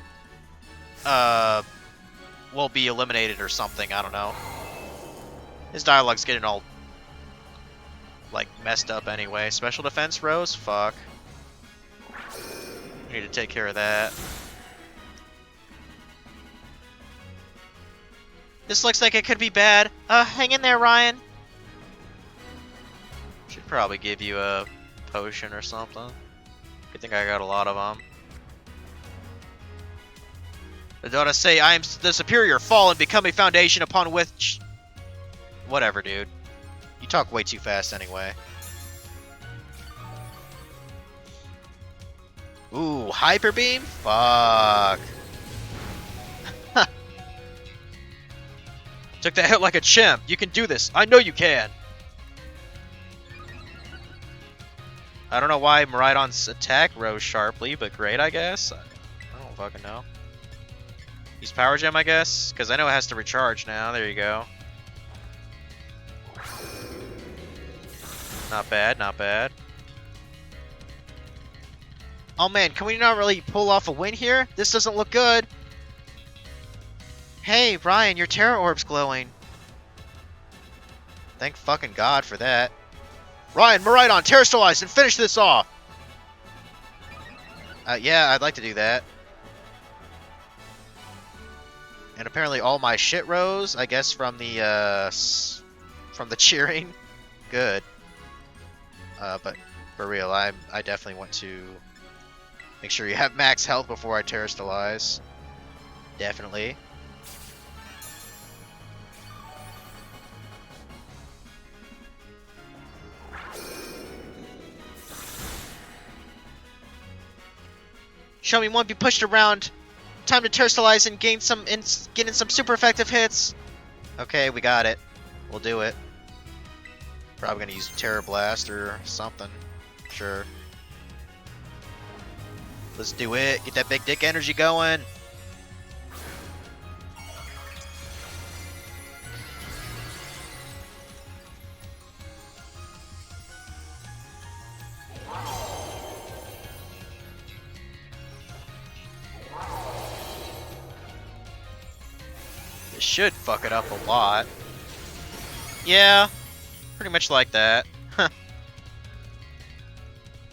A: will be eliminated or something, I don't know. His dialogue's getting all like messed up anyway. Special defense rose? Fuck. Need to take care of that. This looks like it could be bad. Hang in there, Ryan. Should probably give you a potion or something. Good thing I got a lot of them. The Dota say, I am the superior, fall and become a foundation upon which... Whatever, dude. You talk way too fast anyway. Ooh, Hyper Beam? Fuck. Took that hit like a chimp. You can do this. I know you can. I don't know why Miraidon's attack rose sharply, but great, I guess. I don't fucking know. Use Power Gem, I guess? Because I know it has to recharge now. There you go. Not bad, not bad. Oh man, can we not really pull off a win here? This doesn't look good. Hey, Ryan, your Terra Orb's glowing. Thank fucking God for that. Ryan, Miraidon, Terrastallize and finish this off! Yeah, I'd like to do that. And apparently all my shit rose, I guess from the cheering. Good. But for real, I definitely want to make sure you have max health before I Terrastallize. Definitely. Show me won't be pushed around. Time to Terrastallize and get in some super effective hits. Okay, we got it. We'll do it. Probably gonna use Terra Blast or something. Sure. Let's do it. Get that big dick energy going. This should fuck it up a lot. Yeah, pretty much like that.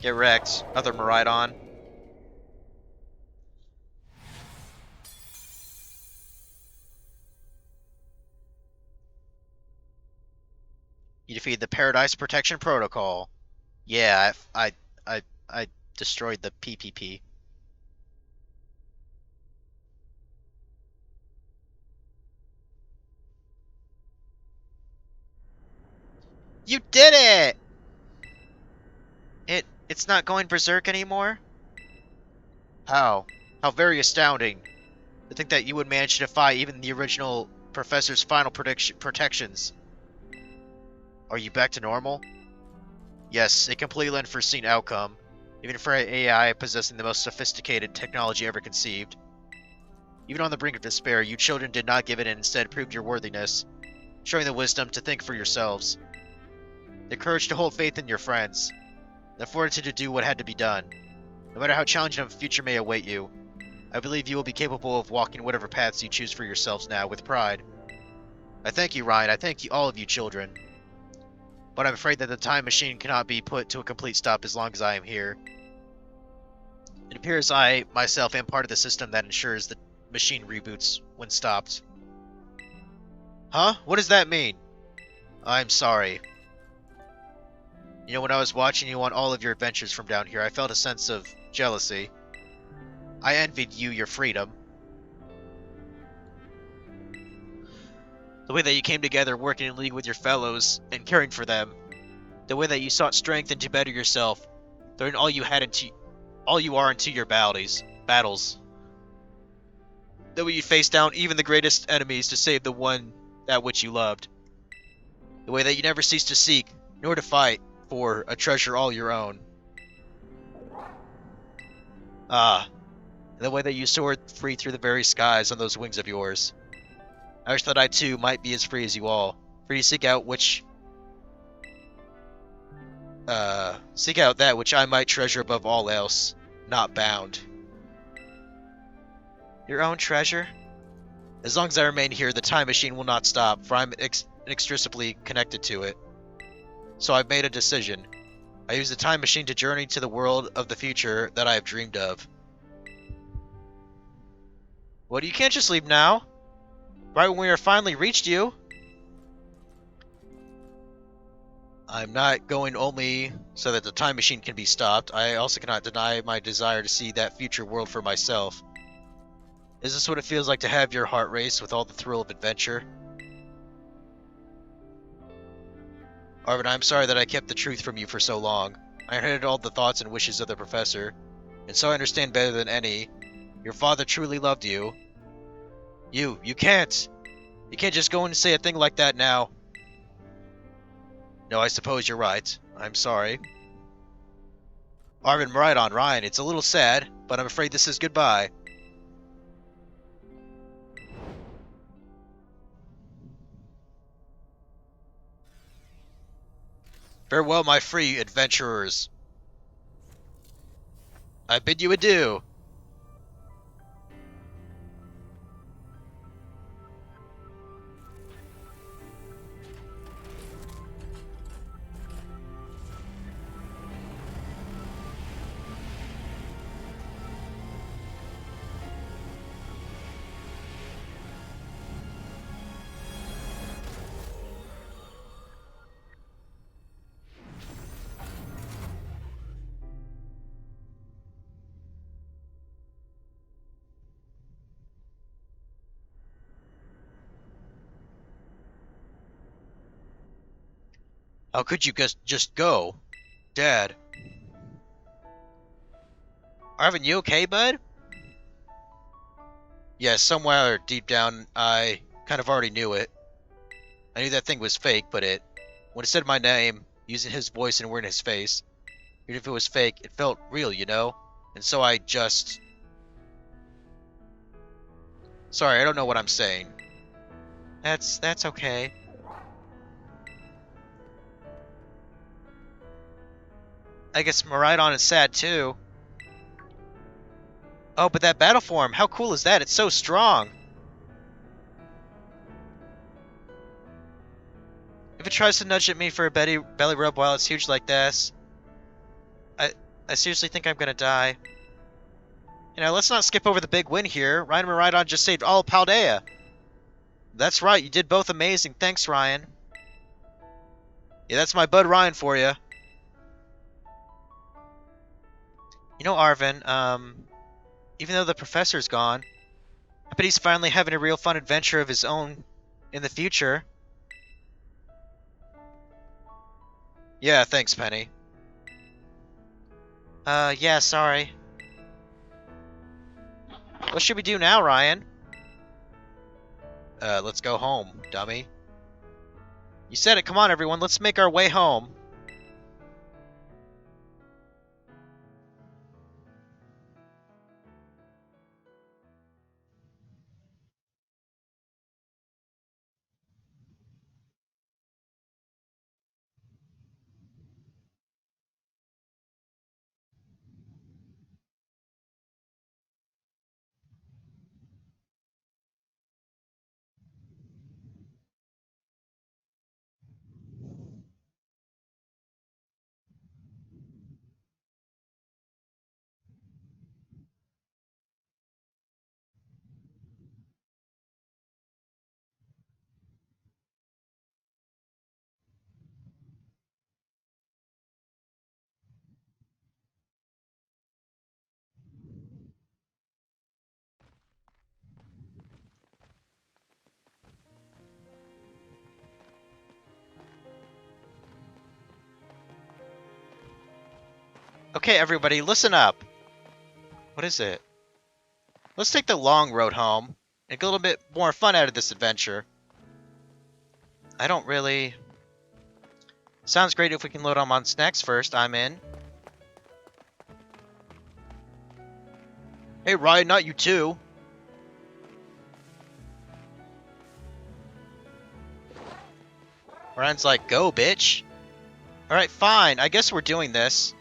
A: Get wrecked. Other Miraidon. You defeated the Paradise Protection Protocol. Yeah, I destroyed the PPP. You did it! It's not going berserk anymore? How? How very astounding. To think that you would manage to defy even the original Professor's final protections. Are you back to normal? Yes, a completely unforeseen outcome, even for an AI possessing the most sophisticated technology ever conceived. Even on the brink of despair, you children did not give in and instead proved your worthiness, showing the wisdom to think for yourselves, the courage to hold faith in your friends, the fortitude to do what had to be done. No matter how challenging a future may await you, I believe you will be capable of walking whatever paths you choose for yourselves now with pride. I thank you, Ryan. I thank you, all of you children. But I'm afraid that the time machine cannot be put to a complete stop as long as I am here. It appears I, myself, am part of the system that ensures the machine reboots when stopped. Huh? What does that mean? I'm sorry. You know, when I was watching you on all of your adventures from down here, I felt a sense of jealousy. I envied you your freedom. The way that you came together working in league with your fellows and caring for them. The way that you sought strength and to better yourself, throwing all you are into your battles. The way you face down even the greatest enemies to save the one that which you loved. The way that you never cease to seek, nor to fight, for a treasure all your own. Ah, and the way that you soared free through the very skies on those wings of yours. I wish that I too might be as free as you all, free to seek out that which I might treasure above all else, not bound. Your own treasure? As long as I remain here, the time machine will not stop, for I'm inextricably connected to it. So I've made a decision. I use the time machine to journey to the world of the future that I have dreamed of. What, you can't just leave now? Right when we have finally reached you? I'm not going only so that the time machine can be stopped. I also cannot deny my desire to see that future world for myself. Is this what it feels like to have your heart race with all the thrill of adventure? Arvin, I'm sorry that I kept the truth from you for so long. I heard all the thoughts and wishes of the professor, and so I understand better than any. Your father truly loved you. You can't! You can't just go and say a thing like that now. No, I suppose you're right. I'm sorry. Arvin, right on, Ryan. It's a little sad, but I'm afraid this is goodbye. Farewell, my free adventurers. I bid you adieu. How could you just go? Dad. Arvin, you okay, bud? Yeah, somewhere deep down, I kind of already knew it. I knew that thing was fake, but when it said my name, using his voice and word in his face, even if it was fake, it felt real, you know? And so I just... Sorry, I don't know what I'm saying. That's okay. I guess Maridon is sad too. Oh, but that battle form, how cool is that? It's so strong. If it tries to nudge at me for a belly rub while it's huge like this, I seriously think I'm gonna die. You know, let's not skip over the big win here. Ryan and Maridon just saved all of Paldea. That's right, you did both amazing. Thanks, Ryan. Yeah, that's my bud Ryan for you. You know, Arvin, even though the professor's gone, I bet he's finally having a real fun adventure of his own in the future. Yeah, thanks, Penny. Yeah, sorry. What should we do now, Ryan? Let's go home, dummy. You said it, come on everyone, let's make our way home. Okay, everybody, listen up. What is it? Let's take the long road home. and get a little bit more fun out of this adventure. I don't really... Sounds great if we can load on snacks first. I'm in. Hey, Ryan, not you too. Ryan's like, go, bitch. Alright, fine. I guess we're doing this.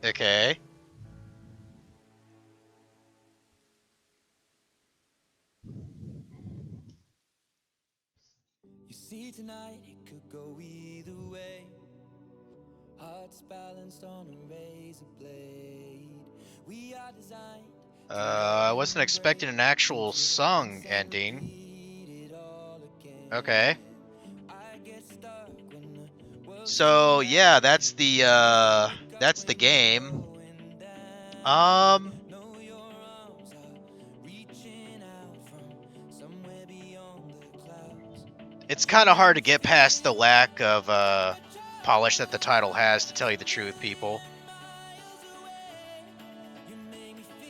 A: Okay.
F: You see tonight it could go either way. Hearts balanced on a razor blade. We are designed.
A: I wasn't expecting an actual song ending. Okay. So yeah, that's the game. It's kind of hard to get past the lack of polish that the title has, to tell you the truth, people.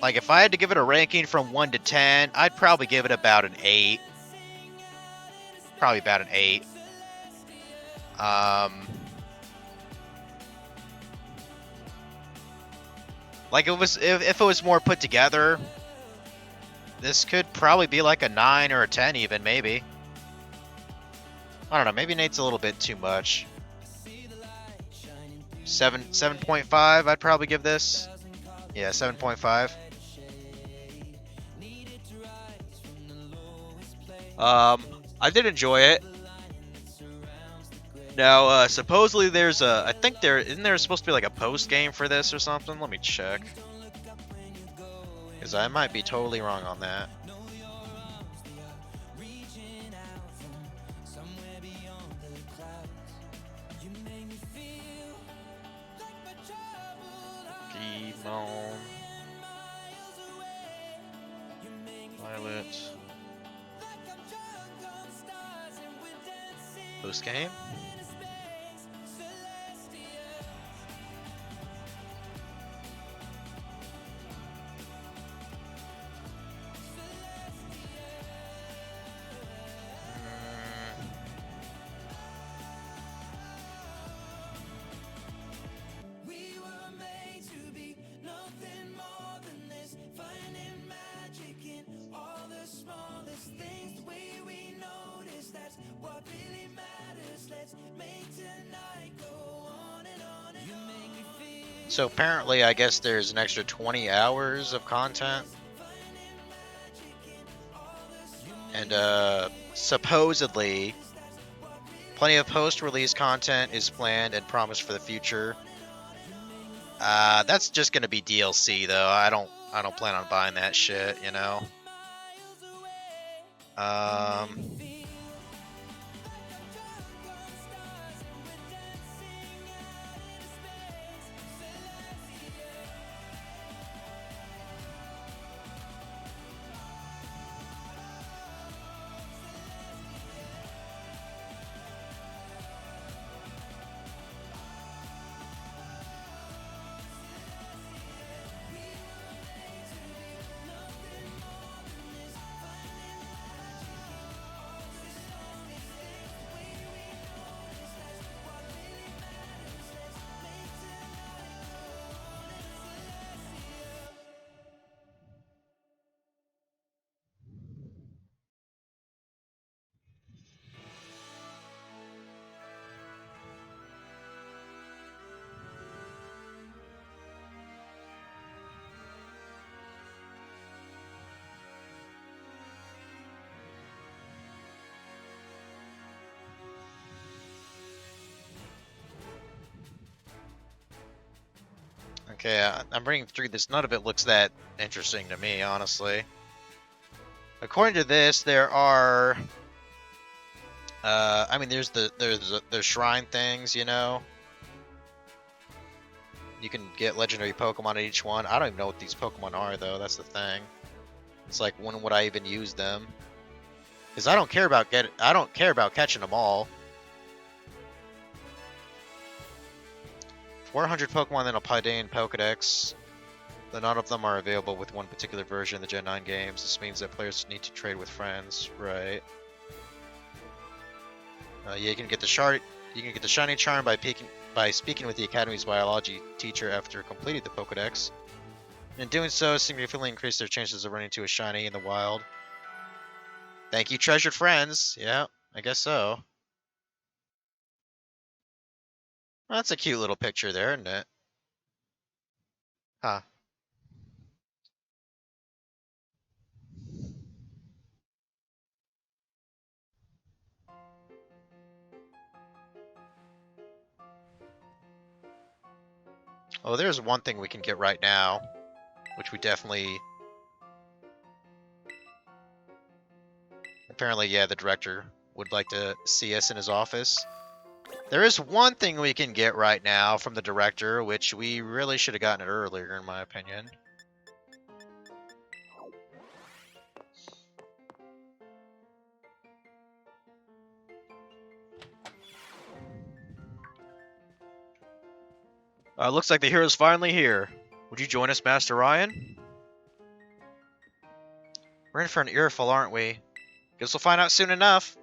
A: Like, if I had to give it a ranking from 1 to 10, I'd probably give it about an 8. Probably about an 8. Like, if it was more put together, this could probably be like a 9 or a 10 even, maybe. I don't know, maybe Nate's a little bit too much. 7.5, I'd probably give this. Yeah, 7.5. I did enjoy it. Now, supposedly there's I think isn't there supposed to be like a post game for this or something? Let me check. Because I might be totally wrong on that. Demon. Violet. Post game? So apparently, I guess there's an extra 20 hours of content. And supposedly, plenty of post-release content is planned and promised for the future. That's just gonna be DLC though. I don't plan on buying that shit, you know. Okay, I'm reading through this. None of it looks that interesting to me, honestly. According to this, there are... I mean, there's the shrine things, you know? You can get legendary Pokemon at each one. I don't even know what these Pokemon are, though. That's the thing. It's like, when would I even use them? Because I don't care about catching them all. 400 Pokemon in a Paldean Pokedex. Though none of them are available with one particular version of the Gen 9 games. This means that players need to trade with friends, right? Yeah, you can get the shiny charm by speaking with the Academy's biology teacher after completing the Pokedex. In doing so, significantly increase their chances of running into a shiny in the wild. Thank you, treasured friends. Yeah, I guess so. That's a cute little picture there, isn't it? Huh. Oh, there's one thing we can get right now, which we definitely... Apparently, yeah, the director would like to see us in his office. There is one thing we can get right now from the director, which we really should have gotten it earlier, in my opinion. Looks like the hero's finally here. Would you join us, Master Ryan? We're in for an earful, aren't we? Guess we'll find out soon enough.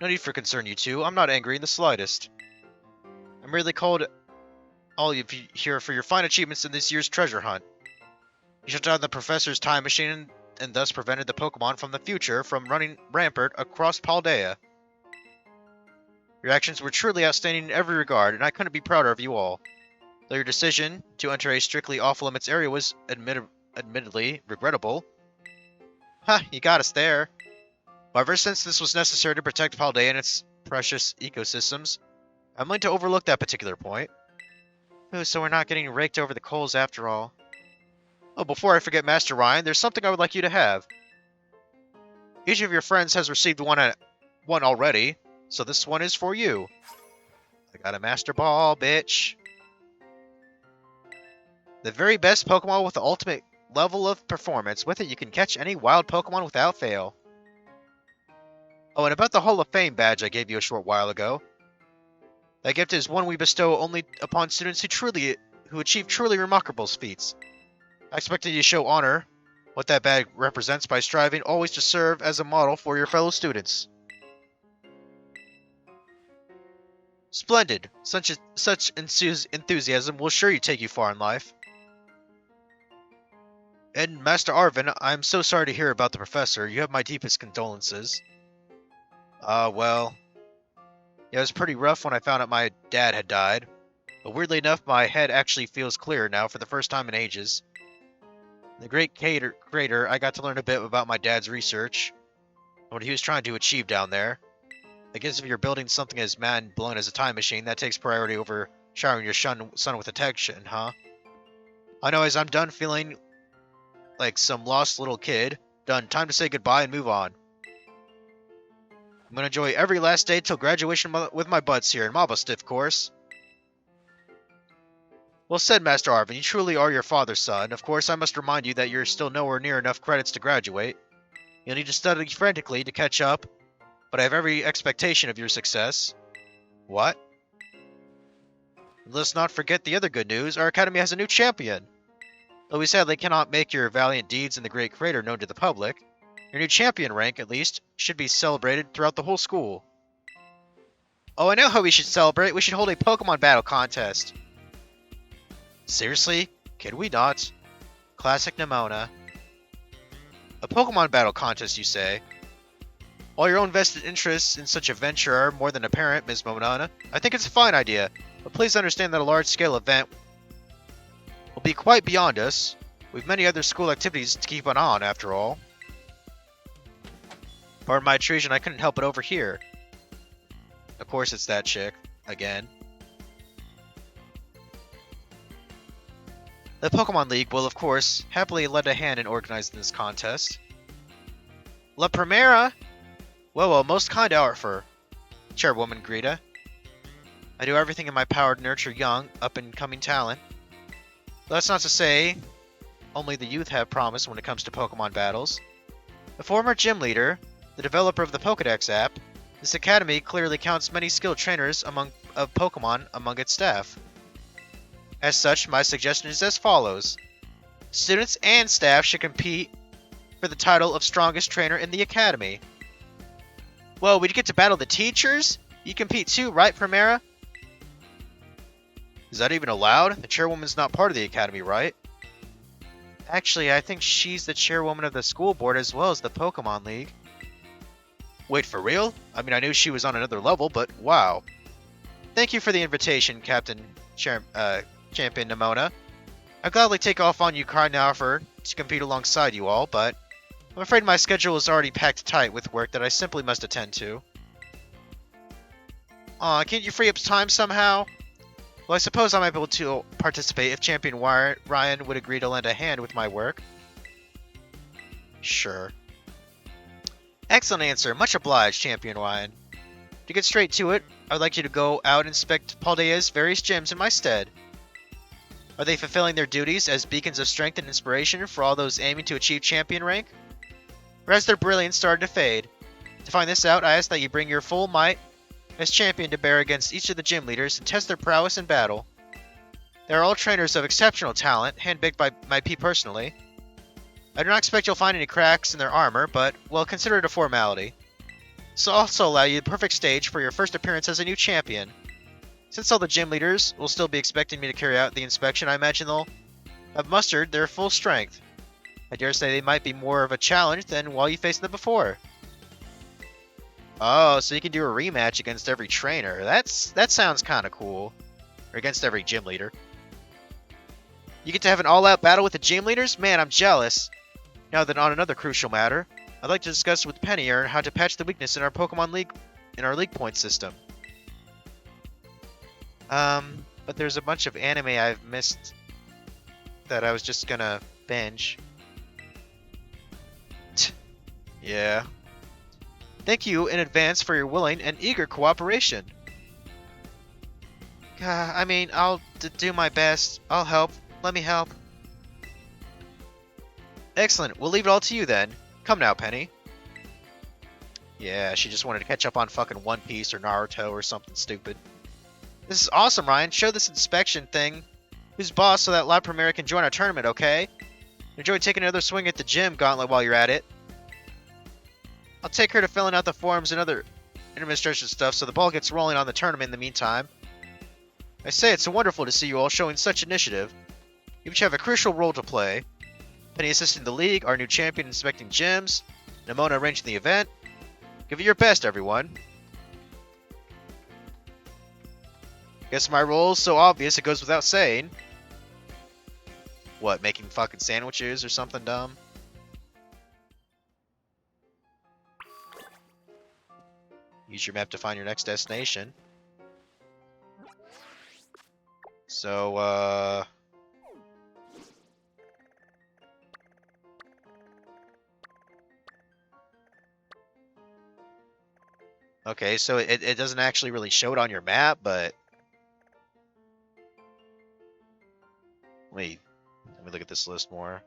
A: No need for concern, you two. I'm not angry in the slightest. I'm merely called all of you here for your fine achievements in this year's treasure hunt. You shut down the professor's time machine and thus prevented the Pokemon from the future from running rampant across Paldea. Your actions were truly outstanding in every regard, and I couldn't be prouder of you all. Though your decision to enter a strictly off-limits area was admittedly regrettable. Ha, you got us there. However, since this was necessary to protect Paldea and its precious ecosystems, I'm willing to overlook that particular point. Oh, so we're not getting raked over the coals after all. Oh, before I forget, Master Ryan, there's something I would like you to have. Each of your friends has received one already, so this one is for you. I got a Master Ball, bitch. The very best Pokemon with the ultimate level of performance. With it, you can catch any wild Pokemon without fail. Oh, and about the Hall of Fame badge I gave you a short while ago. That gift is one we bestow only upon students who achieve truly remarkable feats. I expected you to show honor what that badge represents by striving always to serve as a model for your fellow students. Splendid. Such enthusiasm will surely take you far in life. And Master Arven, I'm so sorry to hear about the professor. You have my deepest condolences. Well... Yeah, it was pretty rough when I found out my dad had died. But weirdly enough, my head actually feels clearer now for the first time in ages. In the Great Crater, I got to learn a bit about my dad's research. And what he was trying to achieve down there. I guess if you're building something as mind-blowing as a time machine, that takes priority over showering your son with attention, huh? I know, as I'm done feeling like some lost little kid. Done. Time to say goodbye and move on. I'm gonna enjoy every last day till graduation with my buds here in Mabosstiff, of course. Well said, Master Arven. You truly are your father's son. Of course, I must remind you that you're still nowhere near enough credits to graduate. You'll need to study frantically to catch up, but I have every expectation of your success. What? Let's not forget the other good news. Our academy has a new champion. Though we sadly cannot make your valiant deeds in the Great Crater known to the public, your new champion rank, at least, should be celebrated throughout the whole school. Oh, I know how we should celebrate. We should hold a Pokemon battle contest. Seriously? Could we not? Classic Nemona. A Pokemon battle contest, you say? While your own vested interests in such a venture are more than apparent, Ms. Monona, I think it's a fine idea, but please understand that a large-scale event will be quite beyond us. We've many other school activities to keep an eye on, after all. Pardon my intrusion, I couldn't help it over here. Of course it's that chick. Again. The Pokemon League will, of course, happily lend a hand in organizing this contest. La Primera! Well, most kind Arthur, Chairwoman Greta. I do everything in my power to nurture young, up-and-coming talent. But that's not to say only the youth have promise when it comes to Pokemon battles. The former gym leader, the developer of the Pokedex app, this academy clearly counts many skilled trainers of Pokemon among its staff. As such, my suggestion is as follows. Students and staff should compete for the title of strongest trainer in the academy. Whoa, we get to battle the teachers? You compete too, right, Primera? Is that even allowed? The chairwoman's not part of the academy, right? Actually, I think she's the chairwoman of the school board as well as the Pokemon League. Wait, for real? I mean, I knew she was on another level, but wow. Thank you for the invitation, Champion Nemona. I'd gladly take off on Yukari now to compete alongside you all, but I'm afraid my schedule is already packed tight with work that I simply must attend to. Aw, can't you free up time somehow? Well, I suppose I might be able to participate if Champion Ryan would agree to lend a hand with my work. Sure. Excellent answer. Much obliged, Champion Ryan. To get straight to it, I would like you to go out and inspect Paldea's various gyms in my stead. Are they fulfilling their duties as beacons of strength and inspiration for all those aiming to achieve champion rank? Or has their brilliance started to fade? To find this out, I ask that you bring your full might as champion to bear against each of the gym leaders and test their prowess in battle. They are all trainers of exceptional talent, handpicked by me personally. I do not expect you'll find any cracks in their armor, but, well, consider it a formality. This will also allow you the perfect stage for your first appearance as a new champion. Since all the gym leaders will still be expecting me to carry out the inspection, I imagine they'll have mustered their full strength. I dare say they might be more of a challenge than while you faced them before. Oh, so you can do a rematch against every trainer. That sounds kind of cool. Or against every gym leader. You get to have an all-out battle with the gym leaders? Man, I'm jealous. Now then, on another crucial matter, I'd like to discuss with Pennier how to patch the weakness in our Pokemon League, in our League Point system. But there's a bunch of anime I've missed that I was just gonna binge. Yeah. Thank you in advance for your willing and eager cooperation. I mean, I'll do my best. I'll help. Let me help. Excellent. We'll leave it all to you then. Come now, Penny. Yeah, she just wanted to catch up on fucking One Piece or Naruto or something stupid. This is awesome, Ryan. Show this inspection thing who's boss so that La Primera can join our tournament, okay? Enjoy taking another swing at the gym, Gauntlet, while you're at it. I'll take her to filling out the forms and other administration stuff so the ball gets rolling on the tournament in the meantime. I say it's so wonderful to see you all showing such initiative. You each have a crucial role to play. Penny assisting the league, our new champion inspecting gyms, Nemona arranging the event. Give it your best, everyone. Guess my role's so obvious it goes without saying. What, making fucking sandwiches or something dumb? Use your map to find your next destination. So, okay, so it doesn't actually really show it on your map, but... Wait, let me look at this list more.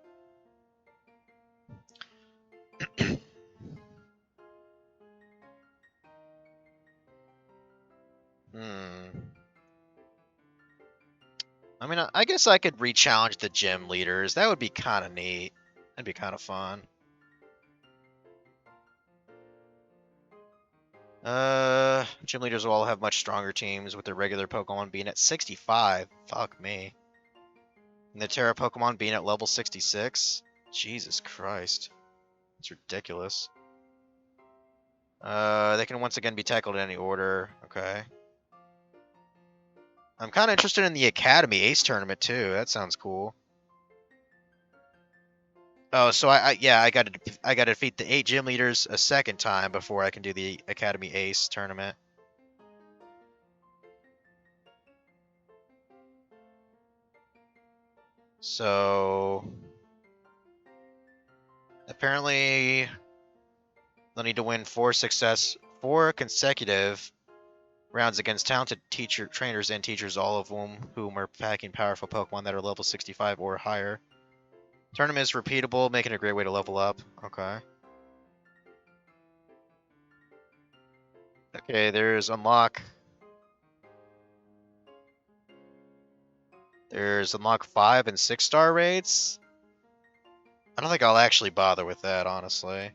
A: I mean, I guess I could re-challenge the gym leaders. That would be kind of neat. That'd be kind of fun. Gym leaders will all have much stronger teams, with their regular Pokemon being at 65. Fuck me. And the Terra Pokemon being at level 66. Jesus Christ. It's ridiculous. They can once again be tackled in any order. Okay. I'm kind of interested in the Academy Ace tournament too. That sounds cool. Oh, so I gotta defeat the 8 gym leaders a second time before I can do the Academy Ace tournament. So apparently they'll need to win 4 consecutive rounds against talented trainers and teachers, all of whom are packing powerful Pokemon that are level 65 or higher. Tournament is repeatable, making a great way to level up. Okay. Okay, there's unlock. There's unlock 5 and 6-star raids. I don't think I'll actually bother with that, honestly.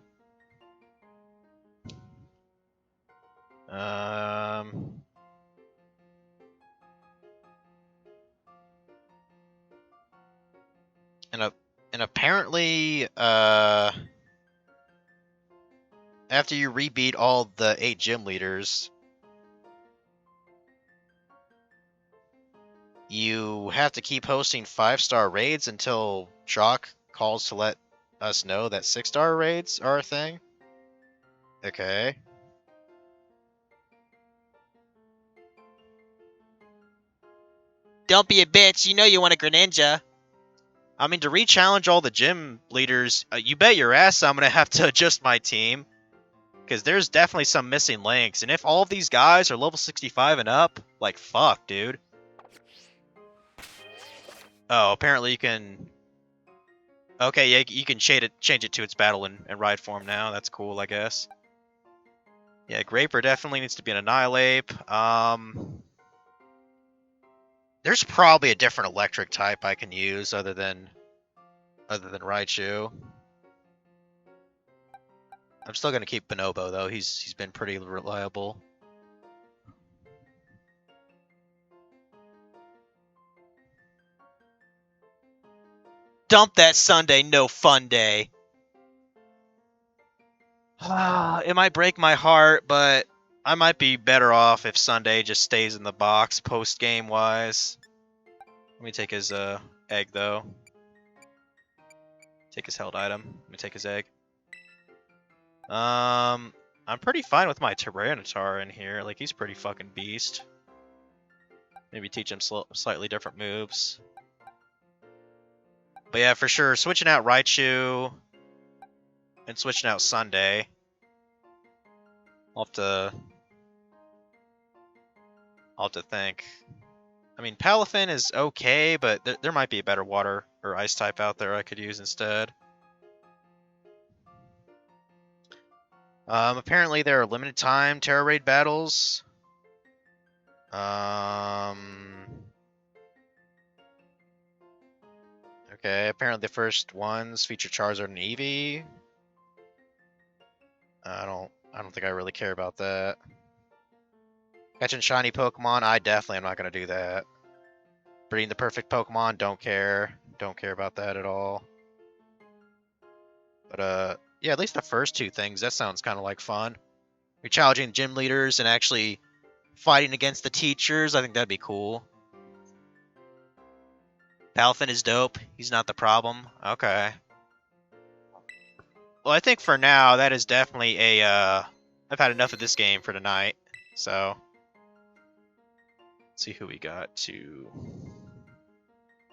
A: Um, and apparently, after you rebeat all the 8 gym leaders, you have to keep hosting 5-star raids until Chalk calls to let us know that 6-star raids are a thing. Okay. Don't be a bitch. You know you want a Greninja. I mean, to re-challenge all the gym leaders, you bet your ass I'm going to have to adjust my team. Because there's definitely some missing links. And if all of these guys are level 65 and up, like, fuck, dude. Oh, apparently you can... Okay, yeah, you can change it to its battle and ride form now. That's cool, I guess. Yeah, Graper definitely needs to be an Annihilate. There's probably a different electric type I can use other than Raichu. I'm still gonna keep Bonobo though. He's been pretty reliable. Dump that Sunday, no fun day. It might break my heart, but I might be better off if Sunday just stays in the box post game wise. Let me take his egg though. Take his held item. Let me take his egg. I'm pretty fine with my Tyranitar in here. Like, he's pretty fucking beast. Maybe teach him slightly different moves. But yeah, for sure, switching out Raichu and switching out Sunday. I'll have to think. I mean, Palafin is okay, but there might be a better water or ice type out there I could use instead. Apparently there are limited time Terra Raid battles. Okay, apparently the first ones feature Charizard and Eevee. I don't think I really care about that. Catching shiny Pokemon, I definitely am not gonna do that. Breeding the perfect Pokemon, don't care. Don't care about that at all. But yeah, at least the first two things, that sounds kind of like fun. You're challenging gym leaders and actually fighting against the teachers, I think that'd be cool. Palafin is dope. He's not the problem. Okay. Well, I think for now, that is definitely a, I've had enough of this game for tonight. So, let's see who we got to...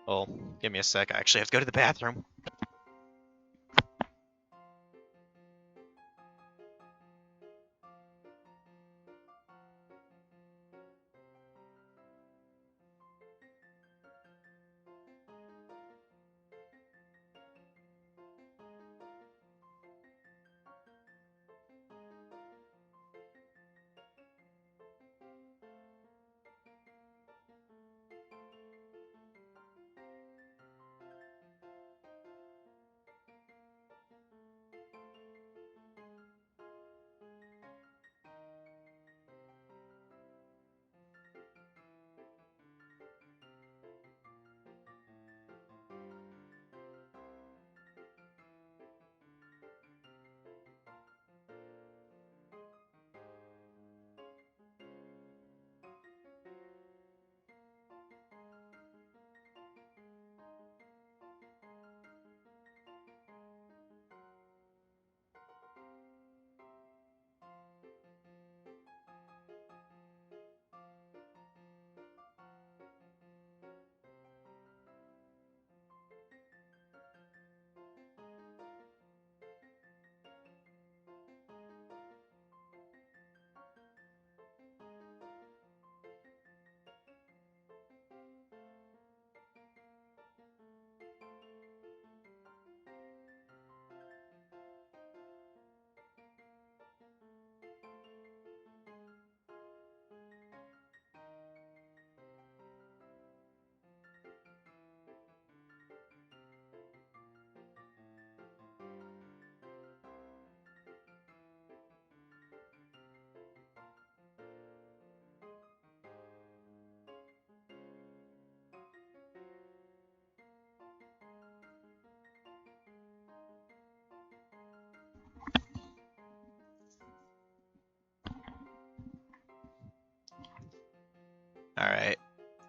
A: Oh, give me a sec. I actually have to go to the bathroom.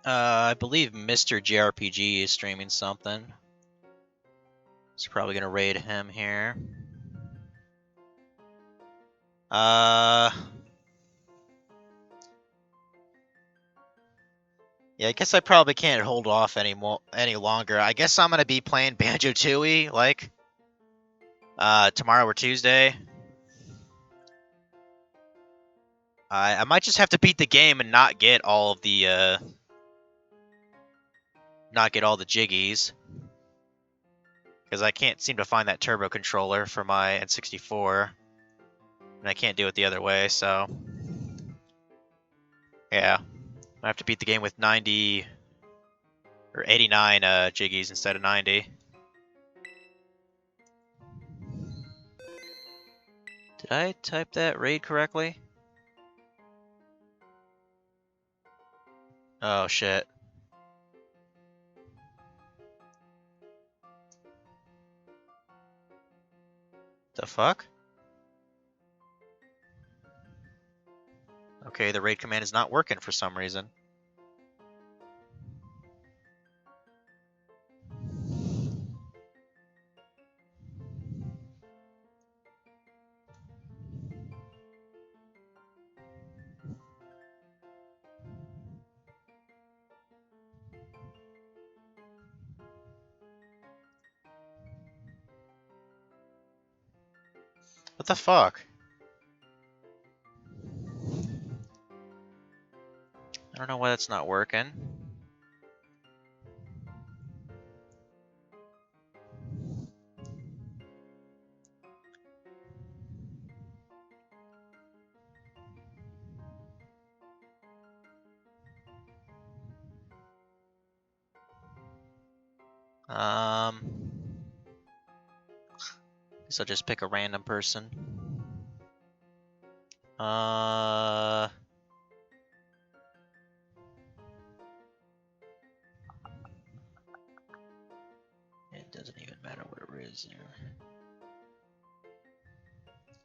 A: I believe Mr. JRPG is streaming something. So probably gonna raid him here. Yeah, I guess I probably can't hold off any longer. I guess I'm gonna be playing Banjo-Tooie, like, tomorrow or Tuesday. I might just have to beat the game and not get all of the, not get all the jiggies. Because I can't seem to find that turbo controller for my N64. And I can't do it the other way, so... Yeah. I have to beat the game with 90... or 89 jiggies instead of 90. Did I type that raid correctly? Oh, shit. The fuck? Okay, the raid command is not working for some reason. What the fuck? I don't know why that's not working. Guess I'll just pick a random person. It doesn't even matter what it is.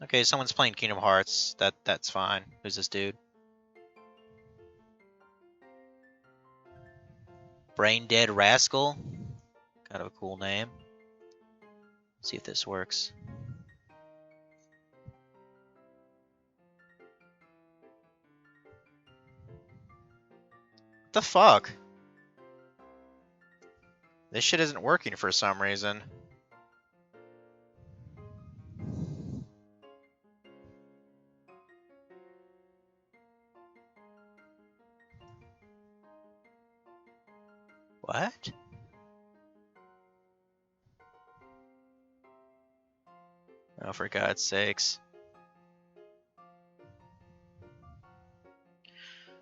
A: Okay, someone's playing Kingdom Hearts. That's fine. Who's this dude? Brain Dead Rascal? Kind of a cool name. See if this works. What the fuck? This shit isn't working for some reason. What? Oh, for God's sakes.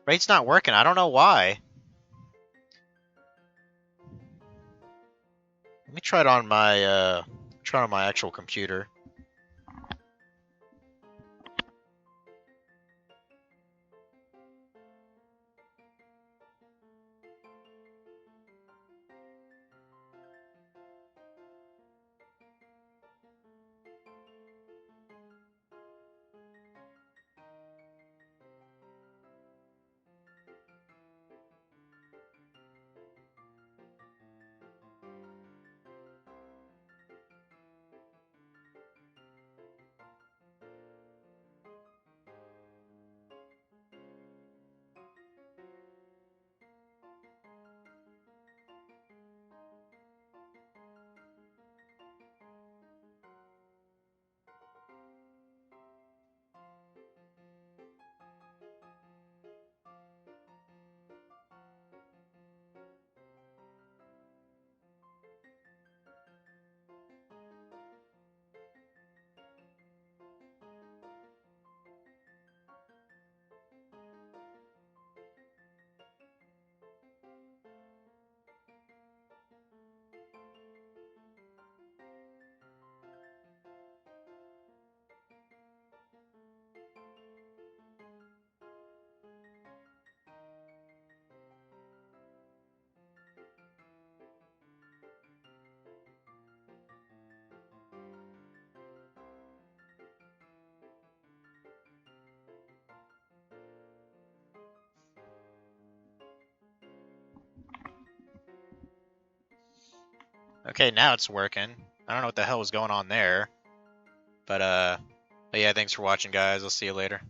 A: Raid's not working. I don't know why. Let me try it on my actual computer. Okay, now it's working. I don't know what the hell was going on there. But yeah, thanks for watching, guys. I'll see you later.